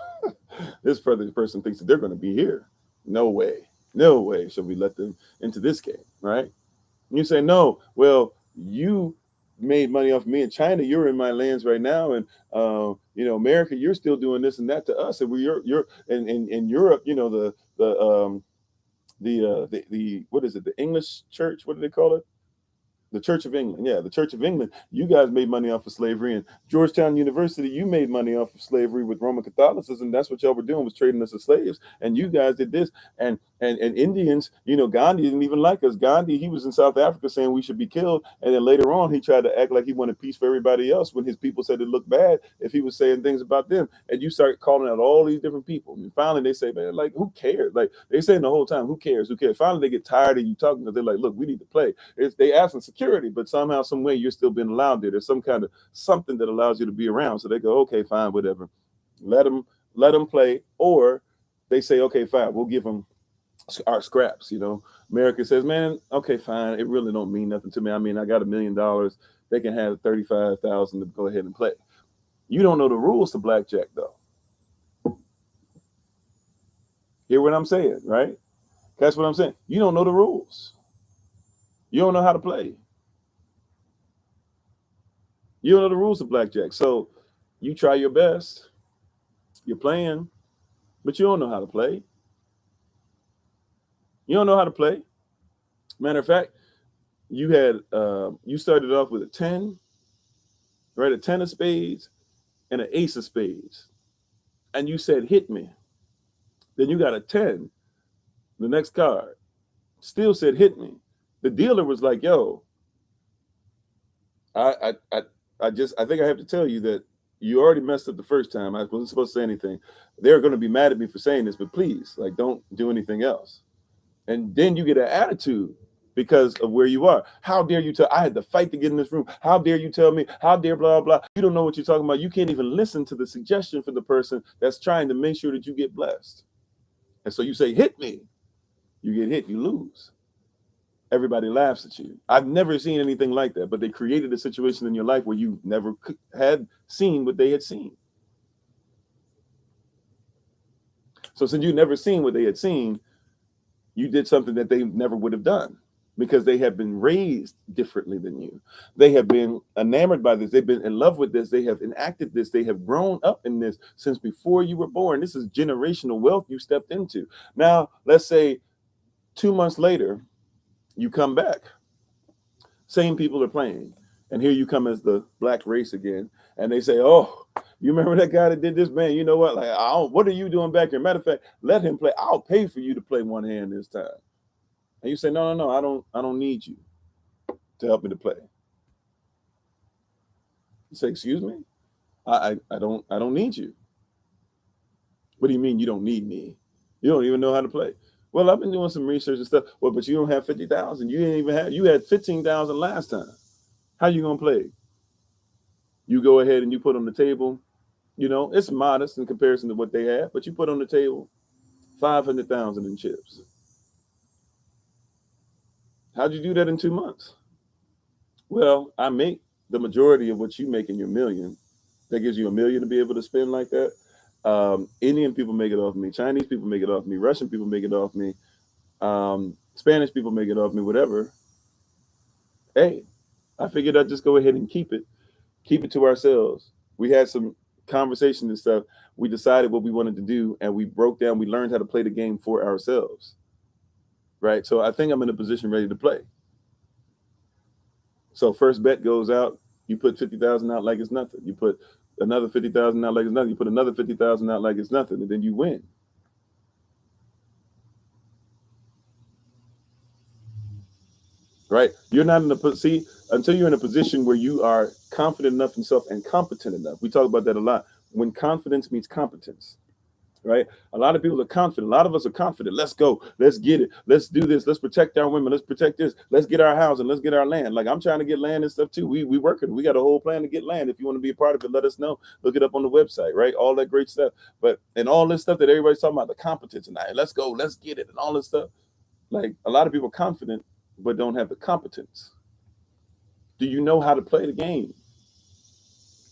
This person thinks that they're going to be here. No way should we let them into this game, right? And you say, no, well, you made money off me in China. You're in my lands right now, and America, you're still doing this and that to us, and you're in Europe. The what is it? The English church? What do they call it? The Church of England. Yeah, the Church of England. You guys made money off of slavery, and Georgetown University, you made money off of slavery with Roman Catholicism. That's what y'all were doing, was trading us as slaves. And you guys did this. And Indians, Gandhi didn't even like us. Gandhi, he was in South Africa saying we should be killed. And then later on, he tried to act like he wanted peace for everybody else when his people said it looked bad if he was saying things about them. And you start calling out all these different people. And finally, they say, man, like, who cares? Like, they saying the whole time, who cares? Who cares? Finally, they get tired of you talking because they're like, look, we need to play. They asking security, but somehow, some way, you're still being allowed there. There's some kind of something that allows you to be around. So they go, okay, fine, whatever. Let them play. Or they say, okay, fine, we'll give them our scraps. America says, man, okay, fine. It really don't mean nothing to me. I mean, I got $1 million. They can have 35,000 to go ahead and play. You don't know the rules to blackjack, though. Hear what I'm saying, right? That's what I'm saying. You don't know the rules. You don't know how to play. You don't know the rules of blackjack. So you try your best. You're playing, but you don't know how to play. You don't know how to play. Matter of fact, you started off with a 10, right? A 10 of spades and an ace of spades. And you said, hit me. Then you got a 10, the next card, still said, hit me. The dealer was like, yo, I think I have to tell you that you already messed up the first time. I wasn't supposed to say anything. They're going to be mad at me for saying this, but please, like, don't do anything else. And then you get an attitude because of where you are. How dare you tell? I had to fight to get in this room. How dare you tell me? How dare blah, blah. You don't know what you're talking about. You can't even listen to the suggestion from the person that's trying to make sure that you get blessed. And so you say, hit me. You get hit, you lose. Everybody laughs at you. I've never seen anything like that, but they created a situation in your life where you never had seen what they had seen. So since you never seen what they had seen, you did something that they never would have done because they have been raised differently than you. They have been enamored by this. They've been in love with this. They have enacted this. They have grown up in this since before you were born. This is generational wealth you stepped into. Now, let's say 2 months later, you come back. Same people are playing. And here you come as the black race again. And they say, oh, you remember that guy that did this? Man, you know what? Like, what are you doing back here? Matter of fact, let him play. I'll pay for you to play one hand this time. And you say, no, I don't need you to help me to play. You say, excuse me? I don't need you. What do you mean you don't need me? You don't even know how to play. Well, I've been doing some research and stuff. Well, but you don't have 50,000. You had 15,000 last time. How you gonna play? You go ahead and you put on the table, you know, it's modest in comparison to what they have, but you put on the table 500,000 in chips. How'd you do that in 2 months? Well, I make the majority of what you make in your million. That gives you $1 million to be able to spend like that. Indian people make it off me. Chinese people make it off me. Russian people make it off me. Spanish people make it off me, whatever. Hey, I figured I'd just go ahead and keep it to ourselves. We had some conversation and stuff. We decided what we wanted to do, and we broke down. We learned how to play the game for ourselves, right? So I think I'm in a position ready to play. So first bet goes out. You put 50,000 out like it's nothing. You put another 50,000 out like it's nothing. You put another 50,000 out like it's nothing, and then you win. Right? You're not in until you're in a position where you are confident enough in self and competent enough. We talk about that a lot. When confidence meets competence, right? A lot of people are confident. A lot of us are confident. Let's go. Let's get it. Let's do this. Let's protect our women. Let's protect this. Let's get our house and let's get our land. Like, I'm trying to get land and stuff too. We working. We got a whole plan to get land. If you want to be a part of it, let us know. Look it up on the website, right? All that great stuff. But and all this stuff that everybody's talking about, the competence and let's go, let's get it, and all this stuff. Like, a lot of people are confident but don't have the competence. Do you know how to play the game?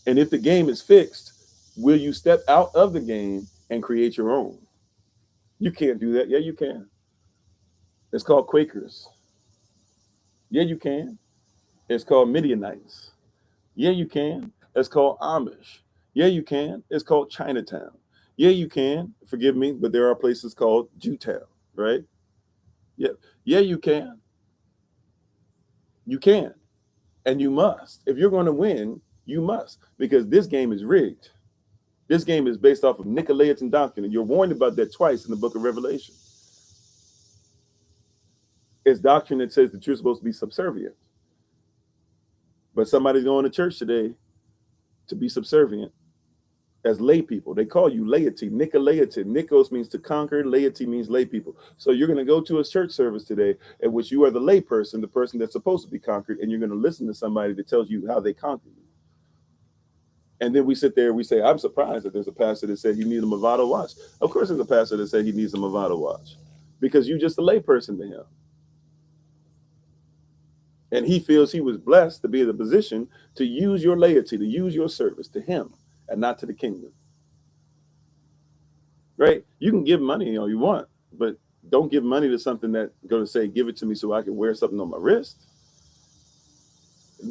And if the game is fixed, will you step out of the game and create your own? You can't do that. Yeah, you can. It's called Quakers. Yeah, you can. It's called Midianites. Yeah, you can. It's called Amish. Yeah, you can. It's called Chinatown. Yeah, you can. Forgive me, but there are places called Jewtown, right? Yeah. Yeah, you can. You can. And you must. If you're going to win, you must. Because this game is rigged. This game is based off of Nicolaitan doctrine. And you're warned about that twice in the book of Revelation. It's doctrine that says that you're supposed to be subservient. But somebody's going to church today to be subservient as lay people. They call you laity, Nicolaitan. Nikos means to conquer, laity means lay people. So you're going to go to a church service today in which you are the lay person, the person that's supposed to be conquered, and you're going to listen to somebody that tells you how they conquer you. And then we sit there and we say, I'm surprised that there's a pastor that said he needs a Movado watch. Of course there's a pastor that said he needs a Movado watch because you're just a lay person to him. And he feels he was blessed to be in the position to use your laity, to use your service to him and not to the kingdom. Right? You can give money all you want, but don't give money to something that's going to say, give it to me so I can wear something on my wrist.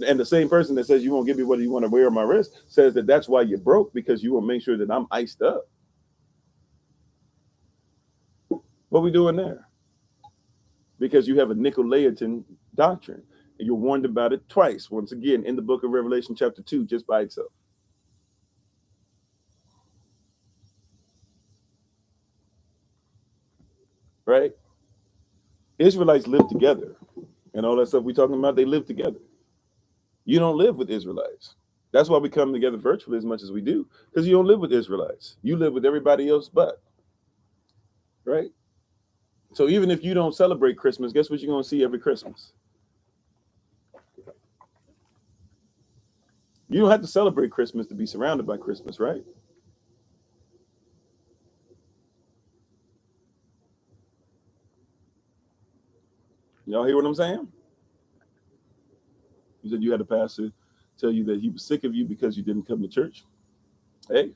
And the same person that says you won't give me what you want to wear on my wrist says that that's why you're broke, because you will make sure that I'm iced up. What we doing there? because you have a Nicolaitan doctrine. And you're warned about it twice, once again, in the book of Revelation, chapter 2, just by itself. Right? Israelites live together. And all that stuff we're talking about, they live together. You don't live with Israelites. That's why we come together virtually as much as we do, because you don't live with Israelites. You live with everybody else but. Right? So even if you don't celebrate Christmas, guess what you're going to see every Christmas? You don't have to celebrate Christmas to be surrounded by Christmas, right? Y'all hear what I'm saying? You said you had a pastor tell you that he was sick of you because you didn't come to church. Hey,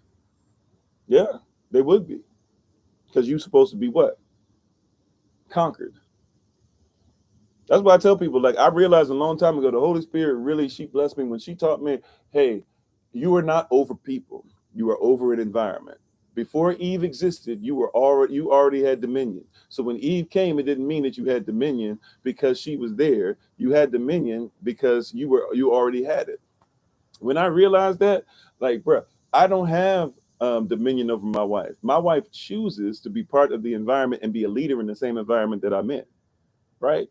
yeah, they would be. Because you're supposed to be what? Conquered. That's why I tell people, like, I realized a long time ago, the Holy Spirit really, she blessed me when she taught me, hey, you are not over people. You are over an environment. Before Eve existed, you already had dominion. So when Eve came, it didn't mean that you had dominion because she was there. You had dominion because you already had it. When I realized that, like, bro, I don't have dominion over my wife. My wife chooses to be part of the environment and be a leader in the same environment that I'm in. Right?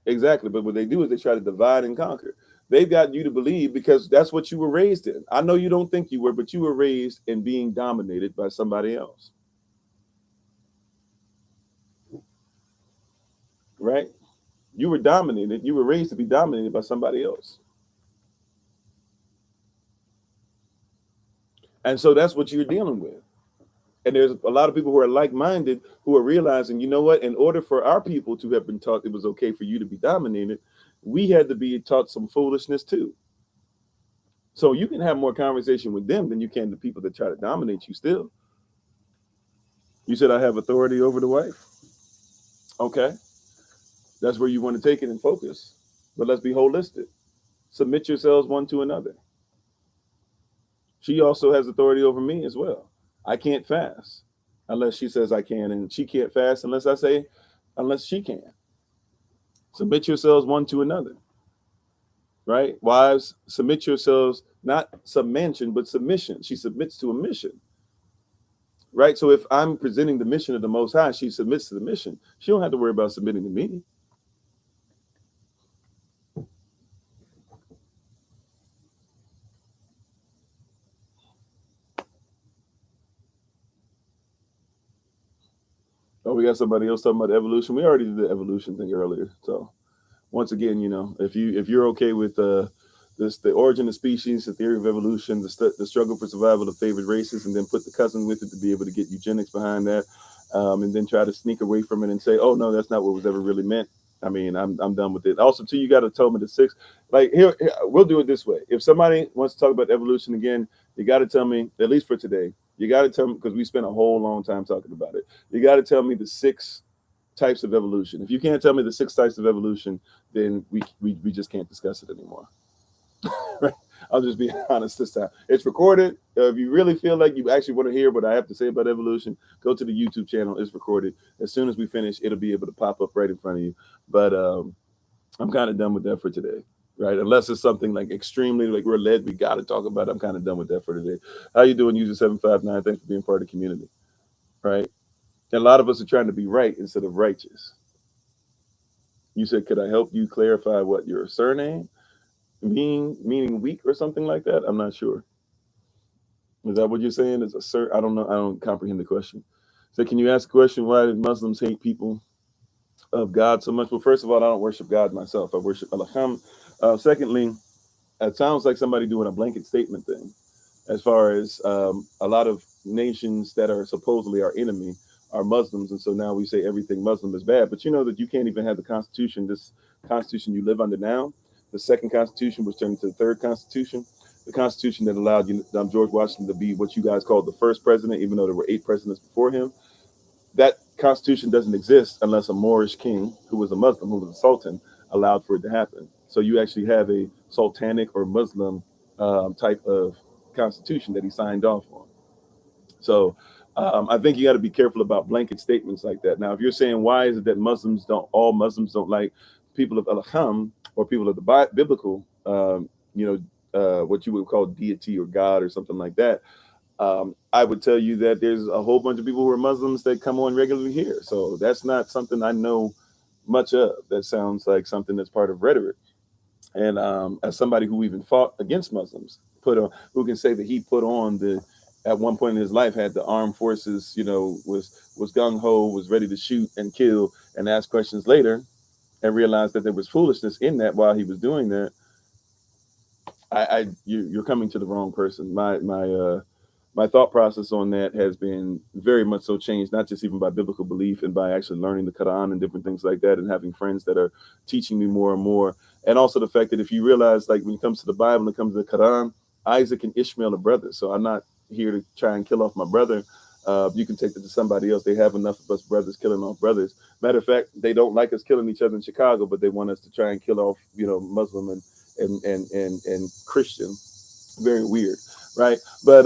Exactly. But what they do is they try to divide and conquer. They've got you to believe because that's what you were raised in. I know you don't think you were, but you were raised in being dominated by somebody else. Right? You were dominated. You were raised to be dominated by somebody else. And so that's what you're dealing with. And there's a lot of people who are like-minded who are realizing, you know what, in order for our people to have been taught it was okay for you to be dominated, we had to be taught some foolishness too. So you can have more conversation with them than you can the people that try to dominate you still. You said I have authority over the wife. Okay. That's where you want to take it and focus. But let's be holistic. Submit yourselves one to another. She also has authority over me as well. I can't fast unless she says I can, and she can't fast unless I say unless she can. Submit yourselves one to another. Right? Wives, submit yourselves, not submission, but submission. She submits to a mission. Right? So if I'm presenting the mission of the Most High, she submits to the mission. She don't have to worry about submitting to me. Oh, we got somebody else talking about evolution. We already did the evolution thing earlier. So once again, you know, if you're okay with the origin of species, the theory of evolution, the struggle for survival of favored races, and then put the cousin with it to be able to get eugenics behind that, and then try to sneak away from it and say, oh no, that's not what was ever really meant. I mean, I'm done with it. Also, too, you got to tell me the six. Like here, we'll do it this way. If somebody wants to talk about evolution again, you got to tell me, at least for today, you got to tell me, because we spent a whole long time talking about it. You got to tell me the 6 types of evolution. If you can't tell me the 6 types of evolution, then we just can't discuss it anymore. Right? I'll just be honest this time. It's recorded. If you really feel like you actually want to hear what I have to say about evolution, go to the YouTube channel. It's recorded. As soon as we finish, it'll be able to pop up right in front of you. But I'm kind of done with that for today. Right? Unless it's something like extremely like we're led, we got to talk about it. I'm kind of done with that for today. How you doing, user 759? Thanks for being part of the community. Right? And a lot of us are trying to be right instead of righteous. You said, could I help you clarify what your surname meaning weak or something like that? I'm not sure. Is that what you're saying? Is a sir? I don't know. I don't comprehend the question. So can you ask a question? Why do Muslims hate people of God so much? Well, first of all, I don't worship God myself. I worship Allah. Secondly, it sounds like somebody doing a blanket statement thing. As far as a lot of nations that are supposedly our enemy are Muslims, and so now we say everything Muslim is bad. But you know that you can't even have the Constitution, this Constitution you live under now. The second Constitution was turned into the third Constitution. The Constitution that allowed George Washington to be what you guys called the first president, even though there were 8 presidents before him. That Constitution doesn't exist unless a Moorish king, who was a Muslim, who was a sultan, allowed for it to happen. So you actually have a sultanic or Muslim type of Constitution that he signed off on. So I think you got to be careful about blanket statements like that. Now, if you're saying why is it that all Muslims don't like people of Al-Ham or people of the biblical, what you would call deity or God or something like that, I would tell you that there's a whole bunch of people who are Muslims that come on regularly here. So that's not something I know much of. That sounds like something that's part of rhetoric. And as somebody who even fought against Muslims, who can say that he put on at one point in his life had the armed forces, was gung ho, was ready to shoot and kill and ask questions later, and realized that there was foolishness in that while he was doing that. You're coming to the wrong person. My thought process on that has been very much so changed, not just even by biblical belief and by actually learning the Quran and different things like that, and having friends that are teaching me more and more. And also the fact that if you realize, like when it comes to the Bible and it comes to the Quran, Isaac and Ishmael are brothers. So I'm not here to try and kill off my brother. You can take that to somebody else. They have enough of us brothers killing off brothers. Matter of fact, they don't like us killing each other in Chicago, but they want us to try and kill off, Muslim and Christian. Very weird, right? But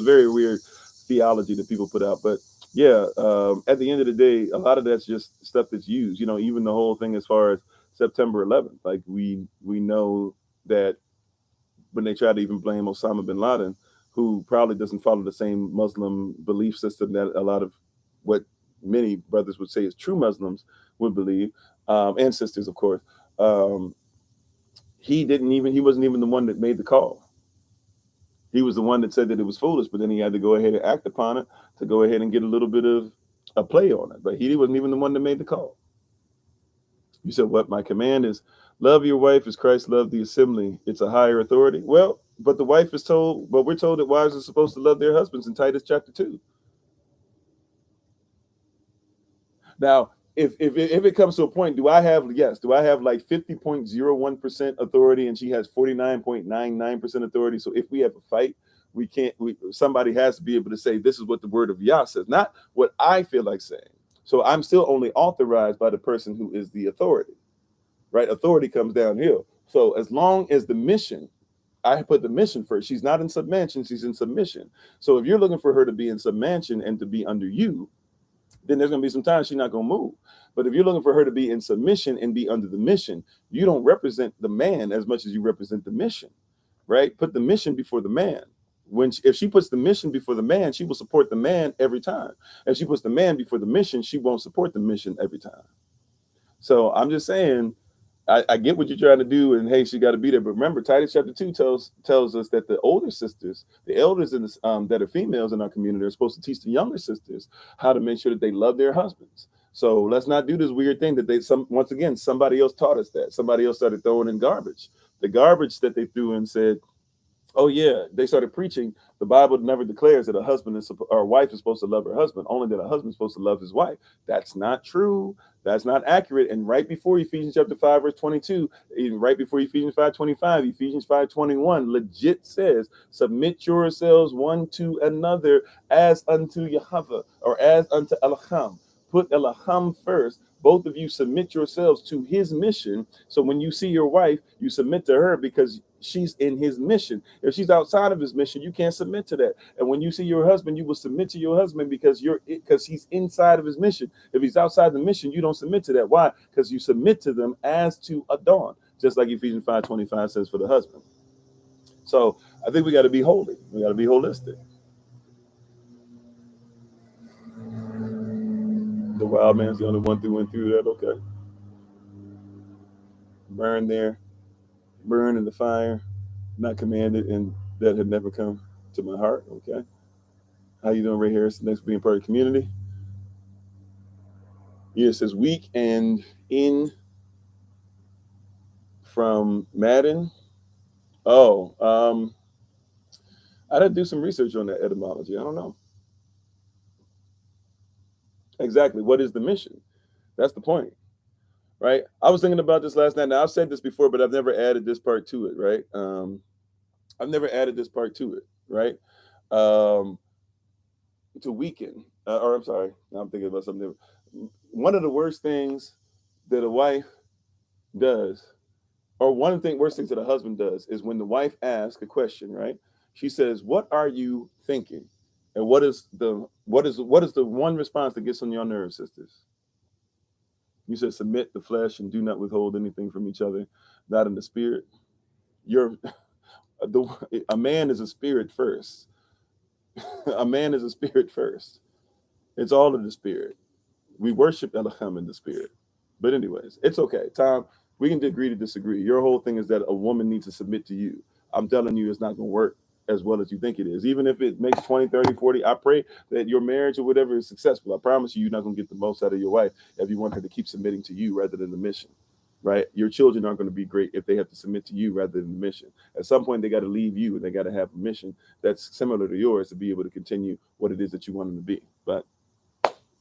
very weird theology that people put out. But yeah, at the end of the day, a lot of that's just stuff that's used. Even the whole thing as far as September 11th, like we know that when they try to even blame Osama bin Laden, who probably doesn't follow the same Muslim belief system that a lot of what many brothers would say is true Muslims would believe, and sisters, of course. He wasn't even the one that made the call. He was the one that said that it was foolish, but then he had to go ahead and act upon it to go ahead and get a little bit of a play on it. But he wasn't even the one that made the call. You said, what? My command is love your wife as Christ loved the assembly. It's a higher authority. Well, but we're told that wives are supposed to love their husbands in Titus chapter 2. Now, if it comes to a point, do I have like 50.01% authority and she has 49.99% authority? So if we have a fight, somebody has to be able to say, this is what the word of Yah says, not what I feel like saying. So I'm still only authorized by the person who is the authority, right? Authority comes downhill. So as long as I put the mission first. She's not in submission, she's in submission. So if you're looking for her to be in submission and to be under you, then there's going to be some times she's not going to move. But if you're looking for her to be in submission and be under the mission, you don't represent the man as much as you represent the mission, right? Put the mission before the man. If she puts the mission before the man, she will support the man every time. If she puts the man before the mission, she won't support the mission every time. So I'm just saying, I get what you're trying to do, and hey, she got to be there. But remember, Titus chapter 2 tells us that the older sisters, the elders that are females in our community, are supposed to teach the younger sisters how to make sure that they love their husbands. So let's not do this weird thing that once again, somebody else taught us that. Somebody else started throwing in garbage. The garbage that they threw in said, oh yeah, they started preaching. The Bible never declares that a wife is supposed to love her husband, only that a husband is supposed to love his wife. That's not true. That's not accurate. And right before Ephesians chapter 5, verse 22, even right before Ephesians 5:25, Ephesians 5:21 legit says, submit yourselves one to another as unto Yahweh, or as unto Elohim. Put Elohim first. Both of you submit yourselves to his mission. So when you see your wife, you submit to her because she's in his mission. If she's outside of his mission, you can't submit to that. And when you see your husband, you will submit to your husband because he's inside of his mission. If he's outside the mission, you don't submit to that. Why? Because you submit to them as to a dawn, just like Ephesians 5:25 says for the husband. So I think we got to be holy. We got to be holistic. The wild man's the only one through and through that. Okay. Burn in the fire, not commanded, and that had never come to my heart. Okay. How you doing, Ray Harris? Thanks for being part of the community. Yeah, it says weak and in from Madden. Oh, I'd have to do some research on that etymology. I don't know. Exactly. What is the mission? That's the point, right? I was thinking about this last night. Now, I've said this before, but I've never added this part to it, right? I've never added this part to it, right? To weaken, or I'm sorry, now I'm thinking about something different. One of the worst things that a wife does, or one of the worst things that a husband does, is when the wife asks a question, right? She says, what are you thinking? And what is the one response that gets on your nerves, sisters? You said submit the flesh and do not withhold anything from each other, not in the spirit. You're a man is a spirit first. A man is a spirit first. It's all in the spirit. We worship Elohim in the spirit. But anyways, it's okay. Tom, we can agree to disagree. Your whole thing is that a woman needs to submit to you. I'm telling you, it's not going to work as well as you think it is. Even if it makes 20, 30, 40, I pray that your marriage or whatever is successful. I promise you, you're not going to get the most out of your wife if you want her to keep submitting to you rather than the mission, right? Your children aren't going to be great if they have to submit to you rather than the mission. At some point, they got to leave you and they got to have a mission that's similar to yours to be able to continue what it is that you want them to be. But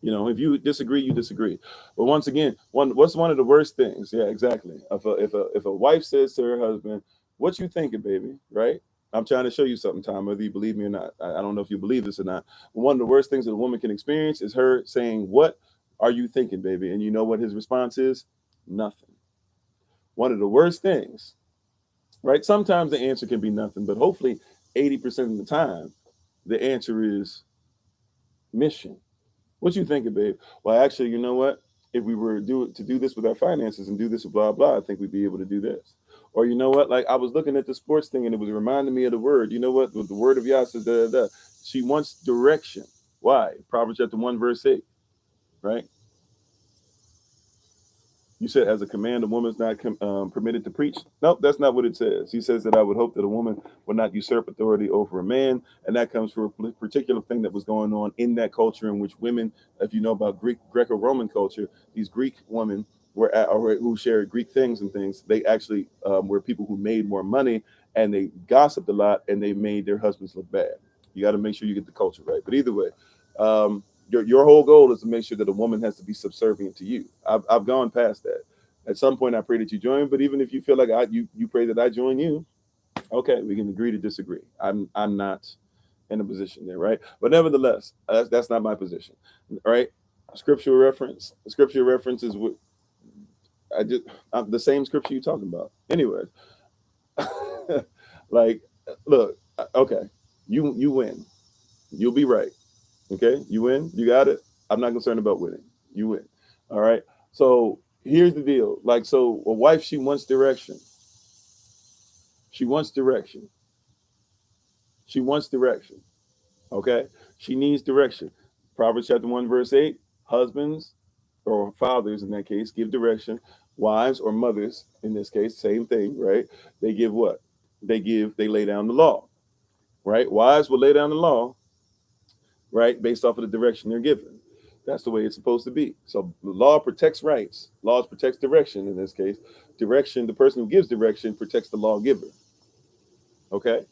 if you disagree, you disagree. But once again, what's one of the worst things? Yeah, exactly. If a wife says to her husband, "What you thinking, baby?" Right? I'm trying to show you something, Tom, whether you believe me or not. I don't know if you believe this or not. But one of the worst things that a woman can experience is her saying, "What are you thinking, baby?" And you know what his response is? Nothing. One of the worst things, right? Sometimes the answer can be nothing, but hopefully 80% of the time, the answer is mission. What you thinking, babe? Well, actually, you know what? If we were to do this with our finances and do this with blah blah, I think we'd be able to do this. Or you know what? Like I was looking at the sports thing and it was reminding me of the word. You know what? The word of Yah says da da da. She wants direction. Why? Proverbs chapter 1, verse 8. Right? You said, as a command, a woman's not permitted to preach. Nope, that's not what it says. He says that I would hope that a woman would not usurp authority over a man. And that comes from a particular thing that was going on in that culture in which women, if you know about Greco-Roman culture, these Greek women who shared Greek things and things, they actually were people who made more money and they gossiped a lot and they made their husbands look bad. You got to make sure you get the culture right. But either way, your whole goal is to make sure that a woman has to be subservient to you. I've gone past that. At some point, I pray that you join, but even if you feel like you pray that I join you, okay, we can agree to disagree. I'm not in a position there, right? But nevertheless, that's not my position, right? Scriptural reference is what the same scripture you're talking about. Anyways, like, look, okay, you win, you'll be right. Okay, you win. You got it. I'm not concerned about winning. You win. All right. So here's the deal. Like, so a wife, she wants direction. She wants direction. She wants direction. Okay. She needs direction. Proverbs chapter 1, verse 8. Husbands or fathers in that case give direction. Wives or mothers in this case, same thing, right? They give what? They lay down the law. Right? Wives will lay down the law, right, based off of the direction they're given. That's the way it's supposed to be. So the law protects rights. Laws protects direction in this case. Direction, the person who gives direction protects the lawgiver. Okay?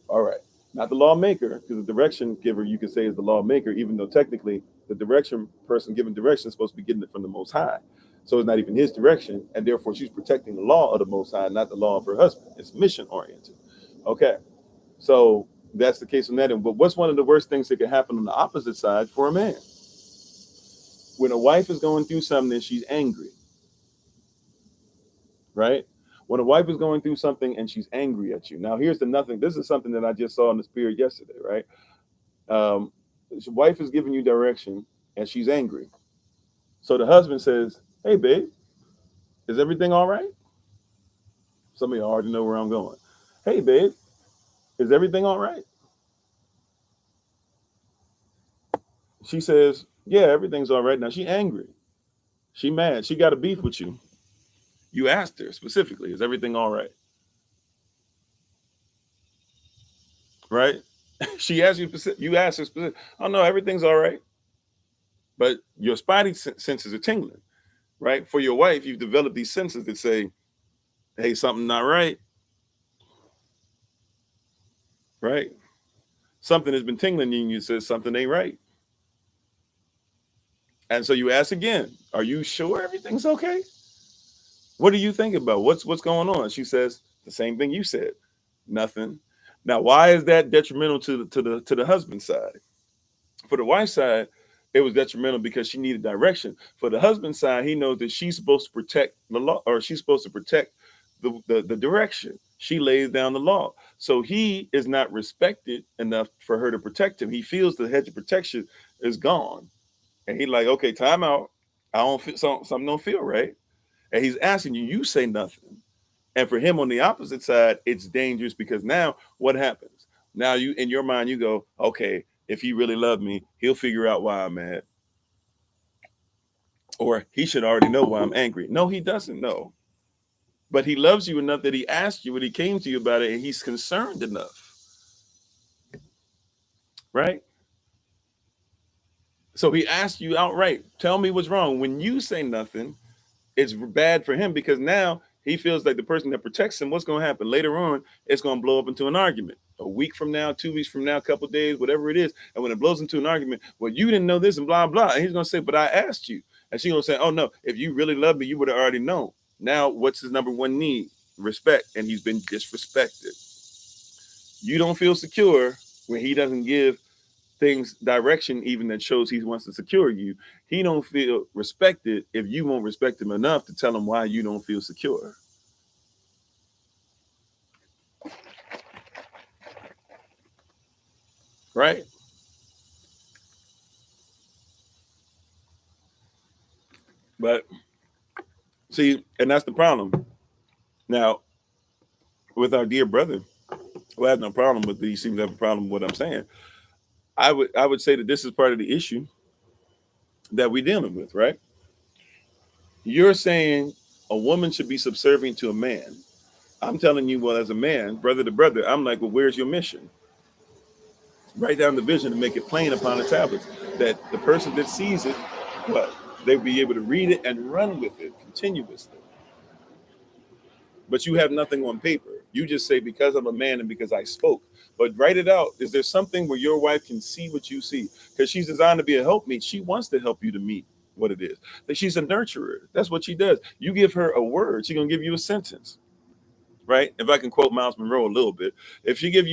All right. Not the lawmaker, because the direction giver you can say is the lawmaker, even though technically the direction person giving direction is supposed to be getting it from the Most High. So it's not even his direction, and therefore she's protecting the law of the Most High, not the law of her husband. It's mission oriented. Okay. So that's the case on that end. But what's one of the worst things that can happen on the opposite side for a man? When a wife is going through something and she's angry, right? When a wife is going through something and she's angry at you. Now, here's the nothing. This is something that I just saw in the spirit yesterday, right? The wife is giving you direction and she's angry. So the husband says, "Hey, babe, is everything all right?" Some of you already know where I'm going. "Hey, babe, is everything all right?" She says, "Yeah, everything's all right." Now she's angry. She mad. She got a beef with you. You asked her specifically, "Is everything all right?" Right? She asked you, you asked her specific. "Oh no, everything's all right." But your spidey senses are tingling, right? For your wife, you've developed these senses that say, "Hey, something not right," right? Something has been tingling in you says something ain't right. And so you ask again, "Are you sure everything's okay? What do you think about? What's going on?" She says the same thing you said. Nothing. Now, why is that detrimental to the husband's side? For the wife's side, it was detrimental because she needed direction. For the husband's side, he knows that she's supposed to protect the law, or she's supposed to protect the direction. She lays down the law. So he is not respected enough for her to protect him. He feels the hedge of protection is gone. And he's like, okay, time out. I don't feel something don't feel right. And he's asking you, you say nothing. And for him on the opposite side, it's dangerous because now what happens? Now you in your mind, you go, okay, if he really loved me, he'll figure out why I'm mad. Or he should already know why I'm angry. No, he doesn't know. But he loves you enough that he asked you when he came to you about it, and he's concerned enough. Right? So he asked you outright, tell me what's wrong. When you say nothing, it's bad for him because now he feels like the person that protects him, what's going to happen? Later on, it's going to blow up into an argument. A week from now, 2 weeks from now, a couple of days, whatever it is. And when it blows into an argument, well, you didn't know this and blah, blah. And he's going to say, but I asked you. And she's going to say, oh, no, if you really love me, you would have already known. Now, what's his number one need? Respect. And he's been disrespected. You don't feel secure when he doesn't give things direction even that shows he wants to secure you. He don't feel respected if you won't respect him enough to tell him why you don't feel secure. Right? But see, and that's the problem. Now, with our dear brother, who has no problem with he seems to have a problem with what I'm saying. I would say that this is part of the issue that we're dealing with, right? You're saying a woman should be subservient to a man. I'm telling you, well, as a man, brother to brother, I'm like, well, where's your mission? Write down the vision and make it plain upon the tablets, that the person that sees it, what? They'll be able to read it and run with it continuously. But you have nothing on paper. You just say, because I'm a man and because I spoke. But write it out. Is there something where your wife can see what you see? Because she's designed to be a helpmeet. She wants to help you to meet what it is. That she's a nurturer. That's what she does. You give her a word, she's going to give you a sentence. Right? If I can quote Miles Monroe a little bit, if you give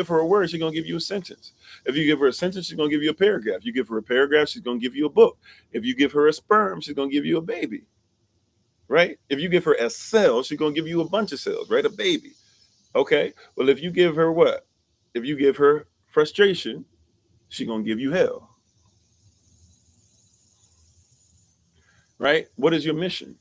her a word, she's gonna give you a sentence. If you give her a sentence, she's gonna give you a paragraph. You give her a paragraph, she's gonna give you a book. If you give her a sperm, she's gonna give you a baby. Right? If you give her a cell, she's gonna give you a bunch of cells. Right? A baby. Okay. Well, if you give her what? If you give her frustration, she's gonna give you hell. Right? What is your mission?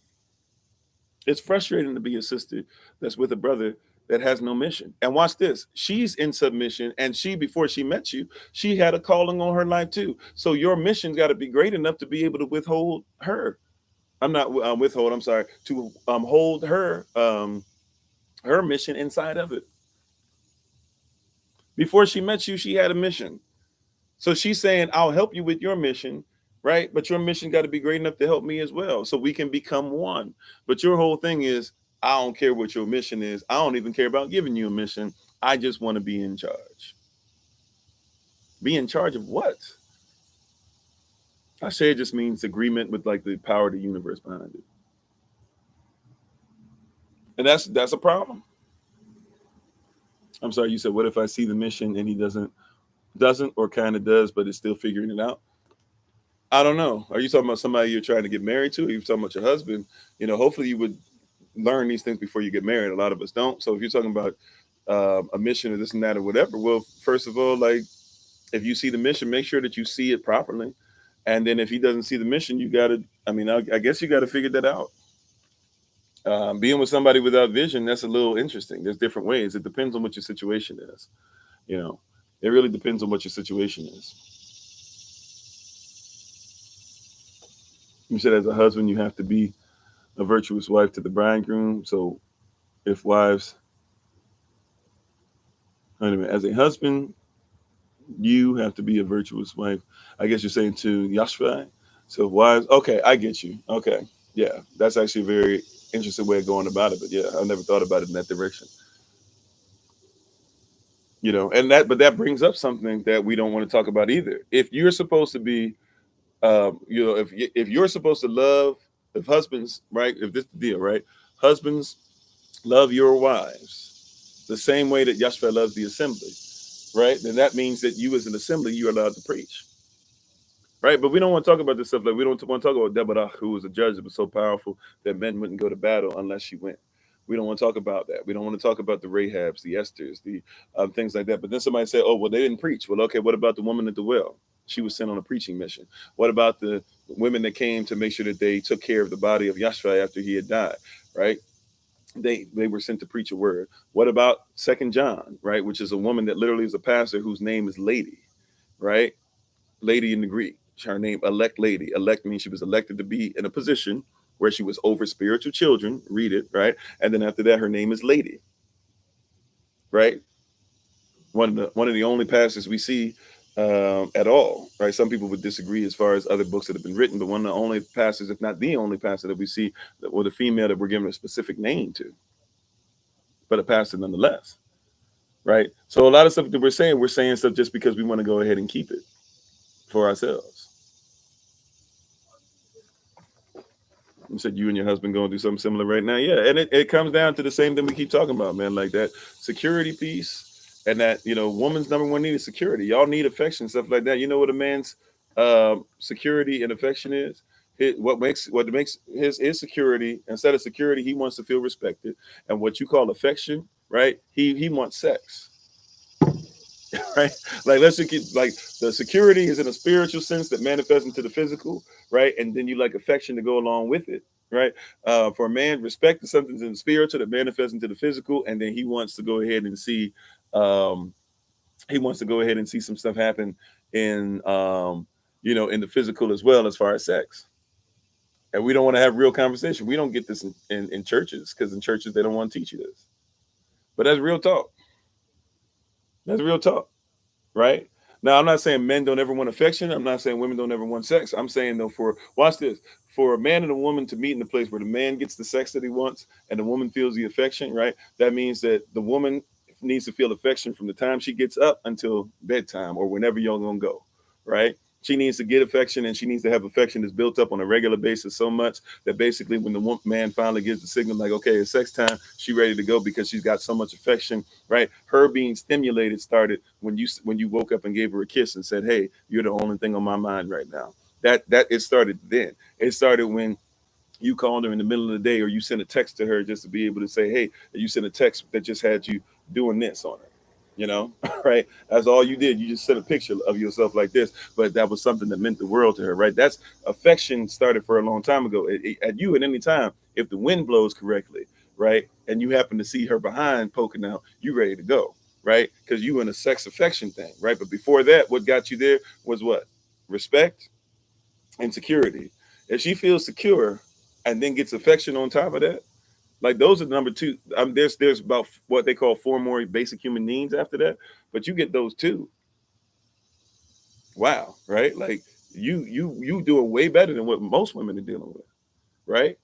It's frustrating to be a sister that's with a brother that has no mission. And watch this. She's in submission. And before she met you, she had a calling on her life too. So your mission's got to be great enough to be able to withhold her. I'm not withhold. I'm sorry. To hold her mission inside of it. Before she met you, she had a mission. So she's saying, I'll help you with your mission, right? But your mission got to be great enough to help me as well. So we can become one. But your whole thing is, I don't care what your mission is. I don't even care about giving you a mission. I just want to be in charge. Be in charge of what? I say it just means agreement with like the power of the universe behind it. And that's a problem. I'm sorry, you said, what if I see the mission and he doesn't or kind of does, but is still figuring it out? I don't know. Are you talking about somebody you're trying to get married to? Are you talking about your husband? Hopefully you would learn these things before you get married. A lot of us don't. So if you're talking about a mission or this and that or whatever, well, first of all, like if you see the mission, make sure that you see it properly. And then if he doesn't see the mission, you got to, I guess you got to figure that out. Being with somebody without vision, that's a little interesting. There's different ways. It depends on what your situation is. It really depends on what your situation is. You said as a husband, you have to be a virtuous wife to the bridegroom. So if wives, as a husband, you have to be a virtuous wife. I guess you're saying to Yashvai. So wives, okay, I get you. Okay. Yeah, that's actually a very interesting way of going about it. But yeah, I've never thought about it in that direction. But that brings up something that we don't want to talk about either. If you're supposed to be, if you're supposed to love, if husbands, right? If this is the deal, right? Husbands, love your wives the same way that Yashvai loves the assembly, right? Then that means that you as an assembly, you're allowed to preach. Right, but we don't want to talk about this stuff. Like we don't want to talk about Deborah, who was a judge that was so powerful that men wouldn't go to battle unless she went. We don't want to talk about that. We don't want to talk about the Rahabs, the Esthers, the things like that. But then somebody said, oh, well, they didn't preach. Well, okay, what about the woman at the well? She was sent on a preaching mission. What about the women that came to make sure that they took care of the body of Yahshua after he had died, right? They were sent to preach a word. What about Second John, right? Which is a woman that literally is a pastor whose name is Lady, right? Lady in the Greek. Her name, elect lady. Elect means she was elected to be in a position where she was over spiritual children. Read it, right? And then after that, her name is Lady, right? One of the only passages we see at all, right? Some people would disagree as far as other books that have been written, but one of the only passages, if not the only passage that we see, with a female that we're given a specific name to, but a pastor nonetheless, right? So a lot of stuff that we're saying stuff just because we want to go ahead and keep it for ourselves. You said you and your husband going through something similar right now. Yeah. And it comes down to the same thing we keep talking about, man, like that security piece, and that, woman's number one need is security. Y'all need affection, stuff like that. You know what a man's security and affection is? What makes his security, instead of security, he wants to feel respected. And what you call affection, right? He wants sex. Right? Like, let's just get, like, the security is in a spiritual sense that manifests into the physical, right? And then you like affection to go along with it, right? For a man, respect is something in the spiritual that manifests into the physical, and then he wants to go ahead and see some stuff happen in in the physical as well, as far as sex. And we don't want to have real conversation. We don't get this in churches, because in churches they don't want to teach you this. But that's real talk. That's real talk. Right? Now, I'm not saying men don't ever want affection. I'm not saying women don't ever want sex. I'm saying, though, watch this, for a man and a woman to meet in a place where the man gets the sex that he wants and the woman feels the affection, right? That means that the woman needs to feel affection from the time she gets up until bedtime, or whenever you're going to go, right? She needs to get affection, and she needs to have affection that's built up on a regular basis so much that basically when the man finally gives the signal, like, okay, it's sex time, she's ready to go, because she's got so much affection, right? Her being stimulated started when you woke up and gave her a kiss and said, hey, you're the only thing on my mind right now. That it started then. It started when you called her in the middle of the day, or you sent a text to her just to be able to say, hey, you sent a text that just had you doing this on her. Right? That's all you did. You just sent a picture of yourself like this, but that was something that meant the world to her, right? That's affection started for a long time ago. At you at any time, if the wind blows correctly, right, and you happen to see her behind poking out, you ready to go, right? Because you in a sex affection thing, right? But before that, what got you there was what? Respect and security. If she feels secure and then gets affection on top of that, like, those are the number two. There's about what they call 4 more basic human needs after that, but you get those two. Wow, right? Like, you doing way better than what most women are dealing with, right?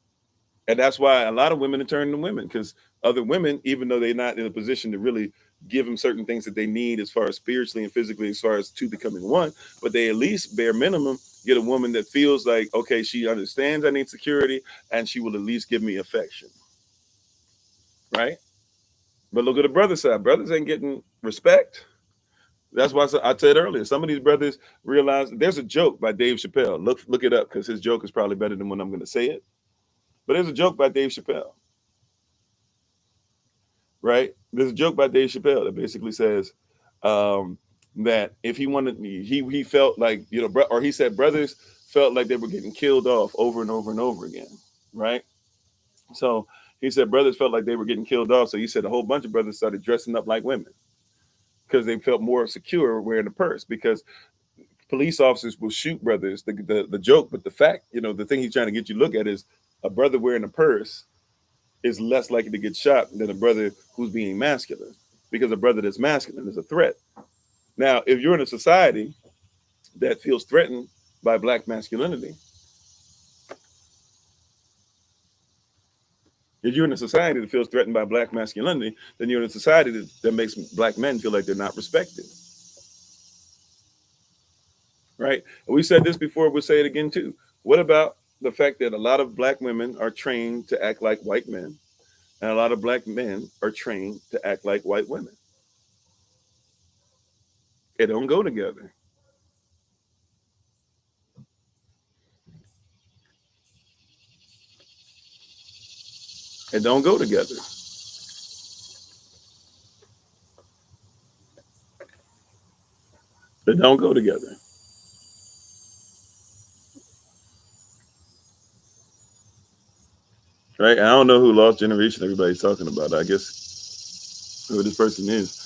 And that's why a lot of women are turning to women, because other women, even though they're not in a position to really give them certain things that they need as far as spiritually and physically, as far as two becoming one, but they at least bare minimum get a woman that feels like, okay, she understands I need security, and she will at least give me affection, right? But look at the brother side. Brothers ain't getting respect. That's why I said earlier, some of these brothers realize there's a joke by Dave Chappelle. Look it up, because his joke is probably better than when I'm going to say it. But there's a joke by Dave Chappelle, right? There's a joke by Dave Chappelle that basically says that if he wanted, he felt like, or he said brothers felt like they were getting killed off over and over and over again, right? So he said brothers felt like they were getting killed off. So he said a whole bunch of brothers started dressing up like women, because they felt more secure wearing a purse, because police officers will shoot brothers. The joke, but the fact, the thing he's trying to get you to look at is a brother wearing a purse is less likely to get shot than a brother who's being masculine, because a brother that's masculine is a threat. Now, if you're in a society that feels threatened by black masculinity, if you're in a society that feels threatened by black masculinity, then you're in a society that makes black men feel like they're not respected. Right? And we said this before, we'll say it again too. What about the fact that a lot of black women are trained to act like white men, and a lot of black men are trained to act like white women? It don't go together. It don't go together. It don't go together. Right? I don't know who lost generation everybody's talking about. I guess who this person is.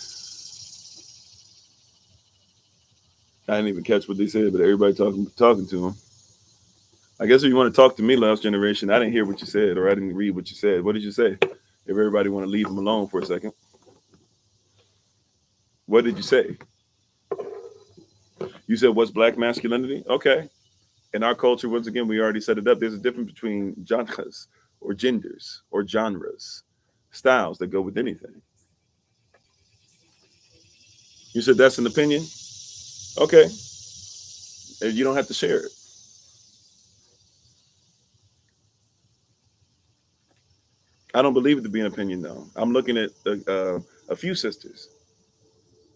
I didn't even catch what they said, but everybody talking to him. I guess if you want to talk to me, lost generation, I didn't hear what you said, or I didn't read what you said. What did you say? If everybody want to leave him alone for a second, what did you say? You said what's black masculinity? Okay. In our culture, once again, we already set it up. There's a difference between genres or genders or genres, styles that go with anything. You said that's an opinion? Okay. You don't have to share it. I don't believe it to be an opinion, though. I'm looking at a few sisters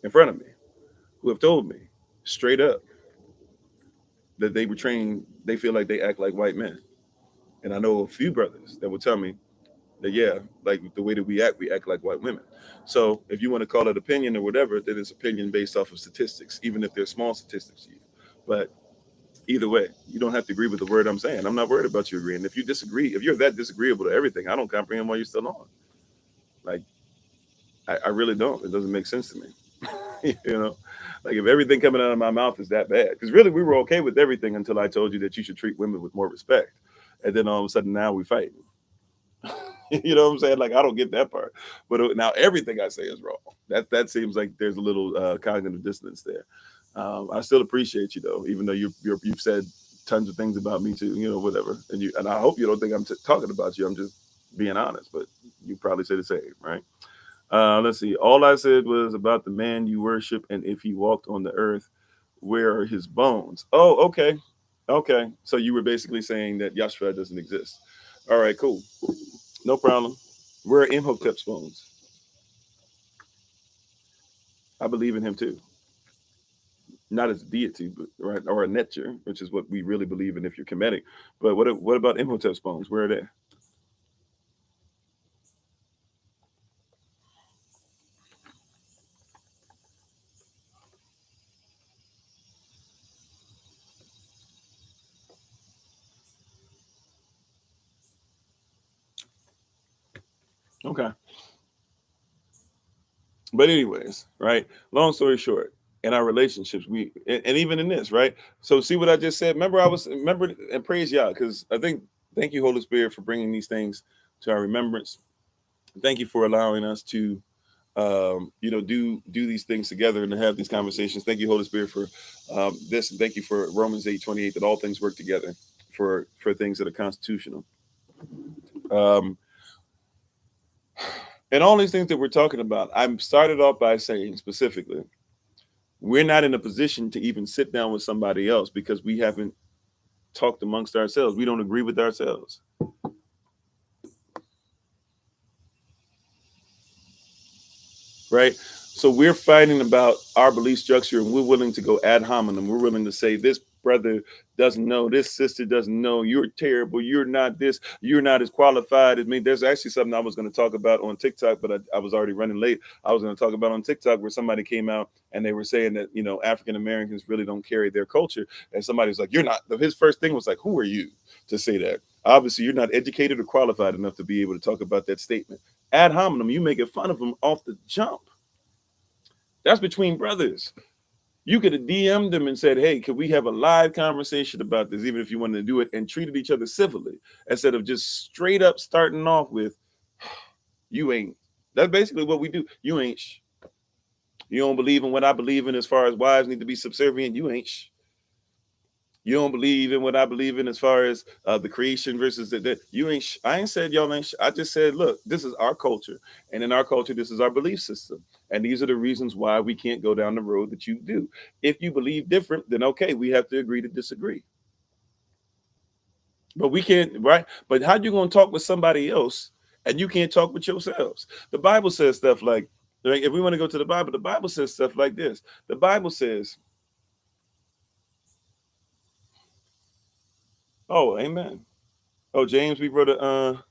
in front of me who have told me straight up that they were trained, they feel like they act like white men. And I know a few brothers that will tell me that, yeah, like the way that we act like white women. So if you want to call it opinion or whatever, then it's opinion based off of statistics, even if they're small statistics to you. But either way, you don't have to agree with the word I'm saying. I'm not worried about you agreeing. If you disagree, if you're that disagreeable to everything, I don't comprehend why you're still on. Like, I really don't. It doesn't make sense to me. You know, like if everything coming out of my mouth is that bad, because really we were okay with everything until I told you that you should treat women with more respect, and then all of a sudden now we fight. You know what I'm saying? Like I don't get that part, but now everything I say is wrong. That seems like there's a little cognitive dissonance there. I still appreciate you though, even though you've said tons of things about me too. You know, whatever, and I hope you don't think I'm talking about you. I'm just being honest, but you probably say the same, right? Let's see. All I said was about the man you worship, and if he walked on the earth, where are his bones? Oh, okay, okay. So you were basically saying that Yahshua doesn't exist. All right, cool, no problem. Where are Imhotep's bones? I believe in him too, not as a deity, but right, or a nature, which is what we really believe in if you're Kemetic. But what about Imhotep's bones? Where are they? Okay. But anyways, right? Long story short, in our relationships, and even in this, right? So see what I just said. Remember and praise Yah because I think thank you Holy Spirit for bringing these things to our remembrance. Thank you for allowing us to do these things together and to have these conversations. Thank you Holy Spirit for this, and thank you for Romans 8:28 that all things work together for things that are constitutional. Um, and all these things that we're talking about, I started off by saying specifically we're not in a position to even sit down with somebody else because we haven't talked amongst ourselves. We don't agree with ourselves. Right? So we're fighting about our belief structure and we're willing to go ad hominem. We're willing to say this brother doesn't know, this sister doesn't know, you're terrible, you're not this, you're not as qualified as me. There's actually something I was going to talk about on TikTok, but I was already running late. I was going to talk about on TikTok where somebody came out and they were saying that, African Americans really don't carry their culture. And somebody was like, you're not, his first thing was like, who are you to say that? Obviously, you're not educated or qualified enough to be able to talk about that statement. Ad hominem, you making fun of them off the jump. That's between brothers. You could have DM'd them and said, hey, could we have a live conversation about this, even if you wanted to do it, and treated each other civilly instead of just straight up starting off with, you ain't. That's basically what we do. You ain't. You don't believe in what I believe in as far as wives need to be subservient. You ain't. You don't believe in what I believe in as far as the creation versus the you ain't. I ain't said y'all ain't. I just said, look, this is our culture, and in our culture, this is our belief system, and these are the reasons why we can't go down the road that you do. If you believe different, then okay, we have to agree to disagree. But we can't, right? But how you gonna talk with somebody else and you can't talk with yourselves? The Bible says stuff like if we want to go to the Bible says stuff like this. The Bible says, "Oh, amen." Oh, James, we wrote a.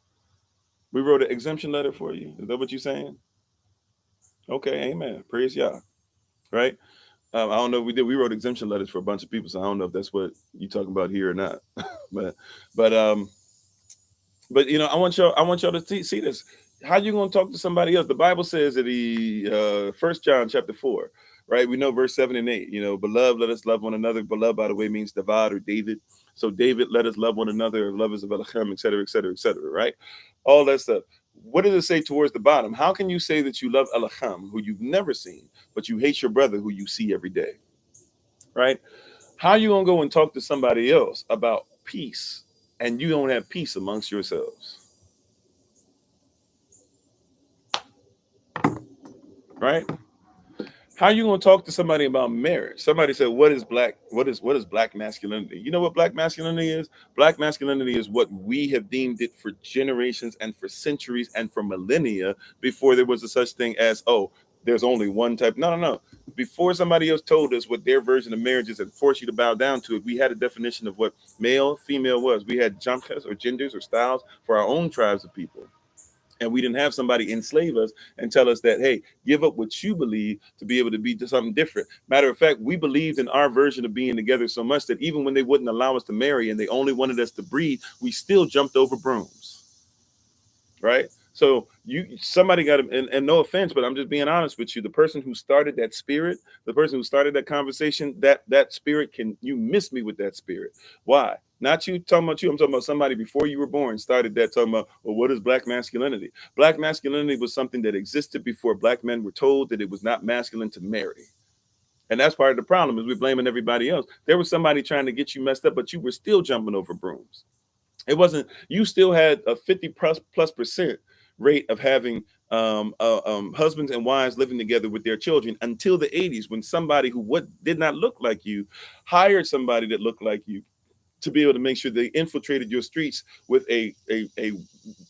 We wrote an exemption letter for you. Is that what you're saying? Okay, amen. Praise Yah. Right? I don't know if we did. We wrote exemption letters for a bunch of people, so I don't know if that's what you talking about here or not. but but um but I want y'all to see this. How you gonna talk to somebody else? The Bible says that First John chapter 4, right? We know verse 7 and 8. Beloved, let us love one another. Beloved, by the way, means Davad or David. So David, let us love one another. Love is of Elohim, et cetera, et cetera, et cetera. Right? All that stuff. What does it say towards the bottom? How can you say that you love Elohim, who you've never seen, but you hate your brother who you see every day? Right? How you gonna go and talk to somebody else about peace and you don't have peace amongst yourselves? Right? How you gonna talk to somebody about marriage? Somebody said, what is black masculinity? You know what black masculinity is? Black masculinity is what we have deemed it for generations and for centuries and for millennia before there was a such thing as, oh, there's only one type. No, no, no. Before somebody else told us what their version of marriage is and forced you to bow down to it, we had a definition of what male, female was. We had jamkas or genders or styles for our own tribes of people. And we didn't have somebody enslave us and tell us that, hey, give up what you believe to be able to be something different. Matter of fact, we believed in our version of being together so much that even when they wouldn't allow us to marry and they only wanted us to breed, we still jumped over brooms. Right? So somebody got to, and no offense, but I'm just being honest with you. The person who started that spirit, the person who started that conversation, that spirit you miss me with that spirit. Why? Not you talking about you. I'm talking about somebody before you were born started that talking about, well, what is black masculinity? Black masculinity was something that existed before black men were told that it was not masculine to marry. And that's part of the problem is we're blaming everybody else. There was somebody trying to get you messed up, but you were still jumping over brooms. It wasn't, you still had a 50+% rate of having husbands and wives living together with their children until the 80s, when somebody who did not look like you hired somebody that looked like you to be able to make sure they infiltrated your streets with a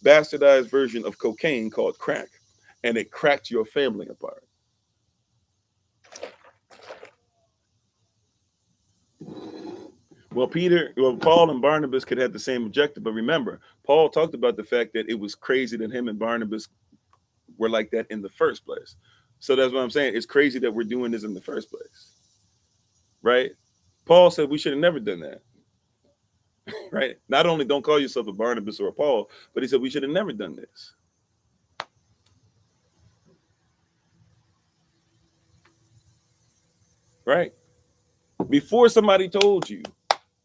bastardized version of cocaine called crack, and it cracked your family apart. Well, Paul and Barnabas could have the same objective, but remember, Paul talked about the fact that it was crazy that him and Barnabas were like that in the first place. So that's what I'm saying. It's crazy that we're doing this in the first place, right? Paul said we should have never done that, right? Not only don't call yourself a Barnabas or a Paul, but he said we should have never done this. Right? Before somebody told you,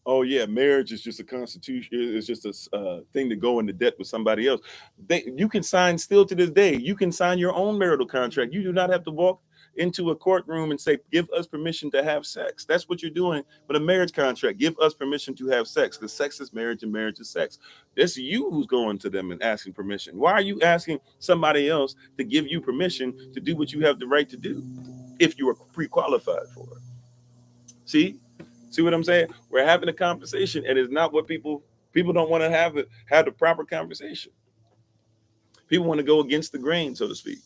oh yeah, marriage is just a constitution, it's just a thing to go into debt with somebody else. You can sign still to this day. You can sign your own marital contract. You do not have to walk into a courtroom and say, give us permission to have sex. That's what you're doing with a marriage contract. Give us permission to have sex, because sex is marriage and marriage is sex. It's you who's going to them and asking permission. Why are you asking somebody else to give you permission to do what you have the right to do if you are pre-qualified for it? See what I'm saying? We're having a conversation, and it's not what people don't want to have the proper conversation. People want to go against the grain, so to speak.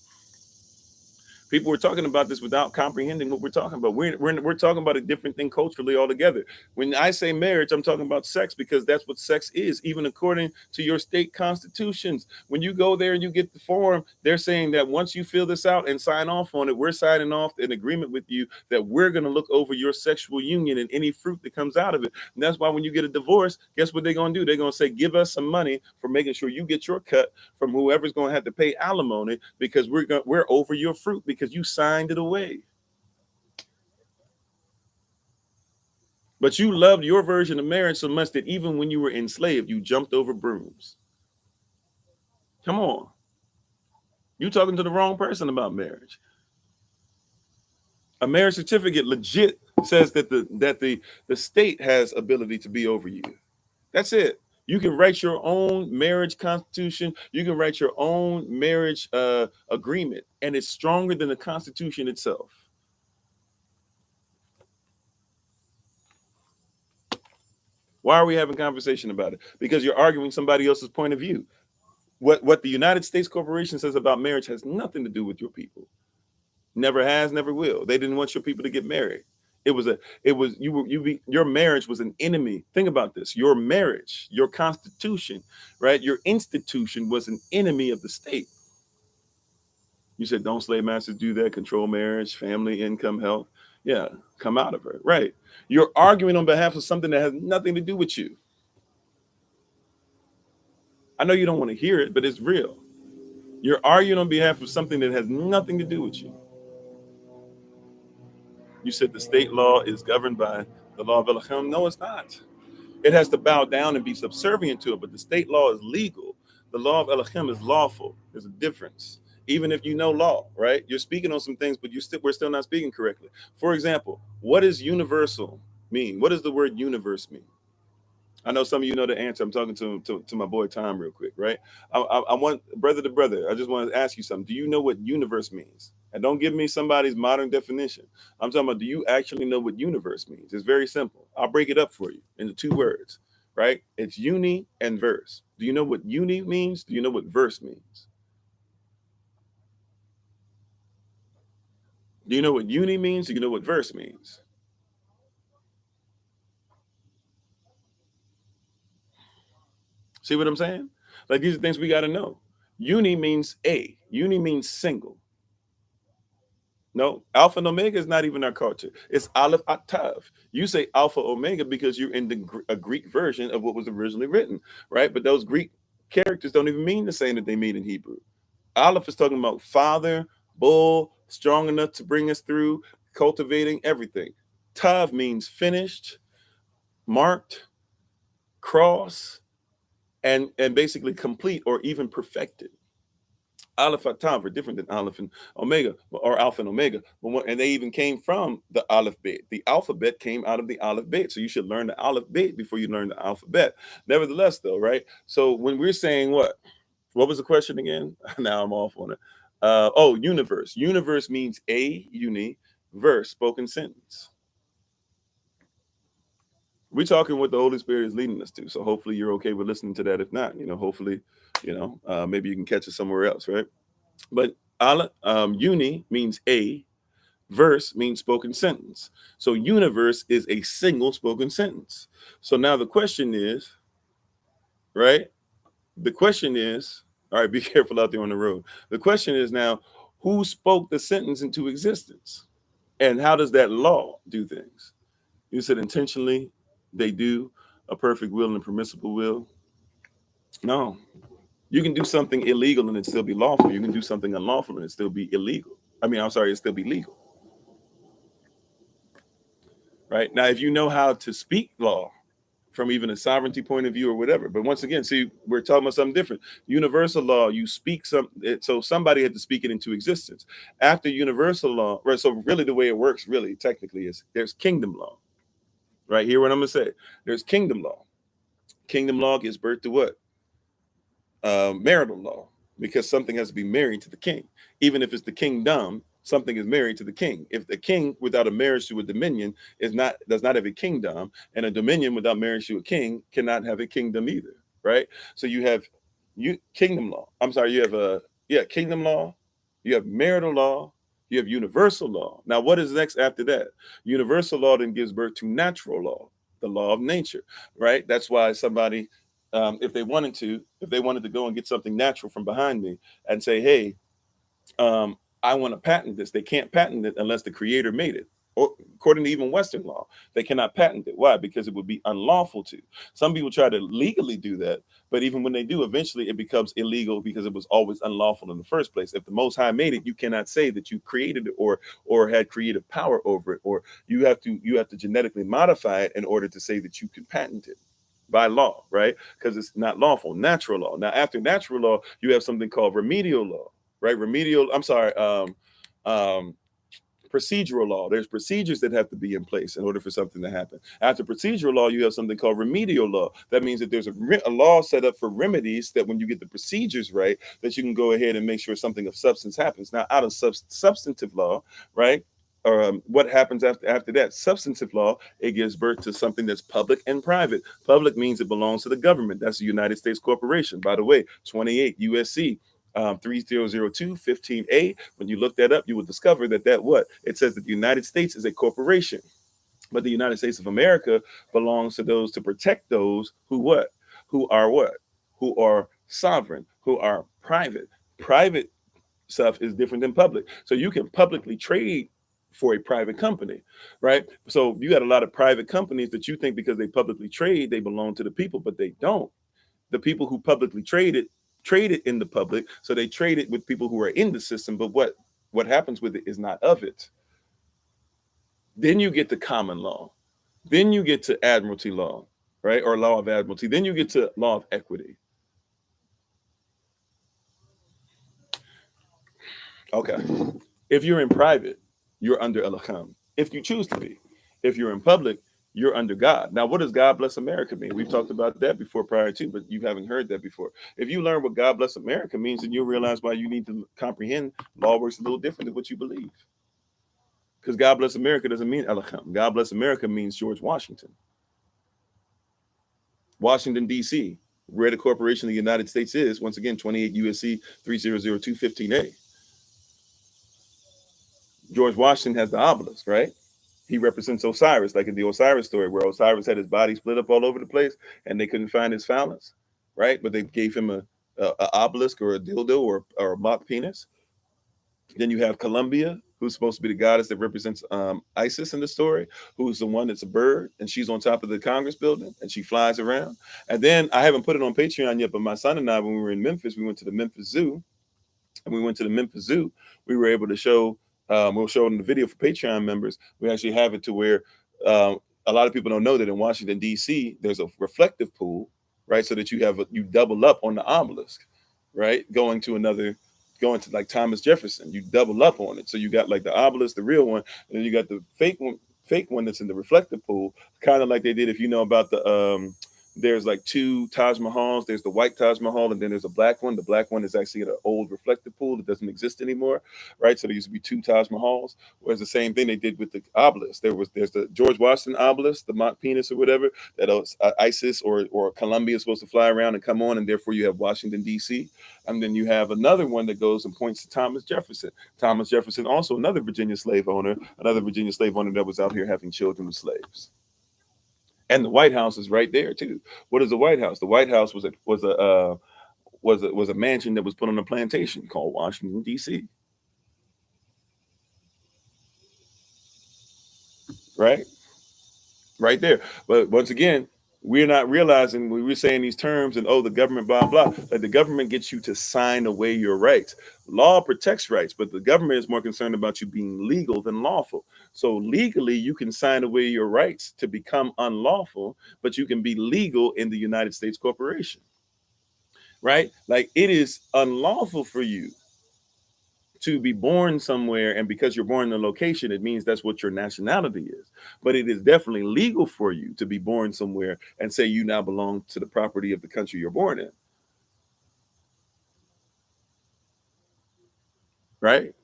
People were talking about this without comprehending what we're talking about. We're talking about a different thing culturally altogether. When I say marriage, I'm talking about sex, because that's what sex is, even according to your state constitutions. When you go there and you get the form, they're saying that once you fill this out and sign off on it, we're signing off in agreement with you that we're going to look over your sexual union and any fruit that comes out of it. And that's why when you get a divorce, guess what they're going to do? They're going to say, give us some money for making sure you get your cut from whoever's going to have to pay alimony, because we're over your fruit, because you signed it away. But you loved your version of marriage so much that even when you were enslaved, you jumped over brooms. Come on. You're talking to the wrong person about marriage. A marriage certificate legit says that the state has ability to be over you. That's it. You can write your own marriage constitution. You can write your own marriage agreement, and it's stronger than the Constitution itself. Why are we having conversation about it? Because you're arguing somebody else's point of view. What the United States Corporation says about marriage has nothing to do with your people. Never has, never will. They didn't want your people to get married. Your marriage was an enemy. Think about this. Your marriage, your constitution, right? Your institution was an enemy of the state. You said, don't slave masters do that? Control marriage, family, income, health. Yeah, come out of it. Right. You're arguing on behalf of something that has nothing to do with you. I know you don't want to hear it, but it's real. You're arguing on behalf of something that has nothing to do with you. You said the state law is governed by the law of Elohim. No, it's not. It has to bow down and be subservient to it, but the state law is legal. The law of Elohim is lawful. There's a difference. Even if you know law, right? You're speaking on some things, but we're still not speaking correctly. For example, what does universal mean? What does the word universe mean? I know some of you know the answer. I'm talking to my boy Tom real quick, right? I want brother to brother. I just want to ask you something. Do you know what universe means? And don't give me somebody's modern definition. I'm talking about, do you actually know what universe means? It's very simple. I'll break it up for you into two words, right? It's uni and verse. Do you know what uni means? Do you know what verse means? Do you know what uni means? Do you know what verse means? See what I'm saying? Like, these are things we got to know. Uni means a. Uni means single. No, Alpha and Omega is not even our culture. It's Aleph Octav. You say Alpha Omega because you're in a Greek version of what was originally written, right? But those Greek characters don't even mean the same that they mean in Hebrew. Aleph is talking about father, bull, strong enough to bring us through, cultivating everything. Tav means finished, marked, cross, and basically complete or even perfected. Aleph and Tav are different than Aleph and Omega, or Alpha and Omega. And they even came from the Aleph Bet. The alphabet came out of the Aleph Bet. So you should learn the Aleph Bet before you learn the alphabet. Nevertheless, though, right? So when we're saying what was the question again? Now I'm off on it. Universe. Universe means a uni, verse, spoken sentence. We're talking what the Holy Spirit is leading us to. So hopefully you're okay with listening to that. If not, hopefully, maybe you can catch it somewhere else, right? But uni means a, verse means spoken sentence. So universe is a single spoken sentence. So now the question is, right? The question is, all right, be careful out there on the road. The question is now, who spoke the sentence into existence? And how does that law do things? You said intentionally, they do a perfect will and a permissible will. No, you can do something illegal and it still be lawful. You can do something unlawful and it still be illegal. It still be legal. Right? Now, if you know how to speak law from even a sovereignty point of view or whatever, but once again, see, we're talking about something different. Universal law, you speak so somebody had to speak it into existence. After universal law, right? So really the way it works, really, technically, is there's kingdom law. Right? Hear what I'm gonna say. There's kingdom law. Kingdom law gives birth to what? Marital law, because something has to be married to the king. Even if it's the kingdom, something is married to the king. If the king without a marriage to a dominion does not have a kingdom, and a dominion without marriage to a king cannot have a kingdom either, right? So you have kingdom law. You have kingdom law, you have marital law, you have universal law. Now, what is next after that? Universal law then gives birth to natural law, the law of nature, right? That's why somebody, if they wanted to go and get something natural from behind me and say, hey, I want to patent this, they can't patent it unless the creator made it. Or according to even Western law, they cannot patent it. Why? Because it would be unlawful to. Some people try to legally do that, but even when they do, eventually it becomes illegal because it was always unlawful in the first place. If the Most High made it, you cannot say that you created it or had creative power over it, or you have to genetically modify it in order to say that you can patent it by law, right? Because it's not lawful. Natural law. Now, after natural law, you have something called remedial law, right? Procedural law. There's procedures that have to be in place in order for something to happen. After procedural law, you have something called remedial law. That means that there's a law set up for remedies, that when you get the procedures right, that you can go ahead and make sure something of substance happens. Now, out of substantive law, right? What happens after that? Substantive law, it gives birth to something that's public and private. Public means it belongs to the government. That's the United States Corporation. By the way, 28 USC 3002 15A. When you look that up, you will discover that it says that the United States is a corporation. But the United States of America belongs to those to protect those who what? Who are what? Who are sovereign, who are private. Private stuff is different than public. So you can publicly trade for a private company, right? So you got a lot of private companies that you think because they publicly trade, they belong to the people, but they don't. The people who publicly traded in the public, so they trade it with people who are in the system, but what happens with it is not of it. Then you get to common law. Then you get to admiralty law, right? Or law of admiralty. Then you get to law of equity. Okay. If you're in private, you're under Elohim. If you choose to be. If you're in public, you're under God. Now, what does God bless America mean? We've talked about that before prior to, but you haven't heard that before. If you learn what God bless America means, then you'll realize why you need to comprehend law works a little different than what you believe. Because God bless America doesn't mean Elohim. God bless America means George Washington. Washington, D.C., where the corporation of the United States is, once again, 28 USC 300215A. George Washington has the obelisk, right? He represents Osiris, like in the Osiris story, where Osiris had his body split up all over the place and they couldn't find his phallus, right? But they gave him a obelisk or a dildo or a mock penis. Then you have Columbia, who's supposed to be the goddess that represents Isis in the story, who's the one that's a bird, and she's on top of the Congress building, and she flies around. And then I haven't put it on Patreon yet, but my son and I, when we were in Memphis, we went to the Memphis Zoo, and we went to the Memphis Zoo. We were able to show, we'll show in the video for Patreon members. We actually have it to where a lot of people don't know that in Washington, D.C., there's a reflective pool, right? So that you double up on the obelisk, right? Going to like Thomas Jefferson, you double up on it. So you got like the obelisk, the real one, and then you got the fake one that's in the reflective pool, kind of like they did, if you know about there's like two Taj Mahals. There's the white Taj Mahal, and then there's a black one. The black one is actually an old reflective pool that doesn't exist anymore, right? So there used to be two Taj Mahals. Whereas the same thing they did with the obelisk. There's the George Washington obelisk, the mock penis or whatever, that ISIS or Columbia is supposed to fly around and come on, and therefore you have Washington, D.C. And then you have another one that goes and points to Thomas Jefferson. Thomas Jefferson, also another Virginia slave owner that was out here having children with slaves. And the White House is right there too. What is the White House? The White House was a mansion that was put on a plantation called Washington, D.C. Right there. But once again, we're not realizing when we're saying these terms and the government, blah blah, that the government gets you to sign away your rights. Law protects rights, but the government is more concerned about you being legal than lawful. So legally, you can sign away your rights to become unlawful, but you can be legal in the United States corporation. Right? Like it is unlawful for you to be born somewhere, and because you're born in a location, it means that's what your nationality is. But it is definitely legal for you to be born somewhere and say you now belong to the property of the country you're born in. Right?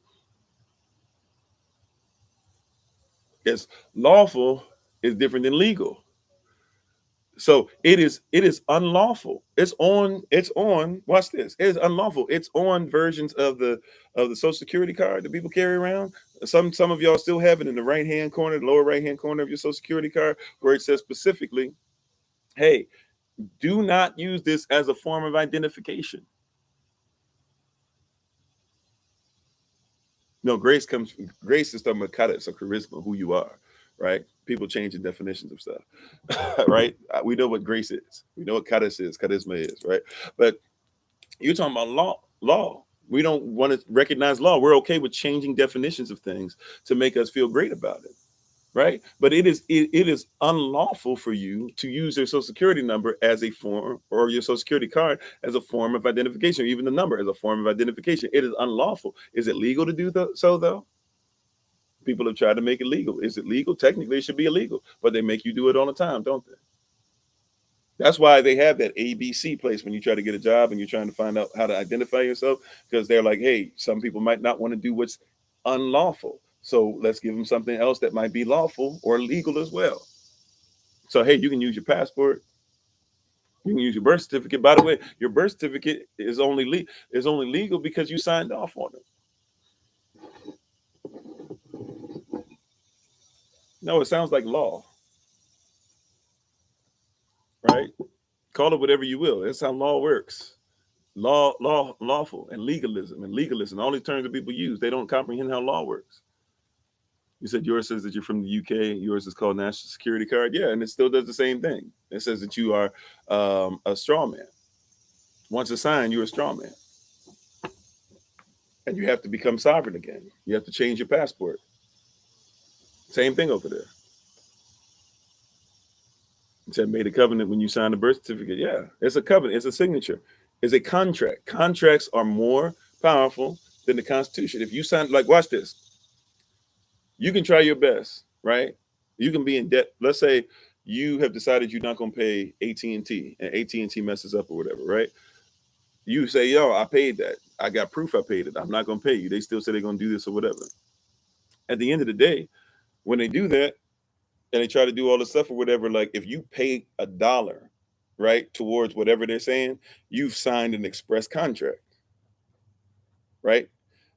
It's lawful is different than legal. So it is unlawful. It's on watch this. It is unlawful. It's on versions of the Social Security card that people carry around. Some of y'all still have it in the right-hand corner, the lower right-hand corner of your Social Security card, where it says specifically, hey, do not use this as a form of identification. No, grace is talking about charisma, charisma, who you are, right? People changing definitions of stuff, right? We know what grace is. We know what charisma is, right? But you're talking about law. We don't want to recognize law. We're okay with changing definitions of things to make us feel great about it, right? But it is unlawful for you to use your Social Security number as a form, or your Social Security card as a form of identification, or even the number as a form of identification. It is unlawful. Is it legal to do so though? People have tried to make it legal. Is it legal? Technically, it should be illegal, but they make you do it all the time, don't they? That's why they have that ABC place when you try to get a job and you're trying to find out how to identify yourself, because they're like, hey, some people might not want to do what's unlawful. So let's give them something else that might be lawful or legal as well. So, hey, you can use your passport. You can use your birth certificate. By the way, your birth certificate is only legal because you signed off on it. No, it sounds like law, right? Call it whatever you will. That's how law works. Lawful, and legalism. And legalism, all these terms that people use, they don't comprehend how law works. You said yours says that you're from the UK. Yours is called National Security Card. Yeah, and it still does the same thing. It says that you are a straw man. Once assigned, you're a straw man. And you have to become sovereign again. You have to change your passport. Same thing over there. It said made a covenant when you signed a birth certificate. Yeah, it's a covenant. It's a signature. It's a contract. Contracts are more powerful than the Constitution. If you sign, like, watch this. You can try your best, right? You can be in debt. Let's say you have decided you're not going to pay AT&T, and AT&T messes up or whatever, right? You say, yo, I paid that. I got proof I paid it. I'm not going to pay you. They still say they're going to do this or whatever. At the end of the day, when they do that and they try to do all this stuff or whatever, like if you pay $1, right, towards whatever they're saying, you've signed an express contract, right?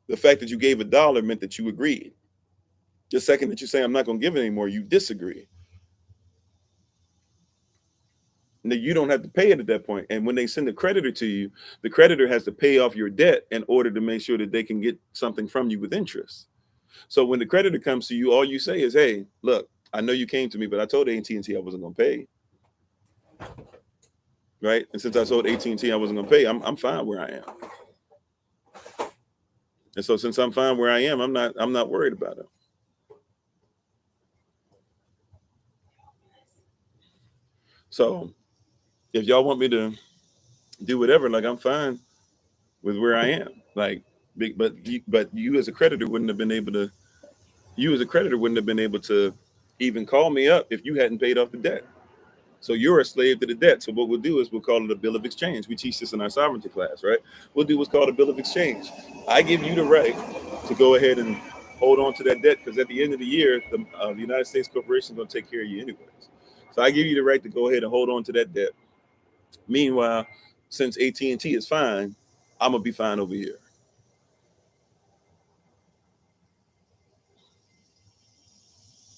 The fact that you gave $1 meant that you agreed. The second that you say, I'm not going to give it anymore, you disagree. Now, you don't have to pay it at that point. And when they send the creditor to you, the creditor has to pay off your debt in order to make sure that they can get something from you with interest. So when the creditor comes to you, all you say is, hey, look, I know you came to me, but I told AT&T I wasn't going to pay. Right? And since I told AT&T I wasn't going to pay, I'm fine where I am. And so since I'm fine where I am, I'm not worried about it. So if y'all want me to do whatever, like, I'm fine with where I am. Like, but you as a creditor wouldn't have been able to. You as a creditor wouldn't have been able to even call me up if you hadn't paid off the debt. So you're a slave to the debt. So what we'll do is we'll call it a bill of exchange. We teach this in our sovereignty class, right? We'll do what's called a bill of exchange. I give you the right to go ahead and hold on to that debt because at the end of the year, the United States Corporation is going to take care of you anyways. So I give you the right to go ahead and hold on to that debt. Meanwhile, since AT&T is fine, I'm going to be fine over here.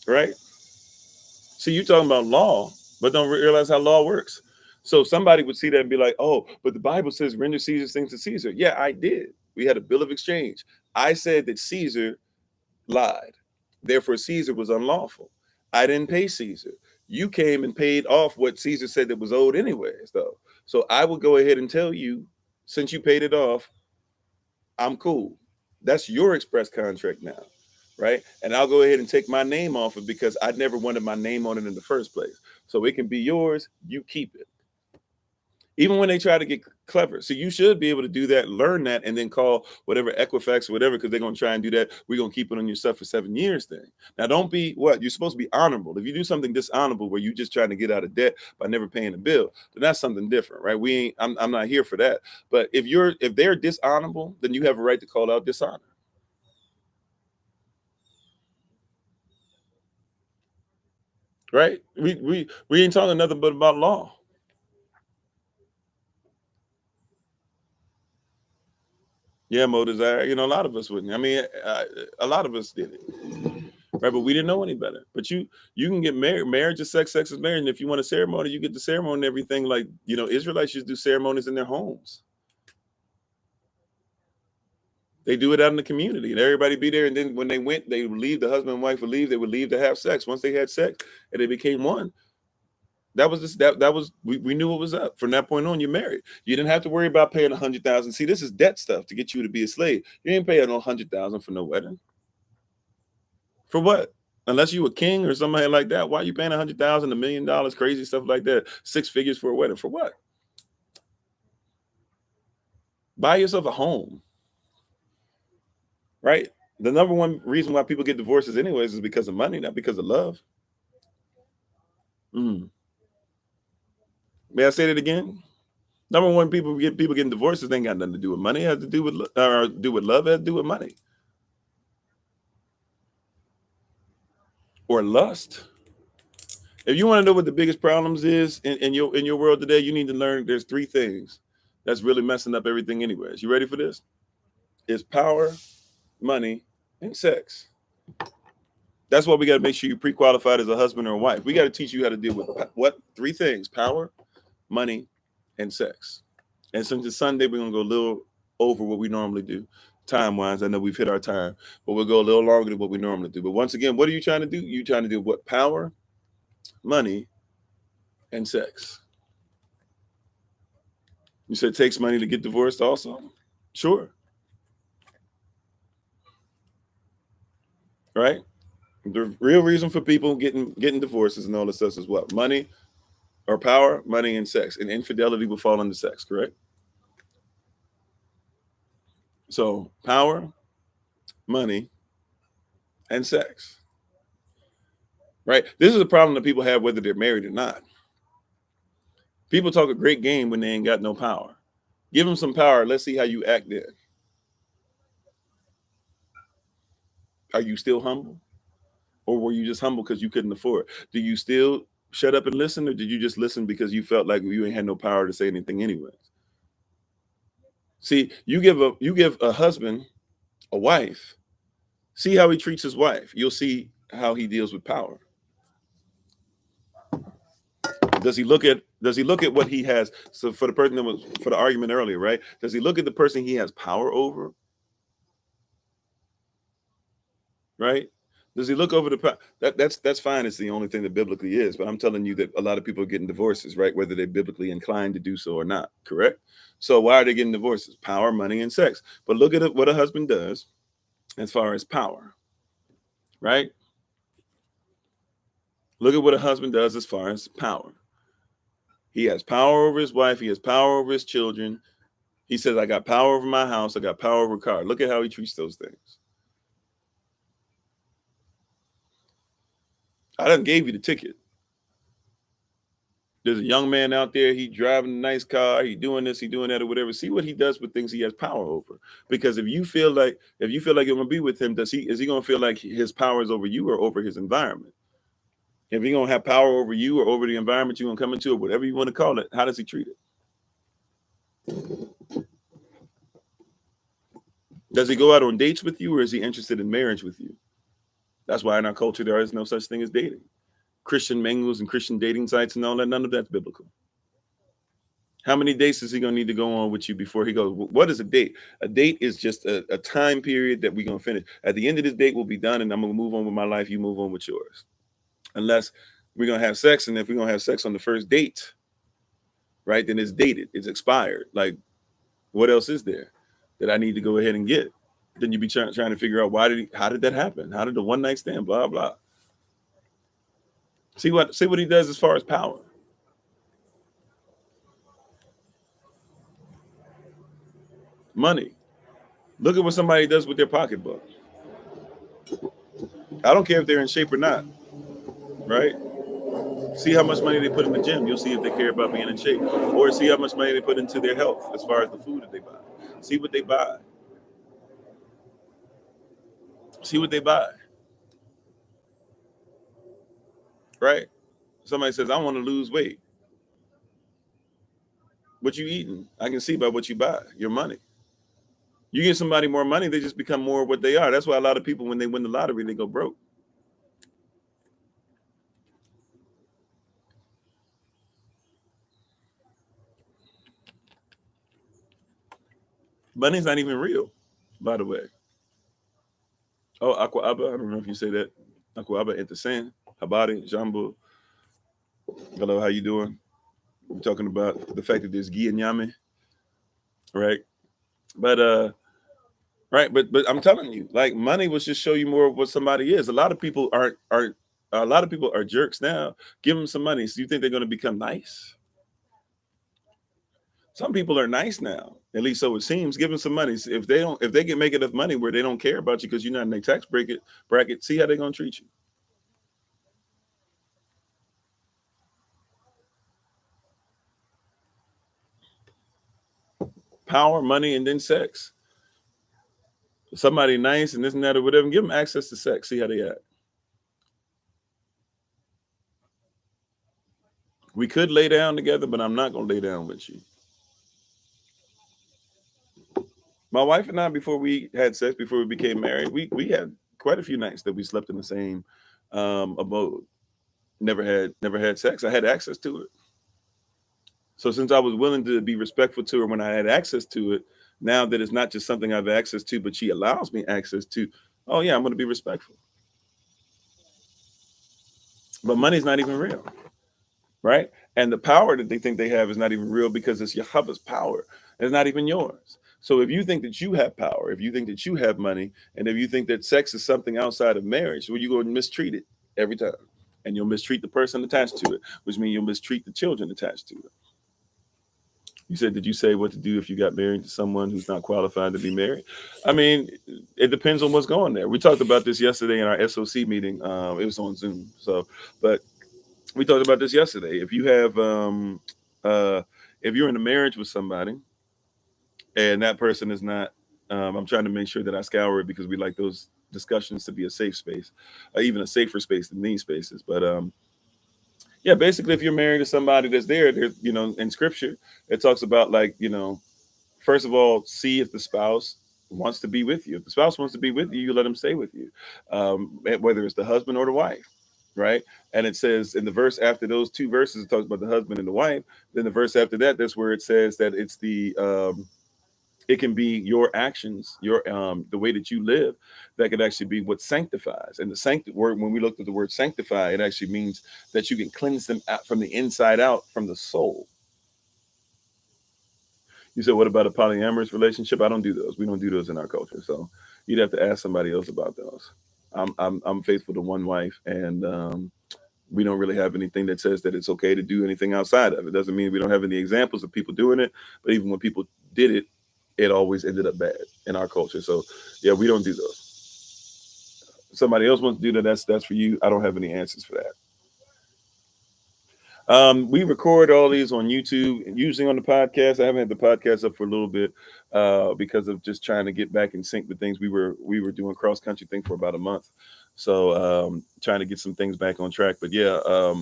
Right? See, you're talking about law, but don't realize how law works. So somebody would see that and be like, oh, but the Bible says render Caesar's things to Caesar. Yeah, I did. We had a bill of exchange. I said that Caesar lied. Therefore, Caesar was unlawful. I didn't pay Caesar. You came and paid off what Caesar said that was owed anyways, though. So I would go ahead and tell you, since you paid it off, I'm cool. That's your express contract now, right? And I'll go ahead and take my name off it because I never wanted my name on it in the first place. So it can be yours, you keep it. Even when they try to get clever. So you should be able to do that, learn that, and then call whatever Equifax or whatever, because they're going to try and do that. We're going to keep it on your stuff for 7 years thing. Now, don't be what? You're supposed to be honorable. If you do something dishonorable where you're just trying to get out of debt by never paying a bill, then that's something different, right? I'm not here for that. But if they're dishonorable, then you have a right to call out dishonor. Right? We ain't talking nothing but about law. Yeah, Mo Desire. A lot of us wouldn't. I mean, a lot of us did it, right? But we didn't know any better. But you can get married. Marriage is sex. Sex is marriage. And if you want a ceremony, you get the ceremony and everything. Like, Israelites used to do ceremonies in their homes. They do it out in the community, and everybody be there. And then when they went, they would leave. The husband and wife would leave. They would leave to have sex. Once they had sex and they became one, that was we knew what was up. From that point on, you're married. You didn't have to worry about paying $100,000. See, this is debt stuff to get you to be a slave. You ain't paying no $100,000 for no wedding. For what? Unless you a king or somebody like that, why are you paying $100,000, $1 million, crazy stuff like that? 6 figures for a wedding. For what? Buy yourself a home. Right? The number one reason why people get divorces anyways is because of money, not because of love. May I say that again? Number one, people getting divorces ain't got nothing to do with money. It has to do with love. It has to do with money or lust. If you want to know what the biggest problems is in your world today, you need to learn there's 3 things that's really messing up everything anyways. You ready for this? It's power, money, and sex. That's why we got to make sure you're pre-qualified as a husband or a wife. We got to teach you how to deal with what? 3 things: power, money, and sex. And since it's Sunday, we're going to go a little over what we normally do time-wise. I know we've hit our time, but we'll go a little longer than what we normally do. But once again, what are you trying to do? You're trying to do what? Power, money, and sex. You said it takes money to get divorced also? Sure. Right? The real reason for people getting divorces and all this stuff is what? Money or power, money, and sex. And infidelity will fall under sex, correct? So power, money, and sex. Right? This is a problem that people have whether they're married or not. People talk a great game when they ain't got no power. Give them some power. Let's see how you act then. Are you still humble? Or were you just humble because you couldn't afford? Do you still shut up and listen, or did you just listen because you felt like you ain't had no power to say anything anyways? See, you give a husband a wife. See how he treats his wife. You'll see how he deals with power. Does he look at what he has? So for the person that was for the argument earlier, right? Does he look at the person he has power over? Right? Does he look over the that's fine. It's the only thing that biblically is. But I'm telling you that a lot of people are getting divorces, right? Whether they're biblically inclined to do so or not. Correct? So why are they getting divorces? Power, money, and sex. But look at what a husband does as far as power. Right? Look at what a husband does as far as power. He has power over his wife. He has power over his children. He says, I got power over my house. I got power over a car. Look at how he treats those things. I done gave you the ticket. There's a young man out there. He driving a nice car. He doing this. He doing that, or whatever. See what he does with things he has power over. Because if you feel like you're gonna be with him, is he gonna feel like his power is over you or over his environment? If he's gonna have power over you or over the environment you're gonna come into, or whatever you want to call it, how does he treat it? Does he go out on dates with you, or is he interested in marriage with you? That's why in our culture there is no such thing as dating. Christian mingles and Christian dating sites and all that, none of that's biblical. How many dates is he going to need to go on with you before he goes? What is a date? A date is just a time period that we're going to finish. At the end of this date, we'll be done, and I'm going to move on with my life. You move on with yours. Unless we're going to have sex, and if we're going to have sex on the first date, right, then it's dated. It's expired. Like, what else is there that I need to go ahead and get? Then you'd be trying to figure out how did that happen? How did the one night stand, blah, blah. See what he does as far as power. Money. Look at what somebody does with their pocketbook. I don't care if they're in shape or not, right? See how much money they put in the gym. You'll see if they care about being in shape. Or see how much money they put into their health as far as the food that they buy. See what they buy. See what they buy. Right? Somebody says, I want to lose weight. What you eating? I can see by what you buy, your money. You give somebody more money, they just become more what they are. That's why a lot of people, when they win the lottery, they go broke. Money's not even real, by the way. Oh, Aqua Abba, I don't know if you say that. Aqua Abba Entasen, Habari, Jambo. Hello, how you doing? We're talking about the fact that there's Gi and Yame, right? But but I'm telling you, like, money will just show you more of what somebody is. A lot of people are jerks now. Give them some money. So you think they're going to become nice? Some people are nice now, at least so it seems. Give them some money. If they can make enough money where they don't care about you because you're not in their tax bracket, see how they're going to treat you. Power, money, and then sex. Somebody nice and this and that or whatever, give them access to sex. See how they act. We could lay down together, but I'm not going to lay down with you. My wife and I, before we had sex, before we became married, we had quite a few nights that we slept in the same abode. Never had sex. I had access to it. So since I was willing to be respectful to her when I had access to it, now that it's not just something I have access to, but she allows me access to, oh yeah, I'm going to be respectful. But money's not even real, right? And the power that they think they have is not even real because it's Yahweh's power. It's not even yours. So if you think that you have power, if you think that you have money, and if you think that sex is something outside of marriage, well, you're going to mistreat it every time. And you'll mistreat the person attached to it, which means you'll mistreat the children attached to it. You said, did you say what to do if you got married to someone who's not qualified to be married? I mean, it depends on what's going there. We talked about this yesterday in our SOC meeting. It was on Zoom. So, but we talked about this yesterday. If you have, if you're in a marriage with somebody and that person is not, I'm trying to make sure that I scour it because we like those discussions to be a safe space, even a safer space than these spaces. But yeah, basically, if you're married to somebody that's there, in scripture, it talks about like, first of all, see if the spouse wants to be with you. If the spouse wants to be with you, you let them stay with you, whether it's the husband or the wife, right? And it says in the verse after those two verses, it talks about the husband and the wife. Then the verse after that, that's where it says that it's it can be your actions, your the way that you live, that could actually be what sanctifies. And the word, when we looked at the word sanctify, it actually means that you can cleanse them out from the inside out, from the soul. You said, what about a polyamorous relationship? I don't do those. We don't do those in our culture. So you'd have to ask somebody else about those. I'm faithful to one wife, and we don't really have anything that says that it's okay to do anything outside of it. Doesn't mean we don't have any examples of people doing it, but even when people did it, it always ended up bad in our culture. So yeah, we don't do those. Somebody else wants to do that. That's for you. I don't have any answers for that. We record all these on YouTube, usually on the podcast. I haven't had the podcast up for a little bit because of just trying to get back in sync with things. We were doing cross country thing for about a month, so trying to get some things back on track. But yeah,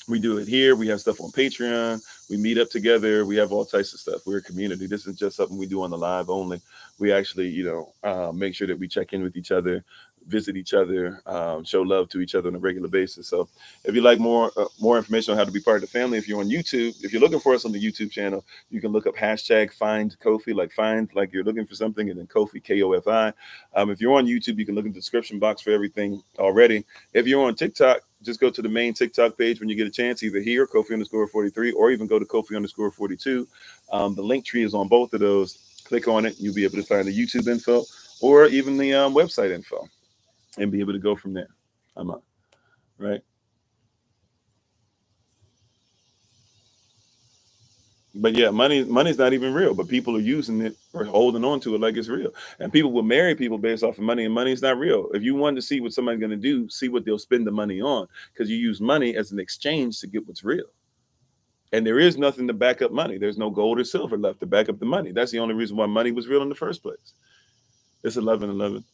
we do it here. We have stuff on Patreon. We meet up together. We have all types of stuff. We're a community. This is just something we do on the live only. We actually, make sure that we check in with each other, visit each other, show love to each other on a regular basis. So if you like more information on how to be part of the family, if you're on YouTube, if you're looking for us on the YouTube channel, you can look up hashtag FindKofi, like find, like you're looking for something, and then Kofi, Kofi. If you're on YouTube, you can look in the description box for everything already. If you're on TikTok, just go to the main TikTok page when you get a chance, either here, Kofi_43, or even go to Kofi_42. The link tree is on both of those. Click on it. You'll be able to find the YouTube info or even the website info and be able to go from there. I'm on, right? But yeah, money's not even real, but people are using it or holding on to it like it's real. And people will marry people based off of money, and money's not real. If you want to see what somebody's going to do, see what they'll spend the money on, because you use money as an exchange to get what's real. And there is nothing to back up money. There's no gold or silver left to back up the money. That's the only reason why money was real in the first place. It's 11:11.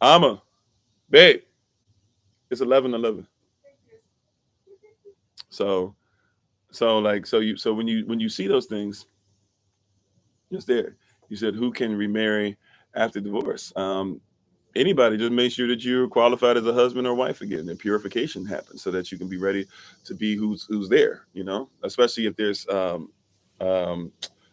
Amma, babe, it's 11:11. So, so when you see those things, it's there. You said, who can remarry after divorce? Anybody. Just make sure that you're qualified as a husband or wife again, and purification happens so that you can be ready to be who's there. Especially if there's um,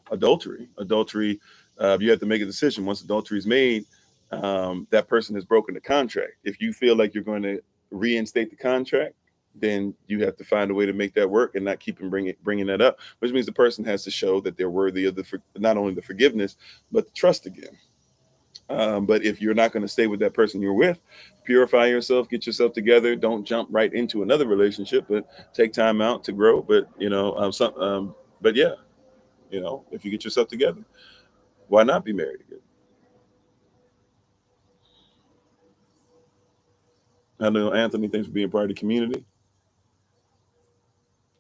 adultery. You have to make a decision. Once adultery is made, that person has broken the contract. If you feel like you're going to reinstate the contract, then you have to find a way to make that work and not keep bringing that up, which means the person has to show that they're worthy of not only the forgiveness, but the trust again. But if you're not going to stay with that person you're with, purify yourself, get yourself together. Don't jump right into another relationship, but take time out to grow. But but yeah, if you get yourself together, why not be married again? Hello, Anthony. Thanks for being part of the community.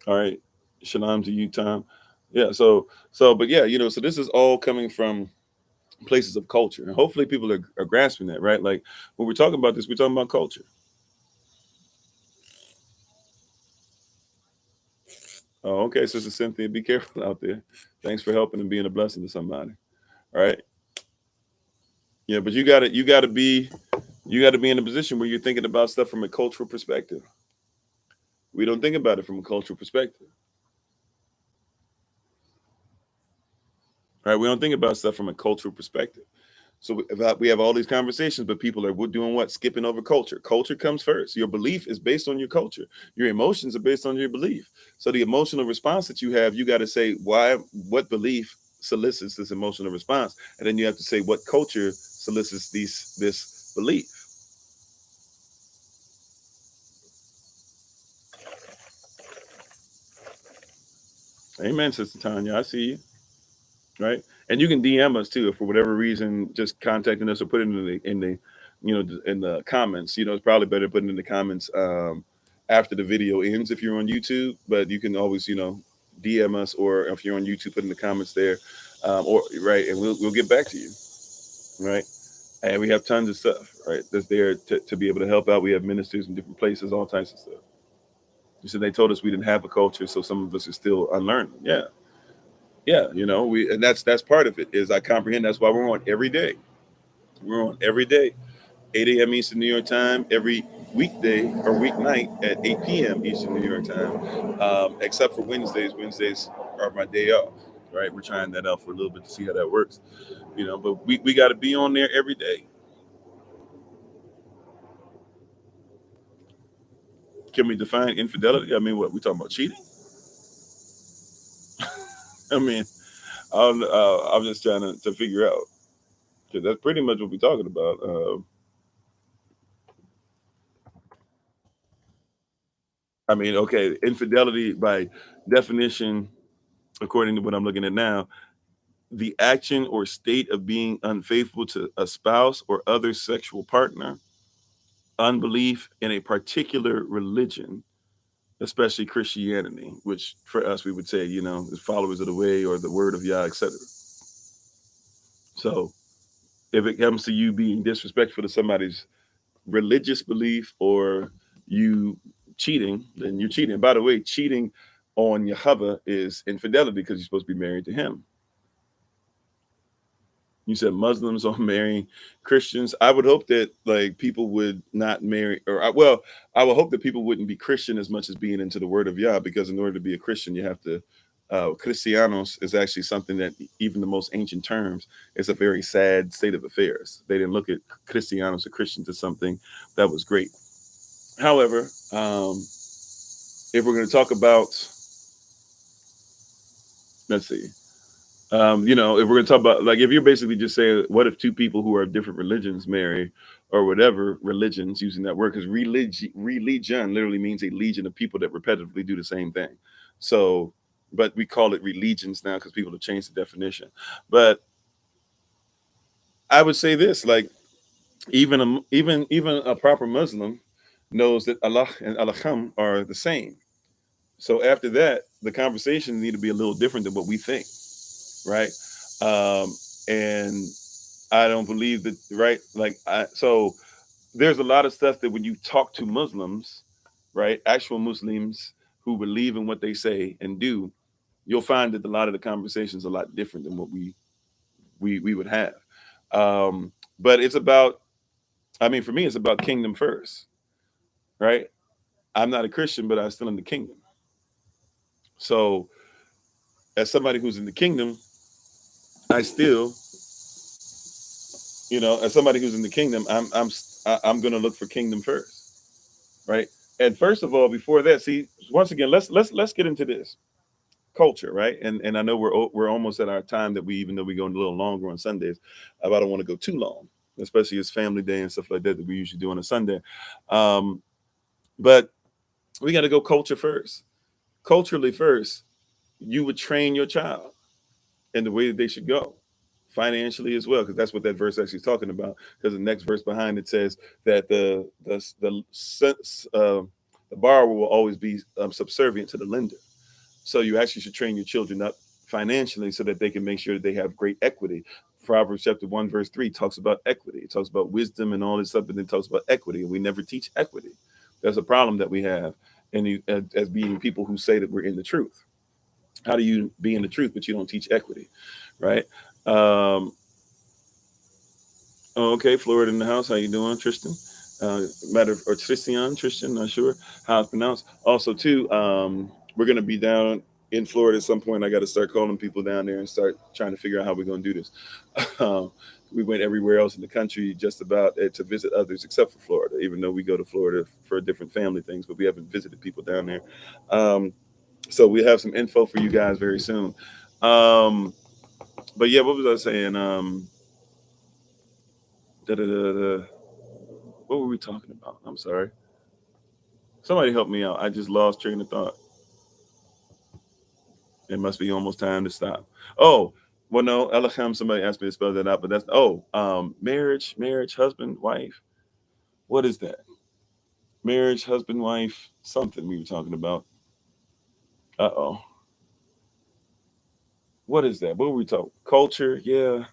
All right, shalom to you, Tom. Yeah. But yeah, so this is all coming from places of culture, and hopefully people are grasping that, right? Like when we're talking about this, we're talking about culture. Oh, okay, Sister Cynthia, be careful out there. Thanks for helping and being a blessing to somebody. All right. Yeah, but you gotta be in a position where you're thinking about stuff from a cultural perspective. We don't think about it from a cultural perspective. Right? We don't think about stuff from a cultural perspective. So we have all these conversations, but people are doing what? Skipping over culture. Culture comes first. Your belief is based on your culture. Your emotions are based on your belief. So the emotional response that you have, you got to say what belief solicits this emotional response, and then you have to say what culture solicits this belief. Amen, Sister Tanya. I see you. Right, and you can DM us too if for whatever reason, just contacting us or put it in the comments. It's probably better putting in the comments after the video ends if you're on YouTube, but you can always DM us, or if you're on YouTube, put in the comments there, or right, and we'll get back to you. Right, and we have tons of stuff right that's there to be able to help out. We have ministers in different places, all types of stuff. You said they told us we didn't have a culture, so some of us are still unlearning. Yeah. Yeah, and that's part of it. Is I comprehend. That's why we're on every day. We're on every day, 8 a.m. Eastern New York time, every weekday or weeknight at 8 p.m. Eastern New York time, except for Wednesdays. Wednesdays are my day off. Right, we're trying that out for a little bit to see how that works. But we got to be on there every day. Can we define infidelity? I mean, what we talking about? Cheating? I mean, I'm just trying to figure out, because that's pretty much what we're talking about. I mean, okay, infidelity by definition, according to what I'm looking at now, the action or state of being unfaithful to a spouse or other sexual partner, unbelief in a particular religion, especially Christianity, which for us we would say, is followers of the way or the word of Yah, etc. So if it comes to you being disrespectful to somebody's religious belief or you cheating, then you're cheating. By the way, cheating on Yahweh is infidelity because you're supposed to be married to him. You said Muslims are marrying Christians. I would hope that like people would not marry, I would hope that people wouldn't be Christian as much as being into the word of Yah, because in order to be a Christian, you have to, Christianos is actually something that even the most ancient terms is a very sad state of affairs. They didn't look at Christianos or Christians as something that was great. However, if we're going to talk about, let's see, if we're going to talk about, like, if you're basically just saying, what if two people who are of different religions marry, or whatever religions, using that word, because religion literally means a legion of people that repetitively do the same thing. So, but we call it religions now because people have changed the definition. But I would say this, like, even a proper Muslim knows that Allah and Allaham are the same. So after that, the conversations need to be a little different than what we think, right? And I don't believe that, right? So there's a lot of stuff that when you talk to Muslims, right, actual Muslims who believe in what they say and do, you'll find that a lot of the conversations are a lot different than what we would have. But it's about, I mean, for me, it's about kingdom first, right? I'm not a Christian, but I'm still in the kingdom. So as somebody who's in the kingdom, I still, as somebody who's in the kingdom, I'm going to look for kingdom first, right? And first of all, before that, see, once again, let's get into this culture, right? And I know we're almost at our time that even though we go a little longer on Sundays, I don't want to go too long, especially it's family day and stuff like that we usually do on a Sunday. But we got to go culture first. Culturally first, you would train your child in the way that they should go, financially as well, because that's what that verse actually is talking about. Because the next verse behind it says that the borrower will always be subservient to the lender. So you actually should train your children up financially so that they can make sure that they have great equity. Proverbs chapter 1 verse 3 talks about equity. It talks about wisdom and all this stuff, and then talks about equity. And we never teach equity. That's a problem that we have, and as being people who say that we're in the truth. How do you be in the truth but you don't teach equity, right? Oh, okay, Florida in the house. How you doing, Tristan? Or Tristan, not sure how it's pronounced. Also, too, we're gonna be down in Florida at some point. I got to start calling people down there and start trying to figure out how we're gonna do this. um, we went everywhere else in the country just about to visit others except for Florida, even though we go to Florida for different family things, but we haven't visited people down there. Um, so we have some info for you guys very soon. Um, but yeah, what was I saying? Da, da, da, da. What were we talking about? I'm sorry. Somebody help me out. I just lost train of thought. It must be almost time to stop. Oh, well, no, Elohim, somebody asked me to spell that out, but that's, marriage, husband, wife. What is that? Marriage, husband, wife, something we were talking about. Uh-oh. What is that? What were we talking? Culture, yeah.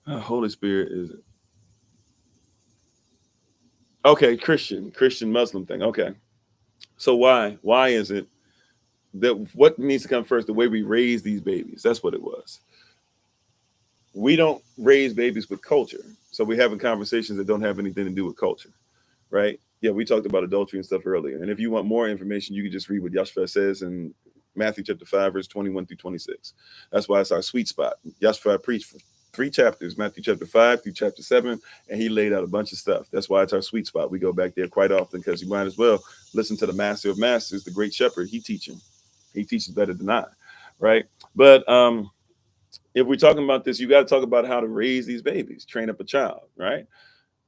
Holy Spirit is it? Okay, Christian Muslim thing. Okay. So why? Why is it that what needs to come first? The way we raise these babies. That's what it was. We don't raise babies with culture. So we're having conversations that don't have anything to do with culture, right? Yeah, we talked about adultery and stuff earlier. And if you want more information, you can just read what Yashua says in Matthew chapter 5, verse 21 through 26. That's why it's our sweet spot. Yashua preached for 3 chapters, Matthew chapter 5 through chapter 7, and he laid out a bunch of stuff. That's why it's our sweet spot. We go back there quite often because you might as well listen to the master of masters, the great shepherd. He teaches better than I, right? But if we're talking about this, you got to talk about how to raise these babies, train up a child, right?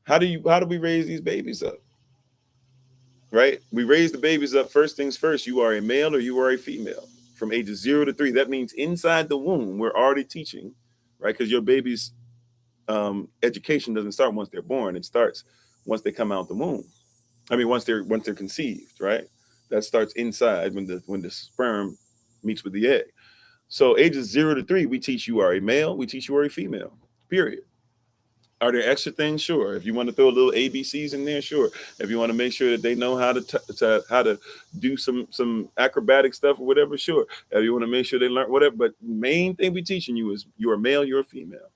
How do we raise these babies up? Right? We raise the babies up. First things first, you are a male or you are a female from ages 0 to 3. That means inside the womb, we're already teaching, right? Because your baby's education doesn't start once they're born. It starts once they come out the womb. I mean, once they're conceived, right? That starts inside when the sperm meets with the egg. So ages 0 to 3, we teach you are a male, we teach you are a female. Period. Are there extra things? Sure. If you want to throw a little ABCs in there, sure. If you want to make sure that they know how to do some acrobatic stuff or whatever, sure. If you want to make sure they learn whatever, but main thing we teaching you is you're a male, you're a female.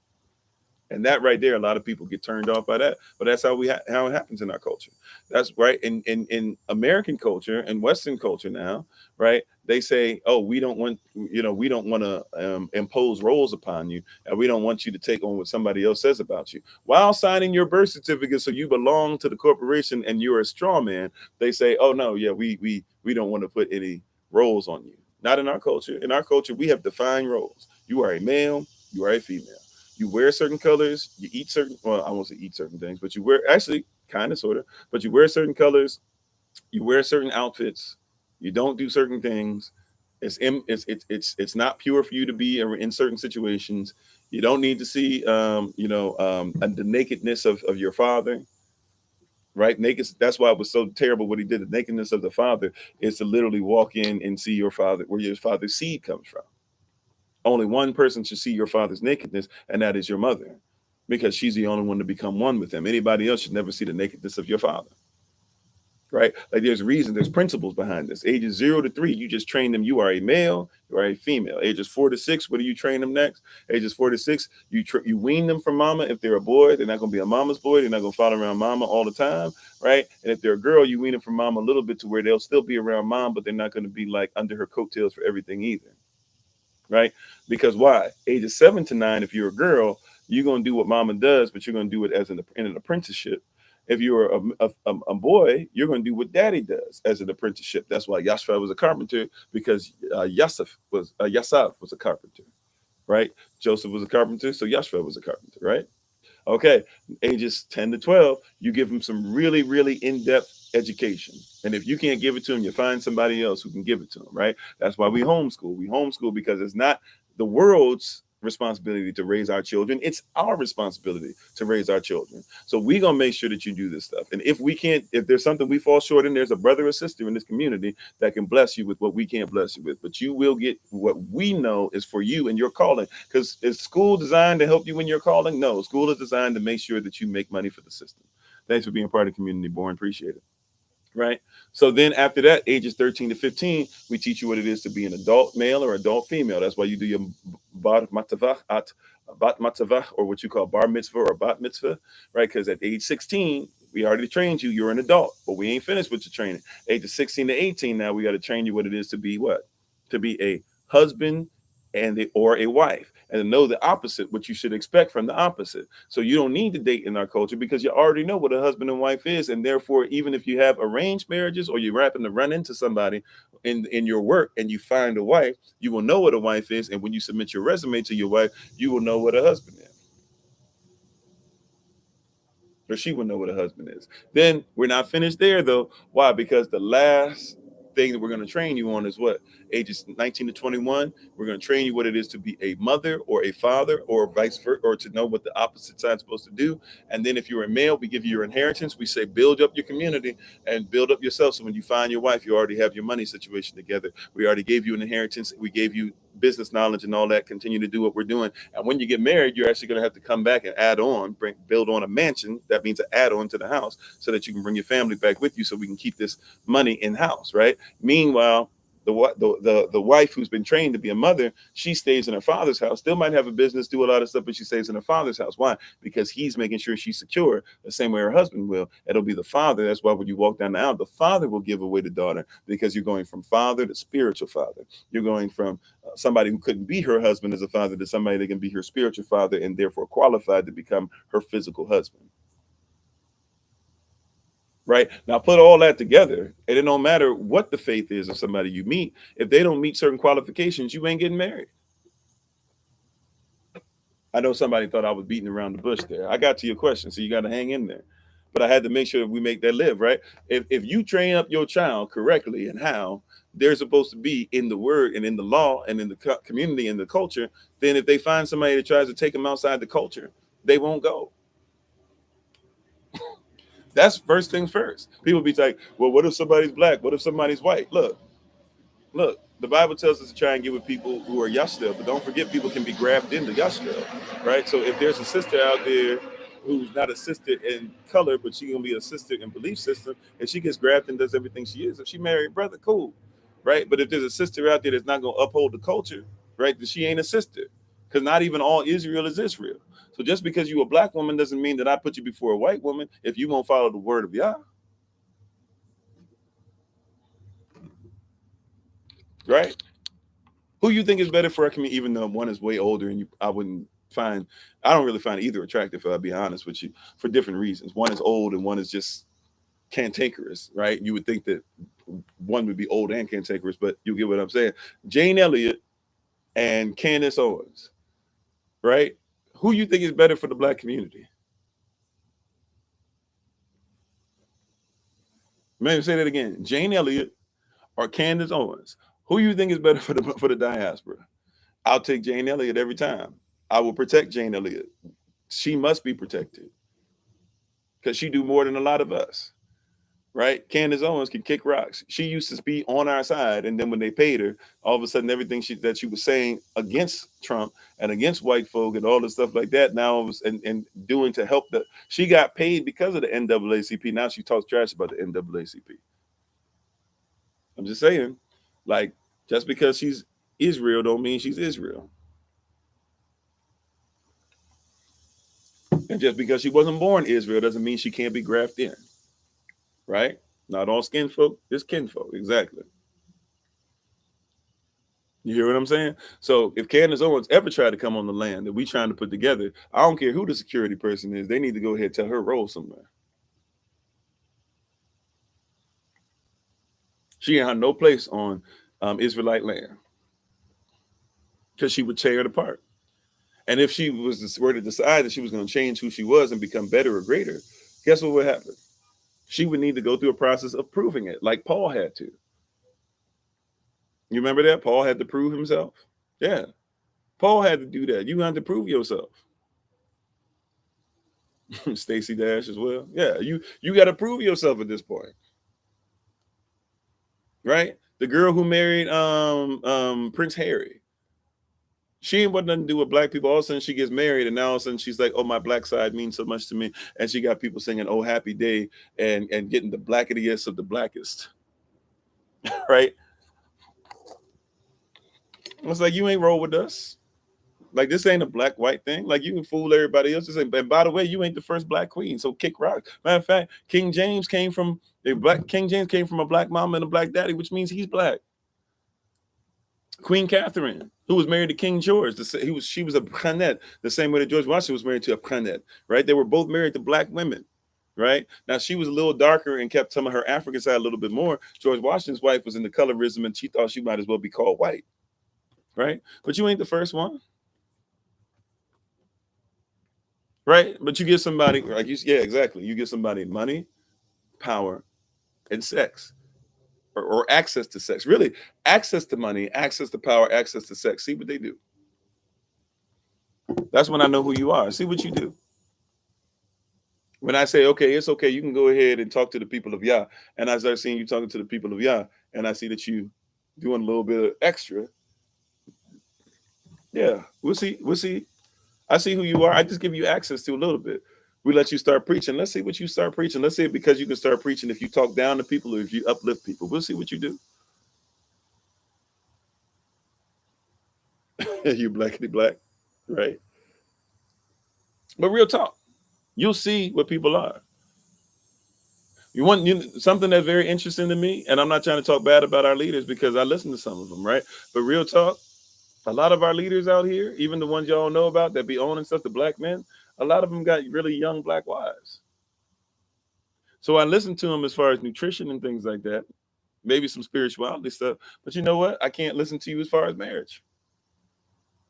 And that right there, a lot of people get turned off by that. But that's how it happens in our culture. That's right. In American culture and Western culture now, right? They say, oh, we don't want to impose roles upon you, and we don't want you to take on what somebody else says about you. While signing your birth certificate, so you belong to the corporation and you're a straw man, they say, oh no, yeah, we don't want to put any roles on you. Not in our culture. In our culture, we have defined roles. You are a male, you are a female. You wear certain colors, you eat certain, well, I won't say eat certain things, but you wear, actually, kind of, sort of, but you wear certain colors, you wear certain outfits, you don't do certain things. It's not pure for you to be in certain situations. You don't need to see, the nakedness of your father, right? Naked. That's why it was so terrible what he did. The nakedness of the father is to literally walk in and see your father, where your father's seed comes from. Only one person should see your father's nakedness, and that is your mother, because she's the only one to become one with him. Anybody else should never see the nakedness of your father, right? Like there's reason, there's principles behind this. Ages 0 to 3, you just train them. You are a male, you are a female. Ages 4 to 6, what do you train them next? Ages 4 to 6, you wean them from mama. If they're a boy, they're not going to be a mama's boy. They're not going to follow around mama all the time, right? And if they're a girl, you wean them from mama a little bit to where they'll still be around mom, but they're not going to be like under her coattails for everything either, right? Because why? Ages 7 to 9, if you're a girl, you're going to do what mama does, but you're going to do it as in an apprenticeship. If you're a boy, you're going to do what daddy does as an apprenticeship. That's why Yashua was a carpenter, because Yasaf was a carpenter, right? Joseph was a carpenter, so Yashua was a carpenter, right? Okay, ages 10 to 12, you give them some really, really in-depth education. And if you can't give it to them, you find somebody else who can give it to them, right? That's why we homeschool. We homeschool because it's not the world's responsibility to raise our children. It's our responsibility to raise our children. So we're going to make sure that you do this stuff. And if there's something we fall short in, there's a brother or sister in this community that can bless you with what we can't bless you with. But you will get what we know is for you and your calling. Because is school designed to help you in your calling? No, school is designed to make sure that you make money for the system. Thanks for being part of the community, Born. Appreciate it. Right. So then after that, ages 13 to 15, we teach you what it is to be an adult male or adult female. That's why you do your bar matavach at bat mitzvah, or what you call bar mitzvah or bat mitzvah, right? Because at age 16, we already trained you. You're an adult, but we ain't finished with your training. Age of 16 to 18, now we got to train you what it is to be what? To be a husband or a wife, and to know the opposite, what you should expect from the opposite. So you don't need to date in our culture because you already know what a husband and wife is, and therefore, even if you have arranged marriages or you happen to run into somebody in your work and you find a wife, you will know what a wife is, and when you submit your resume to your wife, you will know what a husband is, or she will know what a husband is. Then we're not finished there though. Why? Because the last thing that we're going to train you on is what? Ages 19 to 21. We're going to train you what it is to be a mother or a father or vice versa, or to know what the opposite side is supposed to do. And then if you're a male, we give you your inheritance. We say build up your community and build up yourself. So when you find your wife, you already have your money situation together. We already gave you an inheritance. We gave you business knowledge and all that. Continue to do what we're doing. And when you get married, you're actually going to have to come back and add on, build on a mansion. That means an add-on to the house so that you can bring your family back with you so we can keep this money in house, right? Meanwhile, the wife who's been trained to be a mother, she stays in her father's house, still might have a business, do a lot of stuff, but she stays in her father's house. Why? Because he's making sure she's secure the same way her husband will. It'll be the father. That's why when you walk down the aisle, the father will give away the daughter, because you're going from father to spiritual father. You're going from somebody who couldn't be her husband as a father to somebody that can be her spiritual father and therefore qualified to become her physical husband. Right now, put all that together, and it don't matter what the faith is of somebody you meet. If they don't meet certain qualifications, you ain't getting married. I know somebody thought I was beating around the bush there. I got to your question, so you got to hang in there. But I had to make sure we make that live, right? If you train up your child correctly and how they're supposed to be in the word and in the law and in the community and the culture, then if they find somebody that tries to take them outside the culture, they won't go. That's first things first. People be like, well, what if somebody's black? What if somebody's white? Look, the Bible tells us to try and get with people who are Yashtel, but don't forget people can be grafted into Yashtel, right? So if there's a sister out there who's not a sister in color, but she's gonna be a sister in belief system, and she gets grafted and does everything she is. If she married a brother, cool, right? But if there's a sister out there that's not gonna uphold the culture, right, then she ain't a sister, because not even all Israel is Israel. So just because you're a black woman doesn't mean that I put you before a white woman if you won't follow the word of Yah, right? Who you think is better for our community, even though one is way older and I don't really find either attractive, if I'll be honest with you, for different reasons. One is old and one is just cantankerous, right? You would think that one would be old and cantankerous, but you get what I'm saying. Jane Elliott and Candace Owens, right? Who you think is better for the black community? Maybe say that again. Jane Elliott or Candace Owens? Who you think is better for the diaspora? I'll take Jane Elliott every time. I will protect Jane Elliott. She must be protected because she do more than a lot of us, right? Candace Owens can kick rocks. She used to be on our side, and then when they paid her, all of a sudden everything that she was saying against Trump and against white folk and all the stuff like that now was and doing to help she got paid because of the NAACP. Now she talks trash about the NAACP. I'm just saying, like, just because she's Israel don't mean she's Israel. And just because she wasn't born Israel doesn't mean she can't be grafted in, right? Not all skin folk is kinfolk, exactly. You hear what I'm saying? So if Candace Owens ever tried to come on the land that we trying to put together, I don't care who the security person is, they need to go ahead and tell her roll somewhere. She ain't had no place on Israelite land because she would tear it apart. And if she were to decide that she was going to change who she was and become better or greater, guess what would happen? She would need to go through a process of proving it, like Paul had to. You remember that? Paul had to prove himself. Yeah. Paul had to do that. You had to prove yourself. Stacey Dash as well. Yeah, you got to prove yourself at this point. Right? The girl who married Prince Harry. She ain't got nothing to do with black people. All of a sudden she gets married, and now all of a sudden she's like, oh, my black side means so much to me. And she got people singing Oh Happy Day and getting the blackest of the blackest. Right? It's like, you ain't roll with us. Like, this ain't a black white thing. Like, you can fool everybody else. And by the way, you ain't the first black queen. So kick rocks. Matter of fact, King James came from a black mama and a black daddy, which means he's black. Queen Catherine, who was married to King George, she was a Pranet, the same way that George Washington was married to a Pranet, right? They were both married to black women, right? Now, she was a little darker and kept some of her African side a little bit more. George Washington's wife was into colorism, and she thought she might as well be called white, right? But you ain't the first one, right? But you get somebody, like yeah, exactly. You get somebody money, power, and sex. Or access to sex, really, access to money, access to power, access to sex. See what they do. That's when I know who you are. See what you do. When I say, okay, it's okay, you can go ahead and talk to the people of Yah, and I start seeing you talking to the people of Yah, and I see that you doing a little bit of extra. Yeah, we'll see. I see who you are. I just give you access to a little bit. We let you start preaching. Let's see what you start preaching. Let's see, because you can start preaching if you talk down to people or if you uplift people. We'll see what you do. You blackity black, right? But real talk, you'll see what people are. You want something that's very interesting to me, and I'm not trying to talk bad about our leaders because I listen to some of them, right? But real talk, a lot of our leaders out here, even the ones y'all know about that be owning stuff, the black men, a lot of them got really young black wives. So I listen to them as far as nutrition and things like that, maybe some spirituality stuff. But you know what? I can't listen to you as far as marriage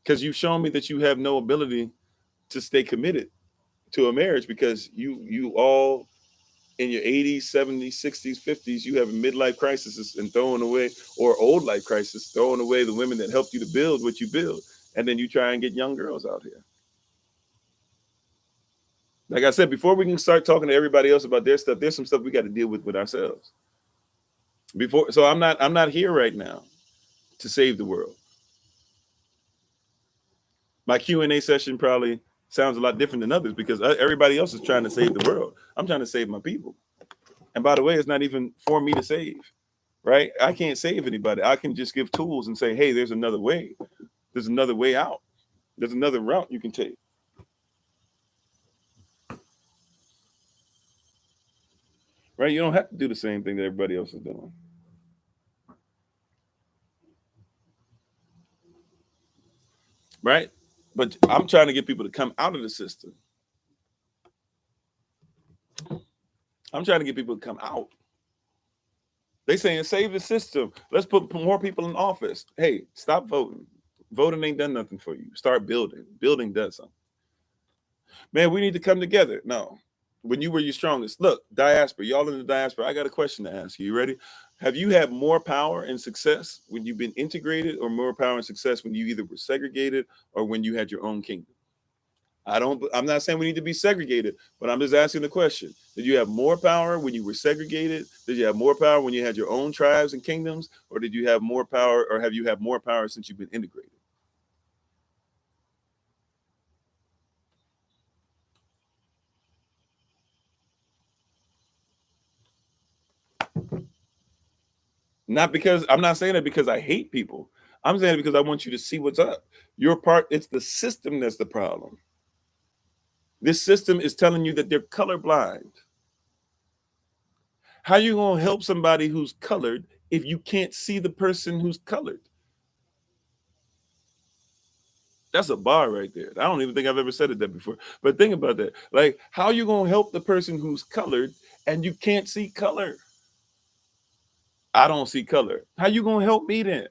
because you've shown me that you have no ability to stay committed to a marriage because you all in your 80s, 70s, 60s, 50s, you have a midlife crisis and throwing away, or old life crisis, throwing away the women that helped you to build what you build. And then you try and get young girls out here. Like I said, before we can start talking to everybody else about their stuff, there's some stuff we got to deal with ourselves. So I'm not here right now to save the world. My Q&A session probably sounds a lot different than others because everybody else is trying to save the world. I'm trying to save my people. And by the way, it's not even for me to save, right? I can't save anybody. I can just give tools and say, hey, there's another way. There's another way out. There's another route you can take. Right? You don't have to do the same thing that everybody else is doing. Right? But I'm trying to get people to come out of the system. I'm trying to get people to come out. They saying save the system. Let's put more people in office. Hey, stop voting. Voting ain't done nothing for you. Start building. Building does something. Man, we need to come together. No. When you were your strongest. Look, diaspora, y'all in the diaspora, I got a question to ask you. You ready? Have you had more power and success when you've been integrated, or more power and success when you either were segregated or when you had your own kingdom? I'm not saying we need to be segregated, but I'm just asking the question. Did you have more power when you were segregated? Did you have more power when you had your own tribes and kingdoms? Or did you have more power, or have you had more power since you've been integrated? Not because I'm not saying that because I hate people. I'm saying it because I want you to see what's up. Your part, it's the system that's the problem. This system is telling you that they're colorblind. How you gonna help somebody who's colored if you can't see the person who's colored? That's a bar right there. I don't even think I've ever said it that before. But think about that. Like, how you gonna help the person who's colored and you can't see color? I don't see color. How you gonna help me then?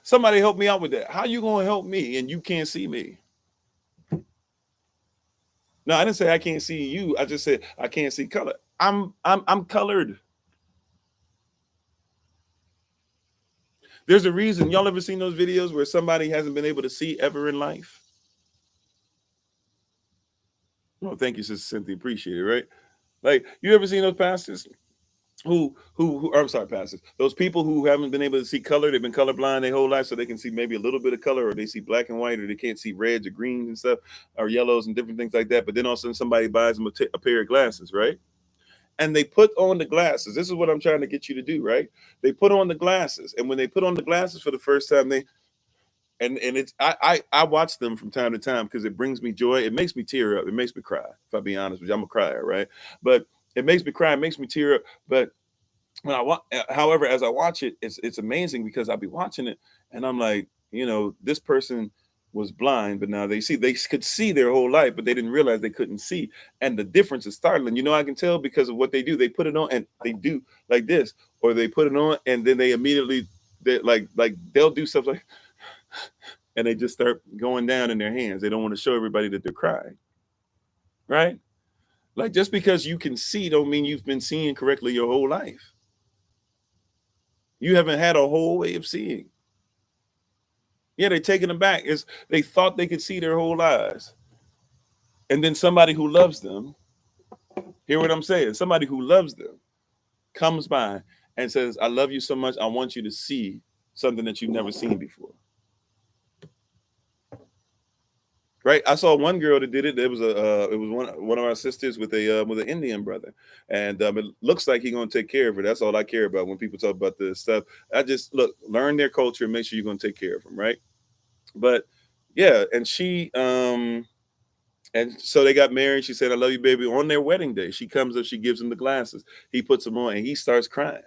Somebody help me out with that. How you gonna help me and you can't see me? No, I didn't say I can't see you. I just said I can't see color. I'm colored. There's a reason. Y'all ever seen those videos where somebody hasn't been able to see ever in life? Oh, thank you, Sister Cynthia. Appreciate it, right? Like, you ever seen those pastors who I'm sorry, pastors, those people who haven't been able to see color, they've been colorblind their whole life, so they can see maybe a little bit of color, or they see black and white, or they can't see reds or greens and stuff, or yellows and different things like that. But then all of a sudden somebody buys them a pair of glasses, right? and they put on the glasses. This is what I'm trying to get you to do, right? They put on the glasses, and when they put on the glasses for the first time, and it's I watch them from time to time because it brings me joy. It makes me tear up. It makes me cry. If I be honest with you, I'm a crier, right? But it makes me cry. It makes me tear up. But when I watch, however, as I watch it, it's amazing because I'll be watching it and I'm like, this person was blind, but now they could see their whole life, but they didn't realize they couldn't see. And the difference is startling. I can tell because of what they do. They put it on and they do like this, or they put it on and then they immediately like they'll do stuff like and they just start going down in their hands. They don't want to show everybody that they're crying. Right? Like just because you can see don't mean you've been seeing correctly your whole life. You haven't had a whole way of seeing. Yeah, they're taken aback. They thought they could see their whole lives. And then somebody who loves them, hear what I'm saying? Somebody who loves them comes by and says, I love you so much, I want you to see something that you've never seen before. Right? I saw one girl that did it. It was one of our sisters with an Indian brother, and it looks like he's gonna take care of her. That's all I care about when people talk about this stuff. I just learn their culture and make sure you're gonna take care of them, right? But yeah, and she and so they got married. She said, "I love you, baby." On their wedding day, she comes up, she gives him the glasses. He puts them on, and he starts crying,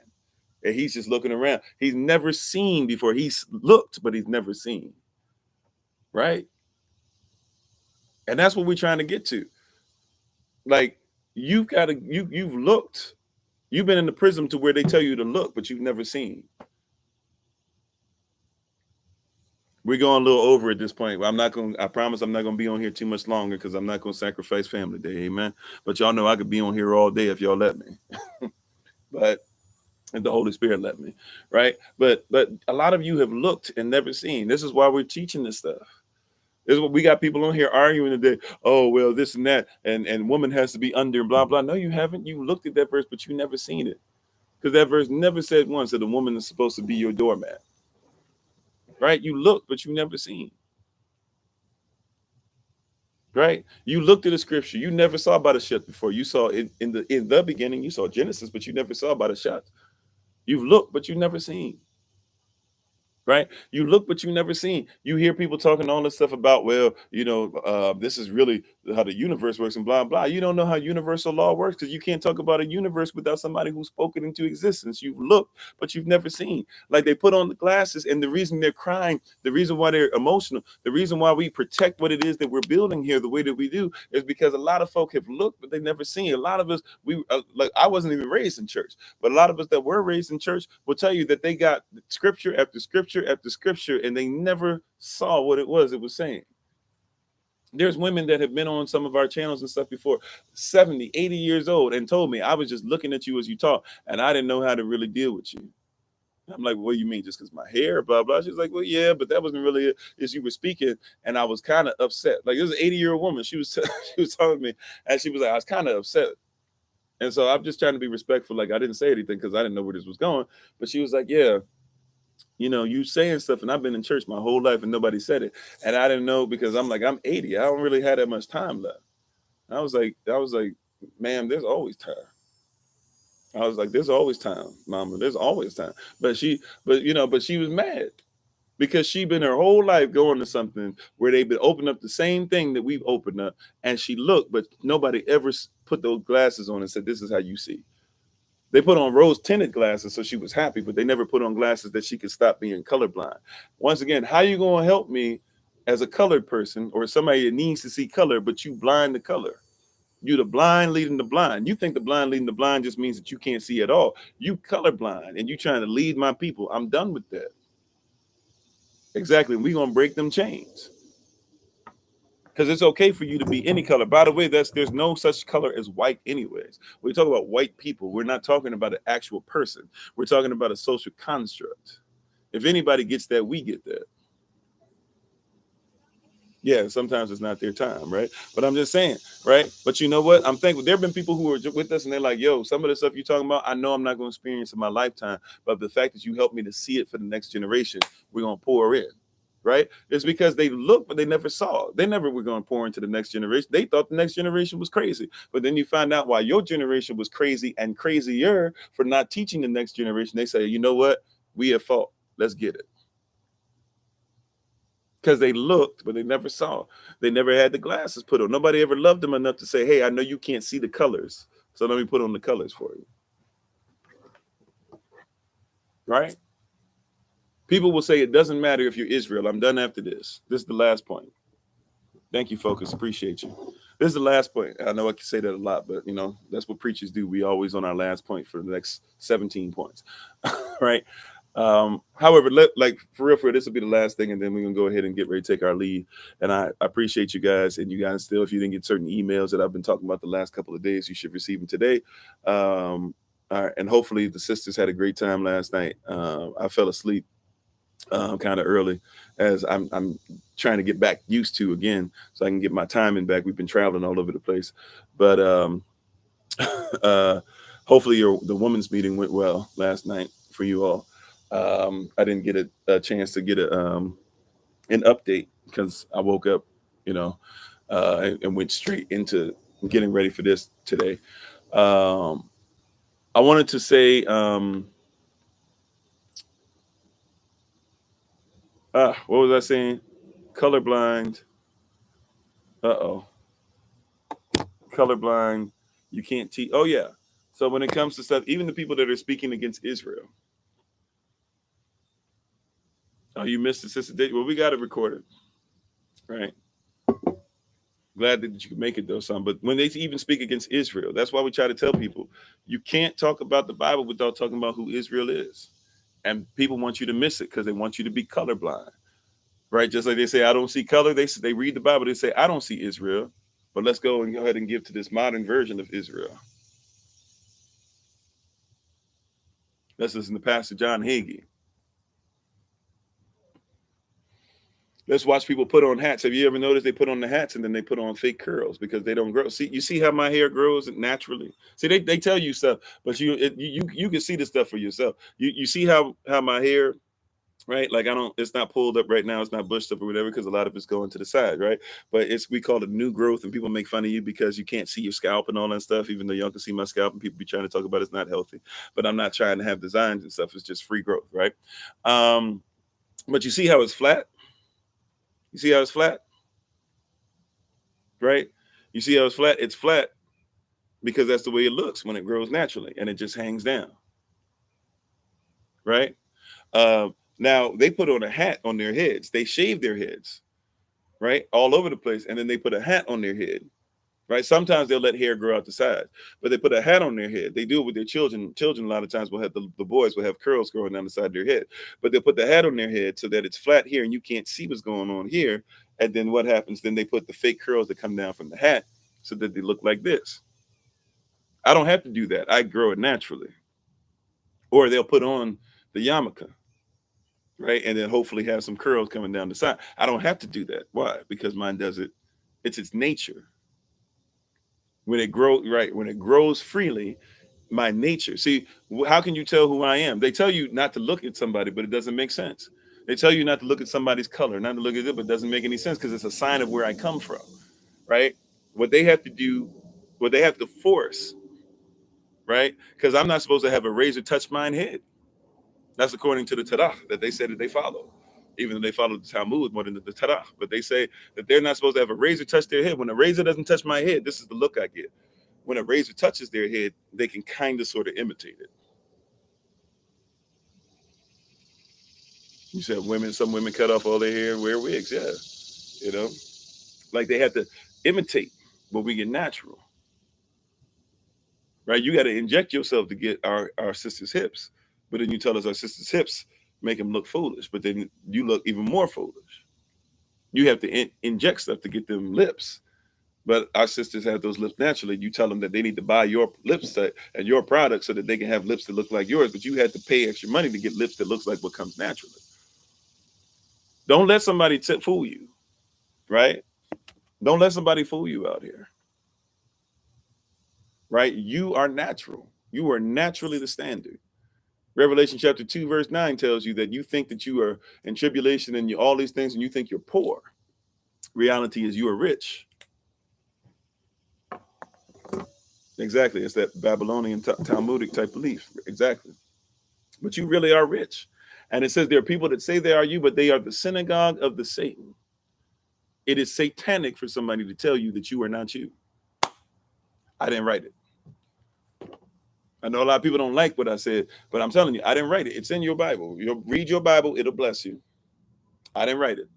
and he's just looking around. He's never seen before. He's looked, but he's never seen, right? And that's what we're trying to get to. Like you've looked, you've been in the prism to where they tell you to look, but you've never seen. We're going a little over at this point. I promise I'm not gonna be on here too much longer because I'm not gonna sacrifice family day, amen. But y'all know I could be on here all day if y'all let me. But and the Holy Spirit let me, right? But a lot of you have looked and never seen. This is why we're teaching this stuff. This is what we got people on here arguing today. Oh, well, this and that, and woman has to be under and blah, blah. No, you haven't. You looked at that verse, but you never seen it. Because that verse never said once that a woman is supposed to be your doormat. Right? You looked, but you never seen. Right? You looked at the scripture. You never saw about a shut before. You saw it in the beginning, you saw Genesis, but you never saw about a shut. You've looked, but you never seen. Right? You look, but you never seen. You hear people talking all this stuff about, well, this is really how the universe works and blah, blah. You don't know how universal law works because you can't talk about a universe without somebody who spoke it into existence. You've looked, but you've never seen. Like they put on the glasses, and the reason they're crying, the reason why they're emotional, the reason why we protect what it is that we're building here the way that we do is because a lot of folk have looked, but they've never seen. A lot of us, like I wasn't even raised in church, but a lot of us that were raised in church will tell you that they got scripture after scripture after scripture and they never saw what it was saying. There's women that have been on some of our channels and stuff before, 70, 80 years old, and told me, I was just looking at you as you talk and I didn't know how to really deal with you. I'm like, what do you mean? Just because my hair, blah, blah. She's like, well, yeah, but that wasn't really it. As you were speaking, and I was kind of upset. Like, it was an 80-year-old woman. She was telling me, and she was like, I was kind of upset. And so I'm just trying to be respectful. Like, I didn't say anything because I didn't know where this was going. But she was like, yeah, you saying stuff, and I've been in church my whole life and nobody said it. And I didn't know because I'm 80. I don't really have that much time left. I was like, ma'am, there's always time. I was like, there's always time, mama. There's always time. But she was mad because she'd been her whole life going to something where they've been opening up the same thing that we've opened up. And she looked, but nobody ever put those glasses on and said, this is how you see. They put on rose tinted glasses, so she was happy, but they never put on glasses that she could stop being colorblind. Once again, how you going to help me as a colored person or somebody that needs to see color, but you blind the color? You the blind leading the blind. You think the blind leading the blind just means that you can't see at all. You colorblind and you trying to lead my people. I'm done with that. Exactly. We're going to break them chains. Because it's okay for you to be any color. By the way, there's no such color as white anyways. We talk about white people. We're not talking about an actual person. We're talking about a social construct. If anybody gets that, we get that. Yeah, sometimes it's not their time, right? But I'm just saying, right? But you know what? I'm thankful. There have been people who are with us and they're like, yo, some of the stuff you're talking about, I know I'm not going to experience in my lifetime. But the fact that you helped me to see it for the next generation, we're going to pour in. right? It's because they looked, but they never saw. They never were going to pour into the next generation. They thought the next generation was crazy. But then you find out why your generation was crazy and crazier for not teaching the next generation. They say, you know what? We at fault. Let's get it. Because they looked, but they never saw. They never had the glasses put on. Nobody ever loved them enough to say, hey, I know you can't see the colors, so let me put on the colors for you. Right? People will say it doesn't matter if you're Israel. I'm done after this. This is the last point. Thank you, Focus. Appreciate you. This is the last point. I know I can say that a lot, but that's what preachers do. We always on our last point for the next 17 points. Right? However, for real, this will be the last thing, and then we're gonna go ahead and get ready to take our leave. And I appreciate you guys, and you guys still, if you didn't get certain emails that I've been talking about the last couple of days, you should receive them today. All right, and hopefully the sisters had a great time last night. I fell asleep kind of early as I'm trying to get back used to again, so I can get my timing back. We've been traveling all over the place, but hopefully the women's meeting went well last night for you all. I didn't get a chance to get an update because I woke up, and went straight into getting ready for this today. I wanted to say, what was I saying? Colorblind. Colorblind. You can't teach. Oh yeah. So when it comes to stuff, even the people that are speaking against Israel. Oh, you missed the sister date. Well, we got it recorded. Right. Glad that you could make it though, son. But when they even speak against Israel, that's why we try to tell people you can't talk about the Bible without talking about who Israel is. And people want you to miss it because they want you to be colorblind. Right? Just like they say, I don't see color. They read the Bible, they say, I don't see Israel. But let's go ahead and give to this modern version of Israel. Let's listen to Pastor John Hagee. Let's watch people put on hats. Have you ever noticed they put on the hats and then they put on fake curls because they don't grow? See, you see how my hair grows naturally. See, they tell you stuff, but you can see the stuff for yourself. You see how my hair, right? Like it's not pulled up right now. It's not bushed up or whatever because a lot of it's going to the side, right? But we call it new growth, and people make fun of you because you can't see your scalp and all that stuff. Even though y'all can see my scalp, and people be trying to talk about it's not healthy. But I'm not trying to have designs and stuff. It's just free growth, right? But you see how it's flat. You see how it's flat? Right? You see how it's flat? It's flat because that's the way it looks when it grows naturally, and it just hangs down. Right? Now, they put on a hat on their heads. They shave their heads, right? All over the place, and then they put a hat on their head, right? Sometimes they'll let hair grow out the side, but they put a hat on their head. They do it with their children. Children a lot of times will have the boys will have curls growing down the side of their head, but they'll put the hat on their head so that it's flat here and you can't see what's going on here. And then what happens? Then they put the fake curls that come down from the hat so that they look like this. I don't have to do that. I grow it naturally. Or they'll put on the yarmulke, right? And then hopefully have some curls coming down the side. I don't have to do that. Why? Because mine does it. It's its nature. When it grows freely, my nature. See, how can you tell who I am? They tell you not to look at somebody, but it doesn't make sense. They tell you not to look at somebody's color, not to look at it, but it doesn't make any sense because it's a sign of where I come from, right? What they have to do, what they have to force, right? Because I'm not supposed to have a razor touch my head. That's according to the Tanakh that they said that they follow, even though they follow the Talmud more than the Tanakh. But they say that they're not supposed to have a razor touch their head. When a razor doesn't touch my head, this is the look I get. When a razor touches their head, they can kind of sort of imitate it. You said some women cut off all their hair and wear wigs. Yeah. Like they have to imitate what we get natural. Right? You got to inject yourself to get our sisters' hips. But then you tell us our sisters' hips make them look foolish. But then you look even more foolish. You have to inject stuff to get them lips. But our sisters have those lips naturally. You tell them that they need to buy your lipstick and your product so that they can have lips that look like yours. But you had to pay extra money to get lips that looks like what comes naturally. Don't let somebody fool you, right? Don't let somebody fool you out here, right? You are natural. You are naturally the standard. Revelation chapter 2, verse 9 tells you that you think that you are in tribulation and all these things, and you think you're poor. Reality is you are rich. Exactly. It's that Babylonian Talmudic type belief. Exactly. But you really are rich. And it says there are people that say they are you, but they are the synagogue of the Satan. It is satanic for somebody to tell you that you are not you. I didn't write it. I know a lot of people don't like what I said, but I'm telling you, I didn't write it. It's in your Bible. You'll read your Bible, it'll bless you. I didn't write it.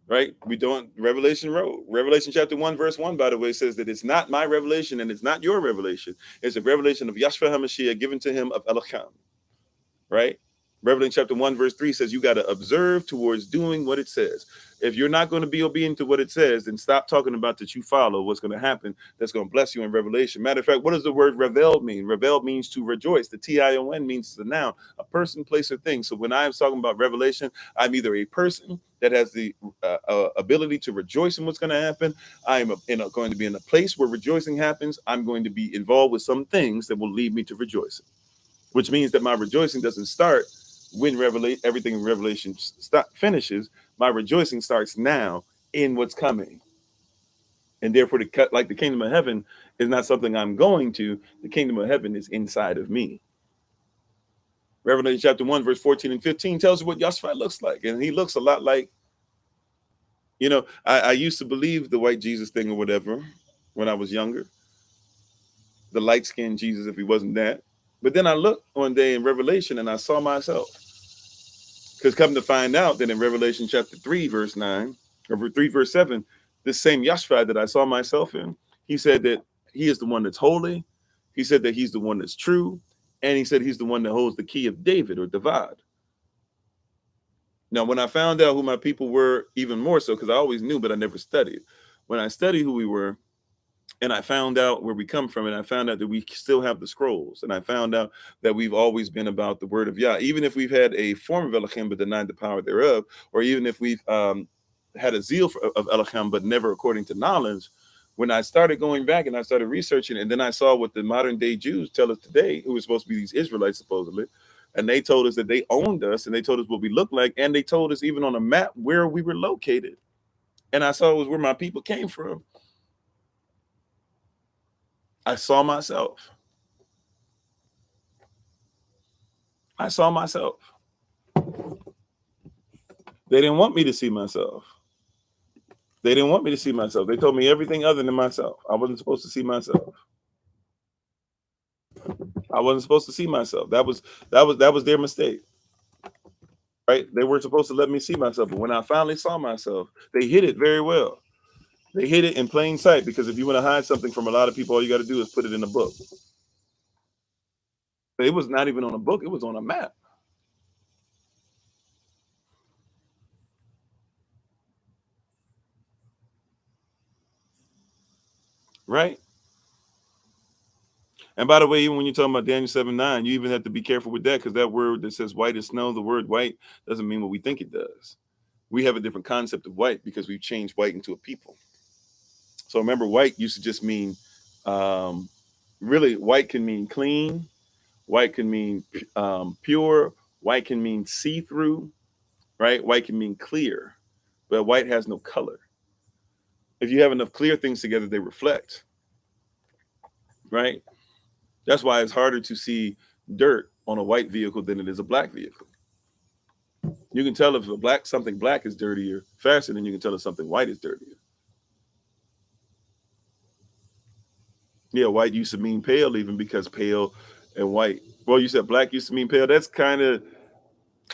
Right? We don't. Revelation wrote. Revelation chapter 1, verse 1, by the way, says that it's not my revelation and it's not your revelation. It's a revelation of Yahshua HaMashiach given to him of Elohim. Right? Revelation chapter 1, verse 3 says you got to observe towards doing what it says. If you're not going to be obedient to what it says, then stop talking about that you follow what's going to happen. That's going to bless you in Revelation. Matter of fact, what does the word revel mean? Revel means to rejoice. The Tion means the noun, a person, place, or thing. So when I'm talking about revelation, I'm either a person that has the ability to rejoice in what's going to happen. I'm going to be in a place where rejoicing happens. I'm going to be involved with some things that will lead me to rejoicing, which means that my rejoicing doesn't start when everything in Revelation finishes. My rejoicing starts now in what's coming. And therefore, like the kingdom of heaven is not something I'm going to. The kingdom of heaven is inside of me. Revelation chapter 1, verse 14 and 15 tells you what Yahshua looks like. And he looks a lot like, I used to believe the white Jesus thing or whatever when I was younger. The light-skinned Jesus, if he wasn't that. But then I looked one day in Revelation and I saw myself. Because come to find out that in Revelation chapter 3, verse 9, or 3, verse 7, this same Yahshua that I saw myself in, he said that he is the one that's holy. He said that he's the one that's true. And he said he's the one that holds the key of David or David. Now, when I found out who my people were, even more so, because I always knew, but I never studied. When I studied who we were, and I found out where we come from, and I found out that we still have the scrolls, and I found out that we've always been about the word of Yah, even if we've had a form of Elohim but denied the power thereof, or even if we've had a zeal of Elohim but never according to knowledge. When I started going back and I started researching, and then I saw what the modern day Jews tell us today, who are supposed to be these Israelites supposedly, and they told us that they owned us, and they told us what we looked like, and they told us even on a map where we were located. And I saw it was where my people came from. I saw myself. I saw myself. They didn't want me to see myself. They didn't want me to see myself. They told me everything other than myself. I wasn't supposed to see myself. I wasn't supposed to see myself. That was their mistake. Right? They weren't supposed to let me see myself. But when I finally saw myself, they hid it very well. They hid it in plain sight, because if you want to hide something from a lot of people, all you got to do is put it in a book. It was not even on a book. It was on a map. Right? And by the way, even when you're talking about Daniel 7:9, you even have to be careful with that, because that word that says white as snow, the word white doesn't mean what we think it does. We have a different concept of white because we've changed white into a people. So remember, white used to just mean, really, white can mean clean, white can mean pure, white can mean see-through, right? White can mean clear, but white has no color. If you have enough clear things together, they reflect, right? That's why it's harder to see dirt on a white vehicle than it is a black vehicle. You can tell if something black is dirtier faster than you can tell if something white is dirtier. Yeah, white used to mean pale, even, because pale and white. Well, you said black used to mean pale. That's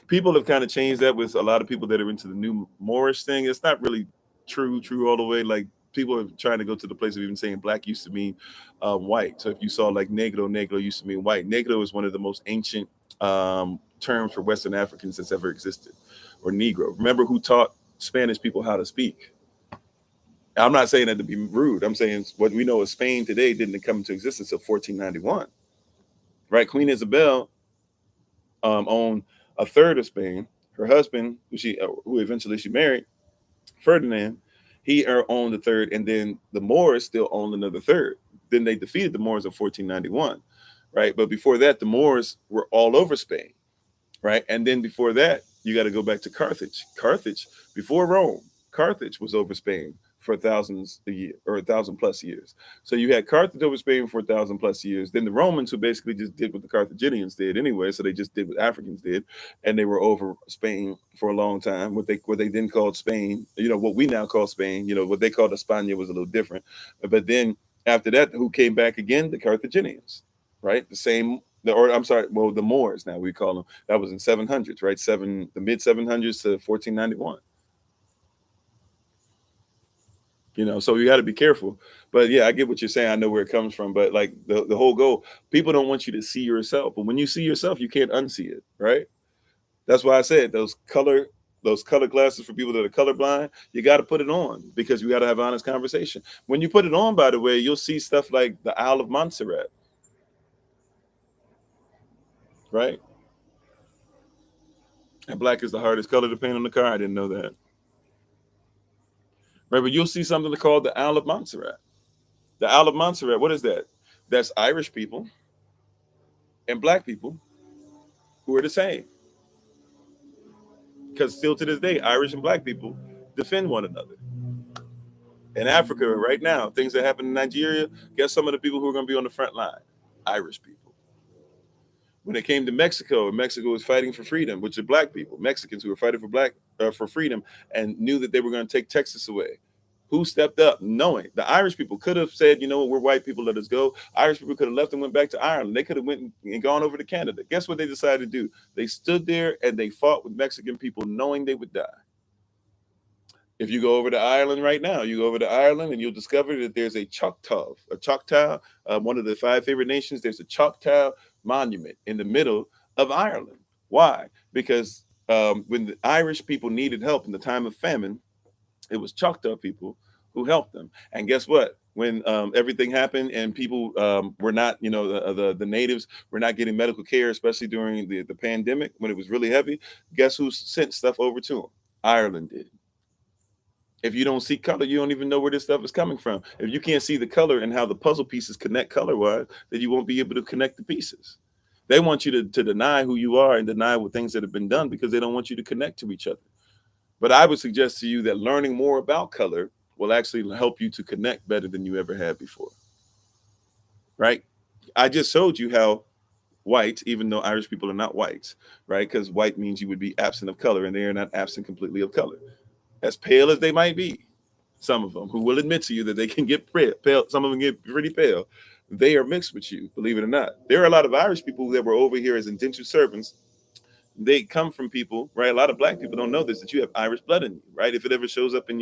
people have kind of changed that with a lot of people that are into the new Moorish thing. It's not really true all the way. Like, people are trying to go to the place of even saying black used to mean white. So if you saw like negro used to mean white. Negro is one of the most ancient terms for Western Africans that's ever existed, or Negro. Remember who taught Spanish people how to speak? I'm not saying that to be rude. I'm saying what we know of Spain today didn't come into existence until 1491, right? Queen Isabel owned a third of Spain. Her husband, who eventually she married, Ferdinand, he owned a third, and then the Moors still owned another third. Then they defeated the Moors in 1491, right? But before that, the Moors were all over Spain, right? And then before that, you got to go back to Carthage. Carthage, before Rome, Carthage was over Spain for thousands a year or 1,000+ years. So you had Carthage over Spain for 1,000+ years. Then the Romans, who basically just did what the Carthaginians did anyway, so they just did what Africans did, and they were over Spain for a long time. What they then called Spain, what we now call Spain, what they called España was a little different. But then after that, who came back again? The Carthaginians, right? The Moors now we call them. That was in 700s, right? The mid 700s to 1491. So you got to be careful. But yeah, I get what you're saying. I know where it comes from. But like the whole goal, people don't want you to see yourself. But when you see yourself, you can't unsee it, right? That's why I said those color glasses for people that are colorblind, you got to put it on because you got to have honest conversation. When you put it on, by the way, you'll see stuff like the Isle of Montserrat, right? And black is the hardest color to paint on the car. I didn't know that. Right, but you'll see something called the Isle of Montserrat. The Isle of Montserrat, what is that? That's Irish people and black people who are the same. Because still to this day, Irish and black people defend one another. In Africa right now, things that happen in Nigeria, guess some of the people who are going to be on the front line? Irish people. When it came to Mexico, Mexico was fighting for freedom, which are black people, Mexicans who were fighting for freedom and knew that they were going to take Texas away. Who stepped up knowing? The Irish people could have said, you know what, we're white people, let us go. Irish people could have left and went back to Ireland. They could have went and gone over to Canada. Guess what they decided to do? They stood there and they fought with Mexican people knowing they would die. If you go over to Ireland right now, you go over to Ireland and you'll discover that there's a Choctaw, one of the 5 favorite nations. There's a Choctaw monument in the middle of Ireland. Why? Because when the Irish people needed help in the time of famine, it was Choctaw people who helped them. And guess what? When everything happened and people were not, the natives were not getting medical care, especially during the pandemic when it was really heavy, guess who sent stuff over to them? Ireland did. If you don't see color, you don't even know where this stuff is coming from. If you can't see the color and how the puzzle pieces connect color-wise, then you won't be able to connect the pieces. They want you to deny who you are and deny what things that have been done because they don't want you to connect to each other. But I would suggest to you that learning more about color will actually help you to connect better than you ever had before. Right? I just showed you how white, even though Irish people are not whites, right? Because white means you would be absent of color, and they are not absent completely of color. As pale as they might be, some of them who will admit to you that they can get pale, some of them get pretty pale, they are mixed with you, believe it or not. There are a lot of Irish people that were over here as indentured servants. They come from people, right? A lot of black people don't know this, that you have Irish blood in you, right? If it ever shows up in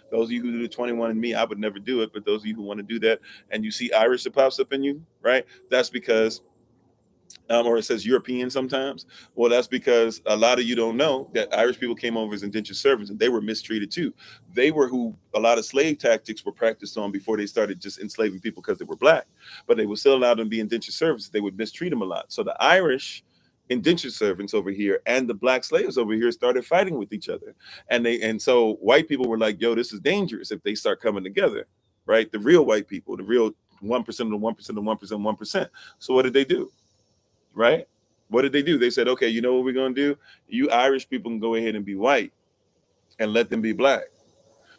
those of you who do the 21andMe, I would never do it, but those of you who want to do that and you see Irish that pops up in you, right? That's because or it says European sometimes. Well, that's because a lot of you don't know that Irish people came over as indentured servants and they were mistreated too. They were who a lot of slave tactics were practiced on before they started just enslaving people because they were black, but they would still allow them to be indentured servants. They would mistreat them a lot. So the Irish indentured servants over here and the black slaves over here started fighting with each other. And so white people were like, yo, this is dangerous if they start coming together, right? The real white people, the real 1% of the 1% of the 1%, 1%. So what did they do? Right? What did they do? They said, okay, you know what we're going to do? You Irish people can go ahead and be white and let them be black.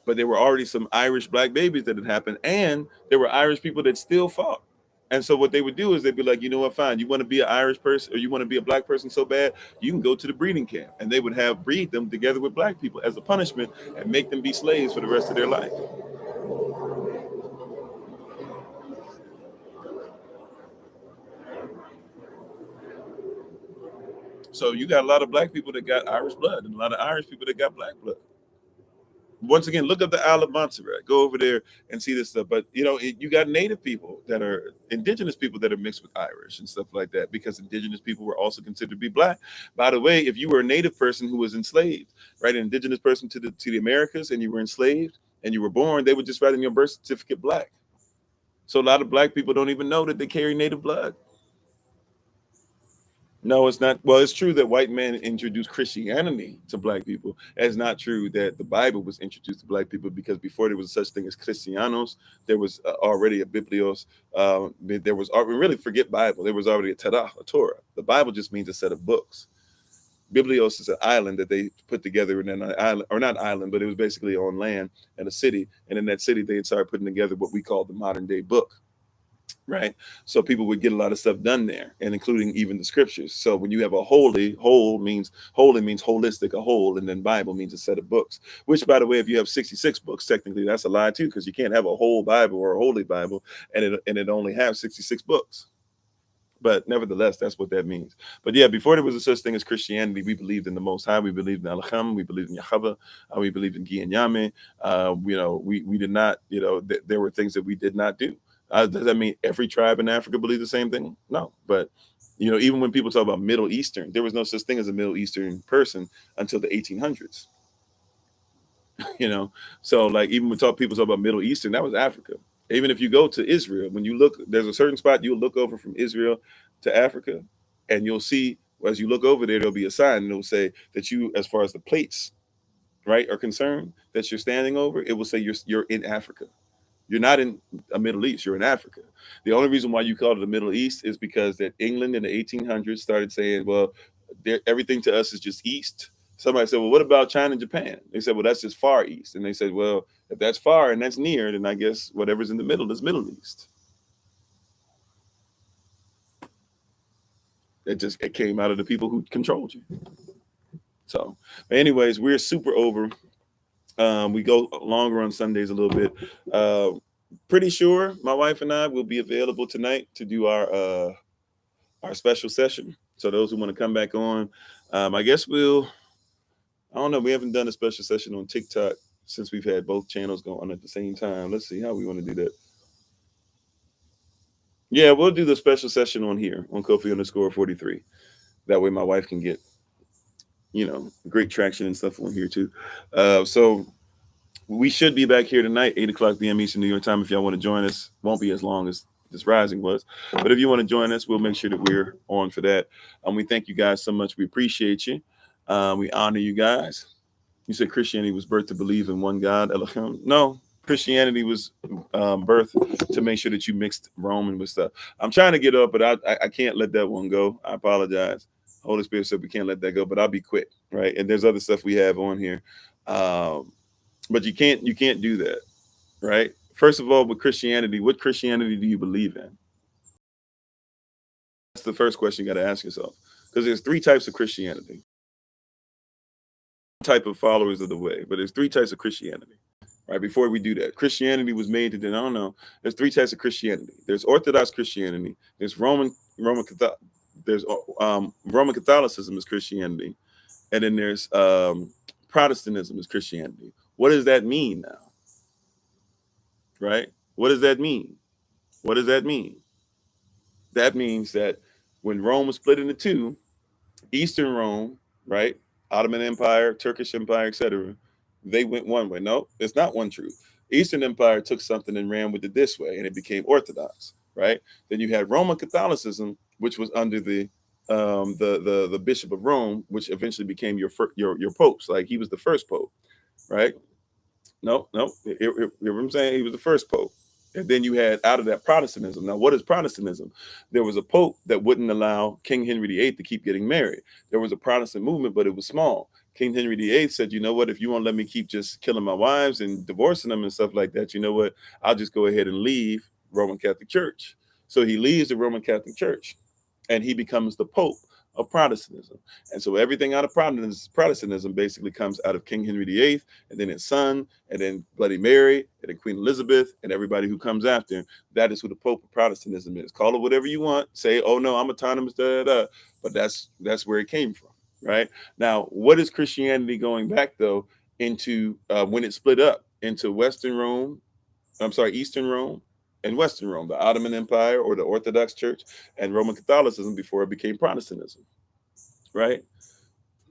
But there were already some Irish black babies that had happened, and there were Irish people that still fought. And so what they would do is they'd be like, you know what, fine, you want to be an Irish person or you want to be a black person so bad, you can go to the breeding camp. And they would breed them together with black people as a punishment and make them be slaves for the rest of their life. So you got a lot of black people that got Irish blood and a lot of Irish people that got black blood. Once again, look up the Isle of Montserrat. Go over there and see this stuff. But you got native people that are indigenous people that are mixed with Irish and stuff like that, because indigenous people were also considered to be black. By the way, if you were a native person who was enslaved, right, an indigenous person to the Americas, and you were enslaved and you were born, they would just write in your birth certificate black. So a lot of black people don't even know that they carry native blood. No, it's not. Well, it's true that white men introduced Christianity to black people. It's not true that the Bible was introduced to black people, because before there was such thing as Christianos, there was already a Biblios. There was really, forget Bible. There was already a Torah, a Torah. The Bible just means a set of books. Biblios is an island that they put together in an island, or not island, but it was basically on land in a city. And in that city, they started putting together what we call the modern day book. Right. So people would get a lot of stuff done there, and including even the scriptures. So when you have a holy means holistic, a whole, and then Bible means a set of books, which, by the way, if you have 66 books, technically that's a lie too, because you can't have a whole Bible or a holy Bible and it only has 66 books. But nevertheless, that's what that means. But yeah, before there was a such thing as Christianity, we believed in the Most High. We believed in Alacham. We believed in Yahweh. We believed in Gi and Yame. We did not, there were things that we did not do. Does that mean every tribe in Africa believed the same thing? No. But, even when people talk about Middle Eastern, there was no such thing as a Middle Eastern person until the 1800s. So like, even when people talk about Middle Eastern, that was Africa. Even if you go to Israel, when you look, there's a certain spot you'll look over from Israel to Africa, and you'll see, as you look over there, there'll be a sign, and it'll say that you, as far as the plates, right, are concerned, that you're standing over, it will say you're in Africa. You're not in a Middle East, you're in Africa. The only reason why you call it the Middle East is because that England in the 1800s started saying, well, everything to us is just East. Somebody said, well, what about China and Japan? They said, well, that's just Far East. And they said, well, if that's far and that's near, then I guess whatever's in the middle is Middle East. It came out of the people who controlled you. So, anyways, we're super over. We go longer on Sundays a little bit. Pretty sure my wife and I will be available tonight to do our special session. So those who want to come back on, I guess I don't know. We haven't done a special session on TikTok since we've had both channels going on at the same time. Let's see how we want to do that. Yeah, we'll do the special session on here on Kofi_43. That way my wife can get, great traction and stuff on here too. So we should be back here tonight, 8:00 p.m. Eastern New York time. If y'all want to join us, won't be as long as this rising was, but if you want to join us, we'll make sure that we're on for that. We thank you guys so much. We appreciate you. We honor you guys. You said Christianity was birthed to believe in one God, Elohim. No, Christianity was birthed to make sure that you mixed Roman with stuff. I'm trying to get up, but I can't let that one go. I apologize. Holy Spirit said we can't let that go, but I'll be quick, right? And there's other stuff we have on here, but you can't do that, right? First of all, with Christianity, what Christianity do you believe in? That's the first question you got to ask yourself, because there's three types of Christianity. Type of followers of the way, but there's three types of Christianity. Right before we do that, Christianity was made to. I don't know. There's three types of Christianity. There's Orthodox Christianity. There's Roman Catholicism is Christianity, and then there's Protestantism is Christianity. What does that mean now? Right? What does that mean? What does that mean? That means that when Rome was split into two, Eastern Rome, right, Ottoman Empire, Turkish Empire, etc., they went one way. No, it's not one truth. Eastern Empire took something and ran with it this way, and it became Orthodox, right? Then you had Roman Catholicism, which was under the Bishop of Rome, which eventually became your popes. Like, he was the first pope, right? No, hear what I'm saying? He was the first pope. And then you had out of that Protestantism. Now, what is Protestantism? There was a pope that wouldn't allow King Henry VIII to keep getting married. There was a Protestant movement, but it was small. King Henry VIII said, you know what, if you won't let me keep just killing my wives and divorcing them and stuff like that, you know what, I'll just go ahead and leave Roman Catholic Church. So he leaves the Roman Catholic Church, and he becomes the Pope of Protestantism. And so everything out of Protestantism basically comes out of King Henry VIII, and then his son, and then Bloody Mary, and then Queen Elizabeth, and everybody who comes after him. That is who the Pope of Protestantism is. Call it whatever you want. Say, oh no, I'm autonomous, but that's where it came from, right? Now, what is Christianity going back though into when it split up into Eastern Rome, and Western Rome, the Ottoman Empire or the Orthodox Church, and Roman Catholicism before it became Protestantism, right?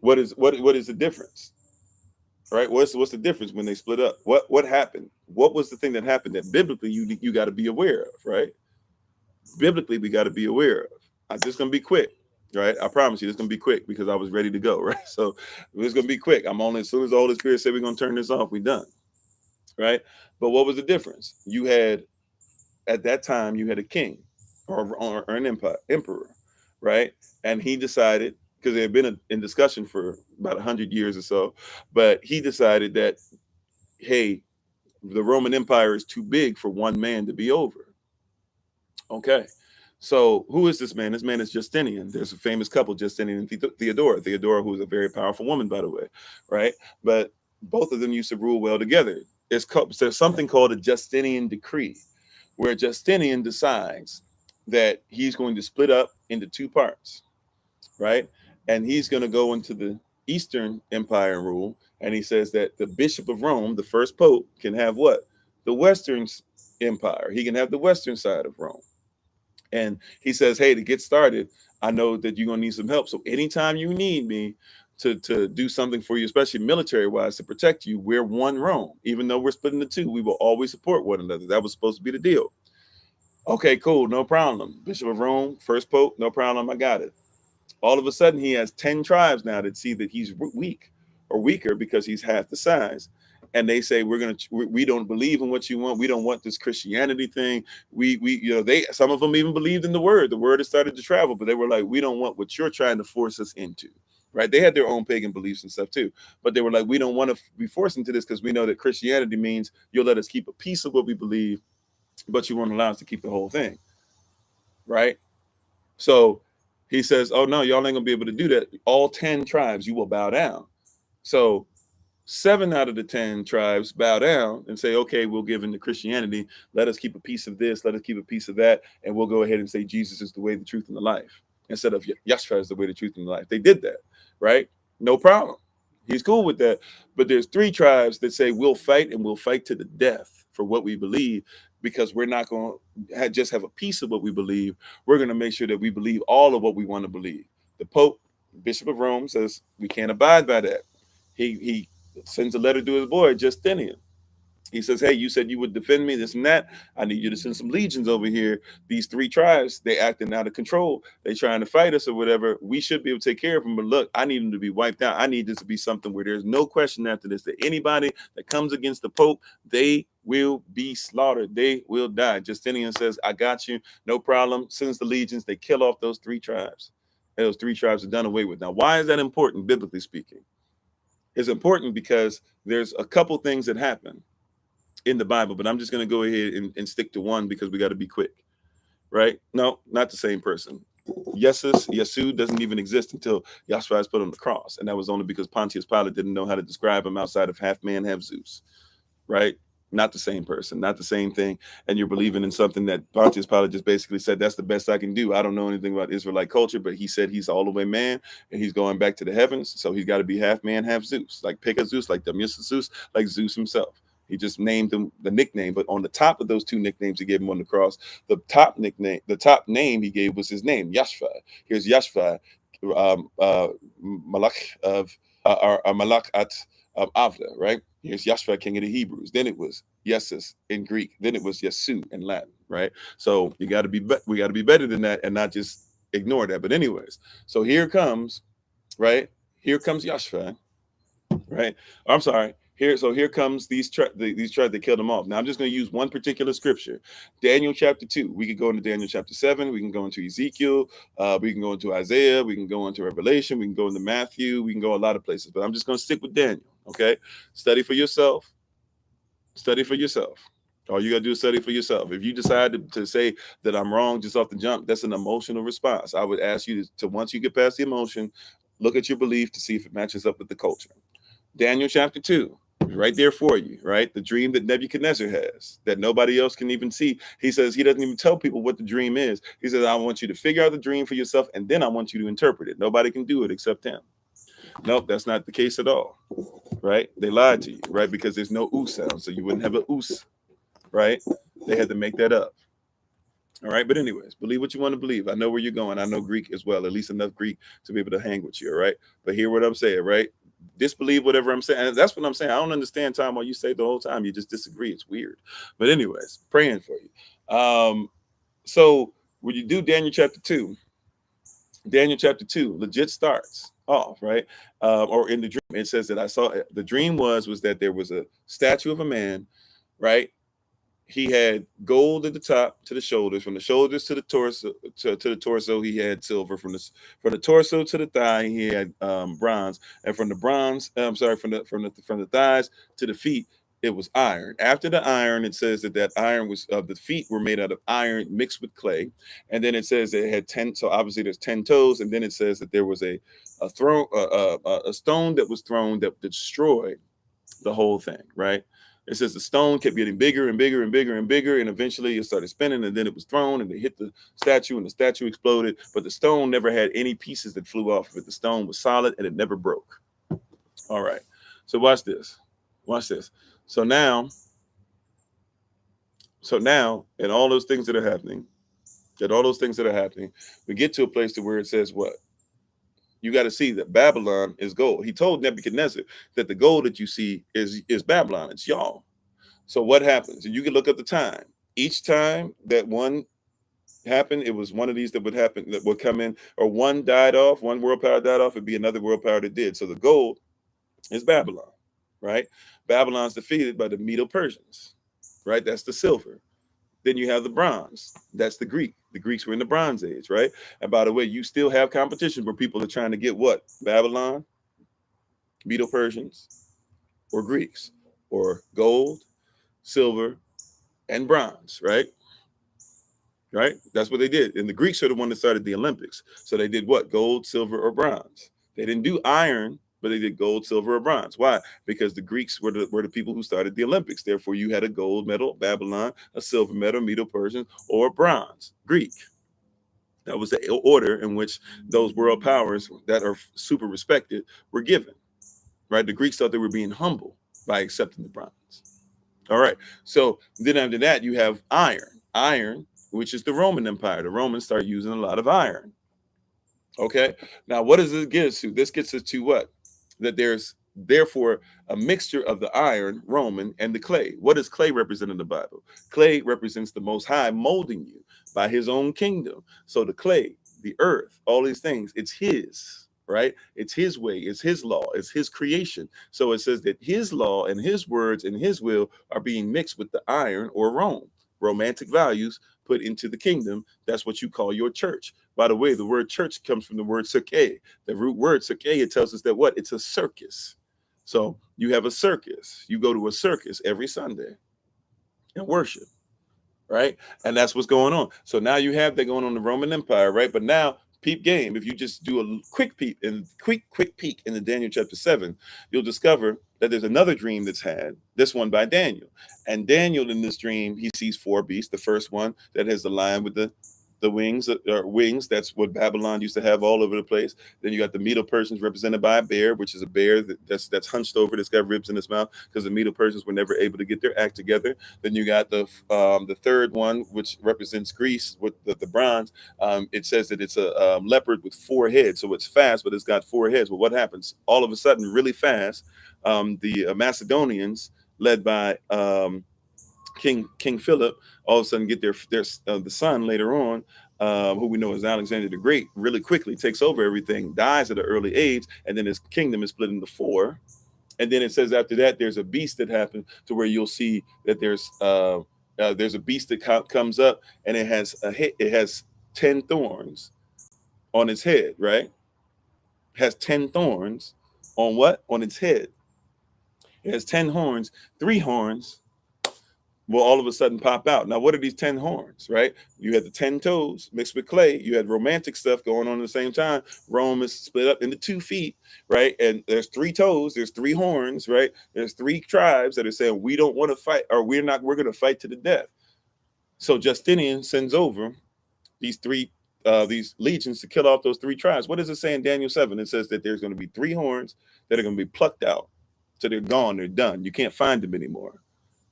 What is the difference, right? What's the difference when they split up? What happened? What was the thing that happened that biblically you got to be aware of, right? Biblically, we got to be aware of. I'm just gonna be quick. right? I promise you, it's gonna be quick because I was ready to go, right? So it's gonna be quick. I'm only as soon as the Holy Spirit said we're gonna turn this off, we done, right? But what was the difference? You had at that time you had a king or an emperor, right? And he decided because they had been in discussion for about 100 years or so, but he decided that hey, the Roman Empire is too big for one man to be over. Okay. So who is this man? This man is Justinian. There's a famous couple, Justinian and Theodora. Theodora, who is a very powerful woman, by the way, right? But both of them used to rule well together. There's something called a Justinian decree, where Justinian decides that he's going to split up into two parts, right? And he's going to go into the Eastern Empire and rule. And he says that the Bishop of Rome, the first pope, can have what? The Western Empire. He can have the Western side of Rome. And he says, hey, to get started, I know that you're going to need some help. So anytime you need me to do something for you, especially military wise, to protect you, we're one Rome. Even though we're split into two, we will always support one another. That was supposed to be the deal. Okay, cool. No problem. Bishop of Rome, first pope, no problem. I got it. All of a sudden, he has 10 tribes now that see that he's weak or weaker because he's half the size. And they say, we don't believe in what you want. We don't want this Christianity thing. Some of them even believed in the word. The word has started to travel, but they were like, we don't want what you're trying to force us into, right? They had their own pagan beliefs and stuff too, but they were like, we don't want to be forced into this because we know that Christianity means you'll let us keep a piece of what we believe, but you won't allow us to keep the whole thing, right? So he says, oh no, y'all ain't gonna be able to do that. All 10 tribes, you will bow down. So 7 out of the 10 tribes bow down and say, okay, we'll give in to Christianity. Let us keep a piece of this. Let us keep a piece of that. And we'll go ahead and say Jesus is the way, the truth, and the life. Instead of Yeshua is the way, the truth, and the life. They did that, right? No problem. He's cool with that. But there's 3 tribes that say we'll fight and we'll fight to the death for what we believe, because we're not going to just have a piece of what we believe. We're going to make sure that we believe all of what we want to believe. The Pope, Bishop of Rome, says we can't abide by that. He sends a letter to his boy, Justinian. He says, hey, you said you would defend me, this and that. I need you to send some legions over here. These 3 tribes, they acting out of control. They trying to fight us or whatever. We should be able to take care of them. But look, I need them to be wiped out. I need this to be something where there's no question after this that anybody that comes against the Pope, they will be slaughtered. They will die. Justinian says, I got you. No problem. Sends the legions. They kill off those 3 tribes. And those 3 tribes are done away with. Now, why is that important, biblically speaking? It's important because there's a couple things that happen in the Bible, but I'm just going to go ahead and stick to one because we got to be quick, right? No, not the same person. Yesu doesn't even exist until Yahshua is put on the cross. And that was only because Pontius Pilate didn't know how to describe him outside of half man, half Zeus, right? Not the same person, not the same thing. And you're believing in something that Pontius Pilate just basically said, that's the best I can do. I don't know anything about Israelite culture, but he said he's all the way man and he's going back to the heavens. So he's got to be half man, half Zeus, like Pegasus, like Zeus, like Zeus himself. He just named him the nickname, but on the top of those 2 nicknames he gave him on the cross, the top name he gave was his name, Yashva. Here's Yashva, Malach of Malach at Avda, right? Here's Yashva, King of the Hebrews. Then it was Yesus in Greek. Then it was Yesu in Latin, right? So we got to be better than that and not just ignore that. But anyways, so here comes, right? Here comes Yashva, right? I'm sorry. Here comes these tribes that killed them off. Now I'm just going to use one particular scripture, Daniel chapter 2. We could go into Daniel chapter 7. We can go into Ezekiel. We can go into Isaiah. We can go into Revelation. We can go into Matthew. We can go a lot of places. But I'm just going to stick with Daniel. Okay, study for yourself. Study for yourself. All you got to do is study for yourself. If you decide to say that I'm wrong just off the jump, that's an emotional response. I would ask you to once you get past the emotion, look at your belief to see if it matches up with the culture. Daniel chapter 2, right there for you, right? The dream that Nebuchadnezzar has that nobody else can even see. He says he doesn't even tell people what the dream is. He says, I want you to figure out the dream for yourself, and then I want you to interpret it. Nobody can do it except him. Nope, that's not the case at all, right? They lied to you, right? Because there's no oo sound, so you wouldn't have a oos, right? They had to make that up. All right, but anyways, believe what you want to believe. I know where you're going. I know Greek as well, at least enough Greek to be able to hang with you, all right? But hear what I'm saying, right? Disbelieve whatever I'm saying. And that's what I'm saying. I don't understand time while you say the whole time. You just disagree. It's weird. But anyways, praying for you. So when you do Daniel chapter 2, Daniel chapter 2 legit starts off, right? Or in the dream, it says that I saw, the dream was that there was a statue of a man, right? He had gold at the top to the shoulders, from the shoulders to the torso, to the torso he had silver, from the torso to the thigh he had bronze, and from the bronze, I'm sorry, from the thighs to the feet it was iron. After the iron, it says that iron was, the feet were made out of iron mixed with clay, and then it says that it had 10. So obviously there's 10 toes, and then it says that there was a stone that was thrown that destroyed the whole thing, right? It says the stone kept getting bigger and bigger and bigger and bigger, and eventually it started spinning, and then it was thrown, and it hit the statue, and the statue exploded. But the stone never had any pieces that flew off of it. The stone was solid, and it never broke. All right. So watch this. Watch this. So now, and all those things that are happening, we get to a place to where it says what? You got to see that Babylon is gold. He told Nebuchadnezzar that the gold that you see is Babylon. It's y'all. So what happens? And you can look up the time. Each time that one happened, it was one of these that would happen, that would come in, or one died off, one world power died off, it'd be another world power that did. So the gold is Babylon, right? Babylon's defeated by the Medo-Persians, right? That's the silver. Then you have the bronze. That's the Greek. The Greeks were in the Bronze Age, right? And by the way, you still have competition where people are trying to get what? Babylon, Medo-Persians, or Greeks, or gold, silver, and bronze, right? Right? That's what they did. And the Greeks are the one that started the Olympics. So they did what? Gold, silver, or bronze. They didn't do iron, but they did gold, silver, or bronze. Why? Because the Greeks were the people who started the Olympics. Therefore, you had a gold medal, Babylon, a silver medal, Medo-Persian, or bronze, Greek. That was the order in which those world powers that are super respected were given, right? The Greeks thought they were being humble by accepting the bronze. All right. So then after that, you have iron, which is the Roman Empire. The Romans start using a lot of iron. Okay. Now, what does this get us to? This gets us to what? That there's therefore a mixture of the iron, Roman, and the clay. What does clay represent in the Bible? Clay represents the Most High molding you by his own kingdom. So the clay, the earth, all these things, it's his, right? It's his way, it's his law, it's his creation. So it says that his law and his words and his will are being mixed with the iron or Rome, romantic values put into the kingdom. That's what you call your church. By the way, the word church comes from the word cirque. The root word cirque, it tells us that what? It's a circus. So you have a circus. You go to a circus every Sunday and worship, right? And that's what's going on. So now you have that going on in the Roman Empire, right? But now, peep game. If you just do a quick peek in the Daniel chapter 7, you'll discover that there's another dream that's had, this one by Daniel. And Daniel, in this dream, he sees 4 beasts. The first one that has the lion with the wings. That's what Babylon used to have all over the place. Then you got the Medo-Persians represented by a bear, which is a bear that's hunched over, that's got ribs in its mouth, because the Medo-Persians were never able to get their act together. Then you got the third one, which represents Greece with the bronze. It says that it's a leopard with 4 heads, so it's fast, but it's got 4 heads. But what happens? All of a sudden, really fast, the Macedonians, led by King Philip, all of a sudden get their the son later on, who we know as Alexander the Great, really quickly takes over everything, dies at an early age, and then his kingdom is split into 4. And then it says after that there's a beast that happens to where you'll see that there's a beast that comes up, and it has 10 thorns on its head, right? It has 10 thorns on what? On its head. It has 10 horns, 3 horns will all of a sudden pop out. Now, what are these 10 horns, right? You had the 10 toes mixed with clay. You had romantic stuff going on at the same time. Rome is split up into 2 feet, right? And there's 3 toes, there's 3 horns, right? There's 3 tribes that are saying, we don't want to fight, or we're going to fight to the death. So Justinian sends over these legions to kill off those 3 tribes. What does it say in Daniel 7? It says that there's going to be 3 horns that are going to be plucked out. So they're gone, they're done. You can't find them anymore.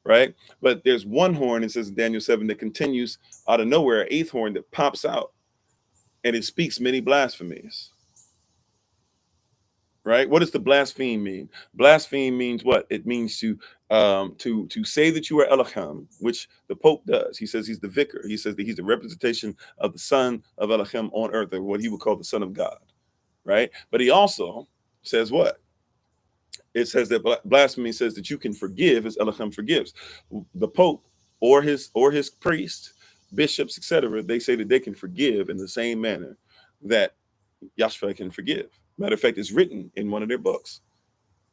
Right? But there's 1 horn, it says in Daniel 7, that continues out of nowhere, an 8th horn that pops out, and it speaks many blasphemies. right? What does the blaspheme mean? Blaspheme means what? It means to say that you are Elohim, which the Pope does. He says he's the vicar. He says that he's the representation of the Son of Elohim on earth, or what he would call the Son of God, right? But he also says what? It says that blasphemy says that you can forgive as Elohim forgives. The Pope or his priest, bishops, etc., they say that they can forgive in the same manner that Yahshua can forgive. Matter of fact, it's written in one of their books,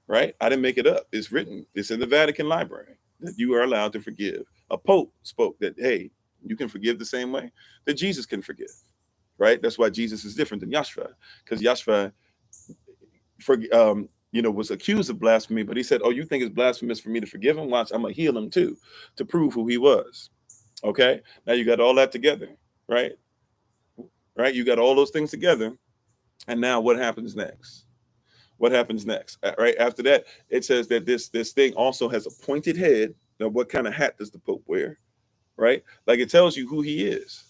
right? I didn't make it up. It's written. It's in the Vatican Library that you are allowed to forgive. A Pope spoke that, hey, you can forgive the same way that Jesus can forgive, right? That's why Jesus is different than Yahshua, because Yahshua was accused of blasphemy, but he said, "Oh, you think it's blasphemous for me to forgive him? Watch, I'm gonna heal him too, to prove who he was." Okay, now you got all that together, right? Right, you got all those things together, and now what happens next? What happens next? Right after that, it says that this thing also has a pointed head. Now, what kind of hat does the Pope wear? Right? Like it tells you who he is,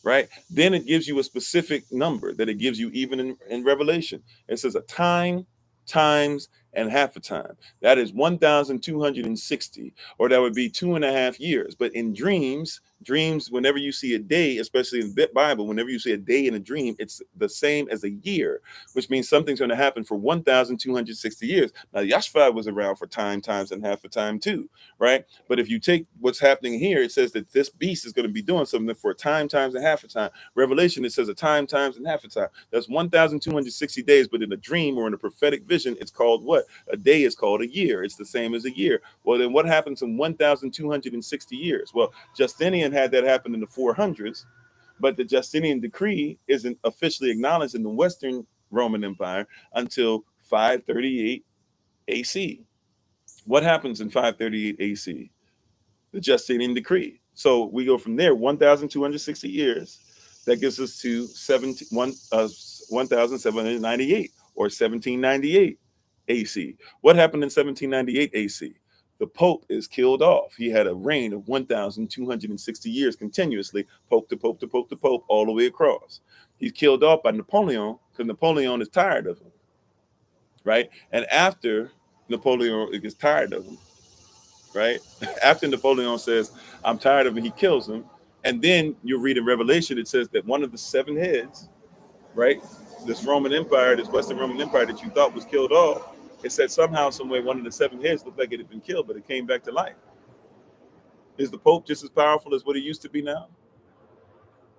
right? Then it gives you a specific number that it gives you even in Revelation. It says a time, times, and half a time. That is 1,260, or that would be 2.5 years. But in dreams, whenever you see a day, especially in the Bible, whenever you see a day in a dream, it's the same as a year, which means something's going to happen for 1,260 years. Now, Yahshua was around for time, times, and half a time too, right? But if you take what's happening here, it says that this beast is going to be doing something for a time, times, and half a time. Revelation, it says a time, times, and half a time. That's 1,260 days, but in a dream or in a prophetic vision, it's called what? A day is called a year. It's the same as a year. Well, then what happens in 1,260 years? Well, Justinian had that happen in the 400s, but the Justinian decree isn't officially acknowledged in the Western Roman Empire until 538 AC. What happens in 538 AC? The Justinian decree. So we go from there, 1,260 years. That gives us to 1,798 or 1798 AC. What happened in 1798 AC? The Pope is killed off. He had a reign of 1,260 years continuously, Pope to Pope to Pope to Pope, all the way across. He's killed off by Napoleon because Napoleon is tired of him, right? And after Napoleon gets tired of him, right? After Napoleon says, I'm tired of him, he kills him. And then you read in Revelation, it says that one of the seven heads, right? This Roman Empire, this Western Roman Empire that you thought was killed off, it said somehow, some way, one of the seven heads looked like it had been killed, but it came back to life. Is the Pope just as powerful as what he used to be now?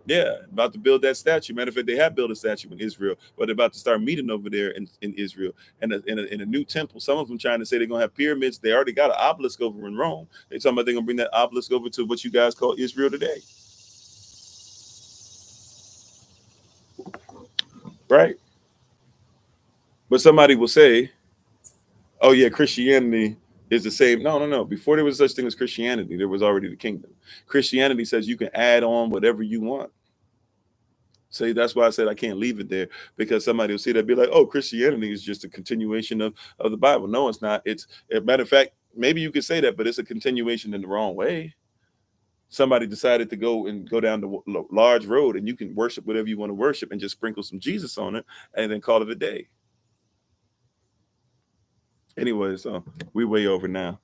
Yeah, about to build that statue. Matter of fact, they have built a statue in Israel, but they're about to start meeting over there in Israel and in a new temple. Some of them trying to say they're going to have pyramids. They already got an obelisk over in Rome. They're talking about they're going to bring that obelisk over to what you guys call Israel today. Right? But somebody will say, oh, yeah, Christianity is the same. No. Before there was such thing as Christianity, there was already the kingdom. Christianity says you can add on whatever you want. See, that's why I said I can't leave it there, because somebody will see that, be like, oh, Christianity is just a continuation of the Bible. No, it's not. It's a matter of fact, maybe you could say that, but it's a continuation in the wrong way. Somebody decided to go down the large road, and you can worship whatever you want to worship and just sprinkle some Jesus on it and then call it a day. Anyway, so we way over now.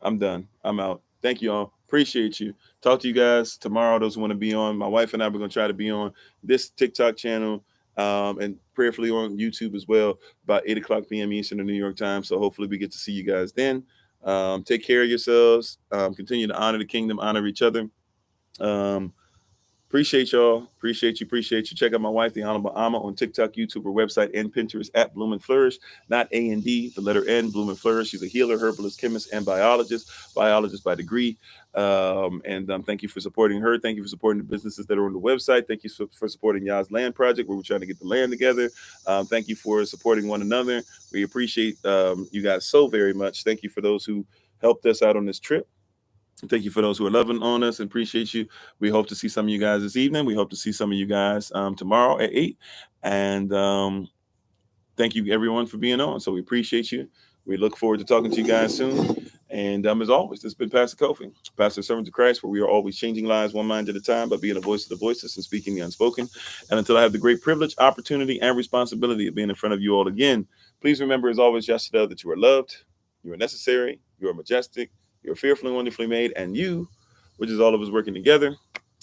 I'm done. I'm out. Thank you all. Appreciate you. Talk to you guys tomorrow. Those who want to be on. My wife and I, we're going to try to be on this TikTok channel and prayerfully on YouTube as well, about 8 o'clock p.m. Eastern in New York time. So hopefully we get to see you guys then. Take care of yourselves. Continue to honor the kingdom, honor each other. Appreciate y'all. Appreciate you. Check out my wife, the Honorable Amma, on TikTok, YouTube, her website, and Pinterest at Bloom and Flourish. Not A&D, the letter N, Bloom and Flourish. She's a healer, herbalist, chemist, and biologist by degree. Thank you for supporting her. Thank you for supporting the businesses that are on the website. Thank you for supporting Yah's Land Project, where we're trying to get the land together. Thank you for supporting one another. We appreciate you guys so very much. Thank you for those who helped us out on this trip. Thank you for those who are loving on us and appreciate you. We hope to see some of you guys this evening. We hope to see some of you guys tomorrow at 8. And thank you, everyone, for being on. So we appreciate you. We look forward to talking to you guys soon. And as always, this has been Pastor Kofi, Pastor Servant of Christ, where we are always changing lives one mind at a time by being a voice of the voiceless and speaking the unspoken. And until I have the great privilege, opportunity, and responsibility of being in front of you all again, Please remember, as always, yesterday, that you are loved, you are necessary, you are majestic, you're fearfully and wonderfully made, and you, which is all of us working together,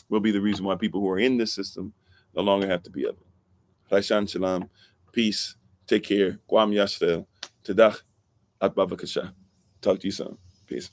will be the reason why people who are in this system no longer have to be of it. Raishan Shalom, peace, take care, Guam Yashtel, Tadach, At Bavakasha. Talk to you soon. Peace.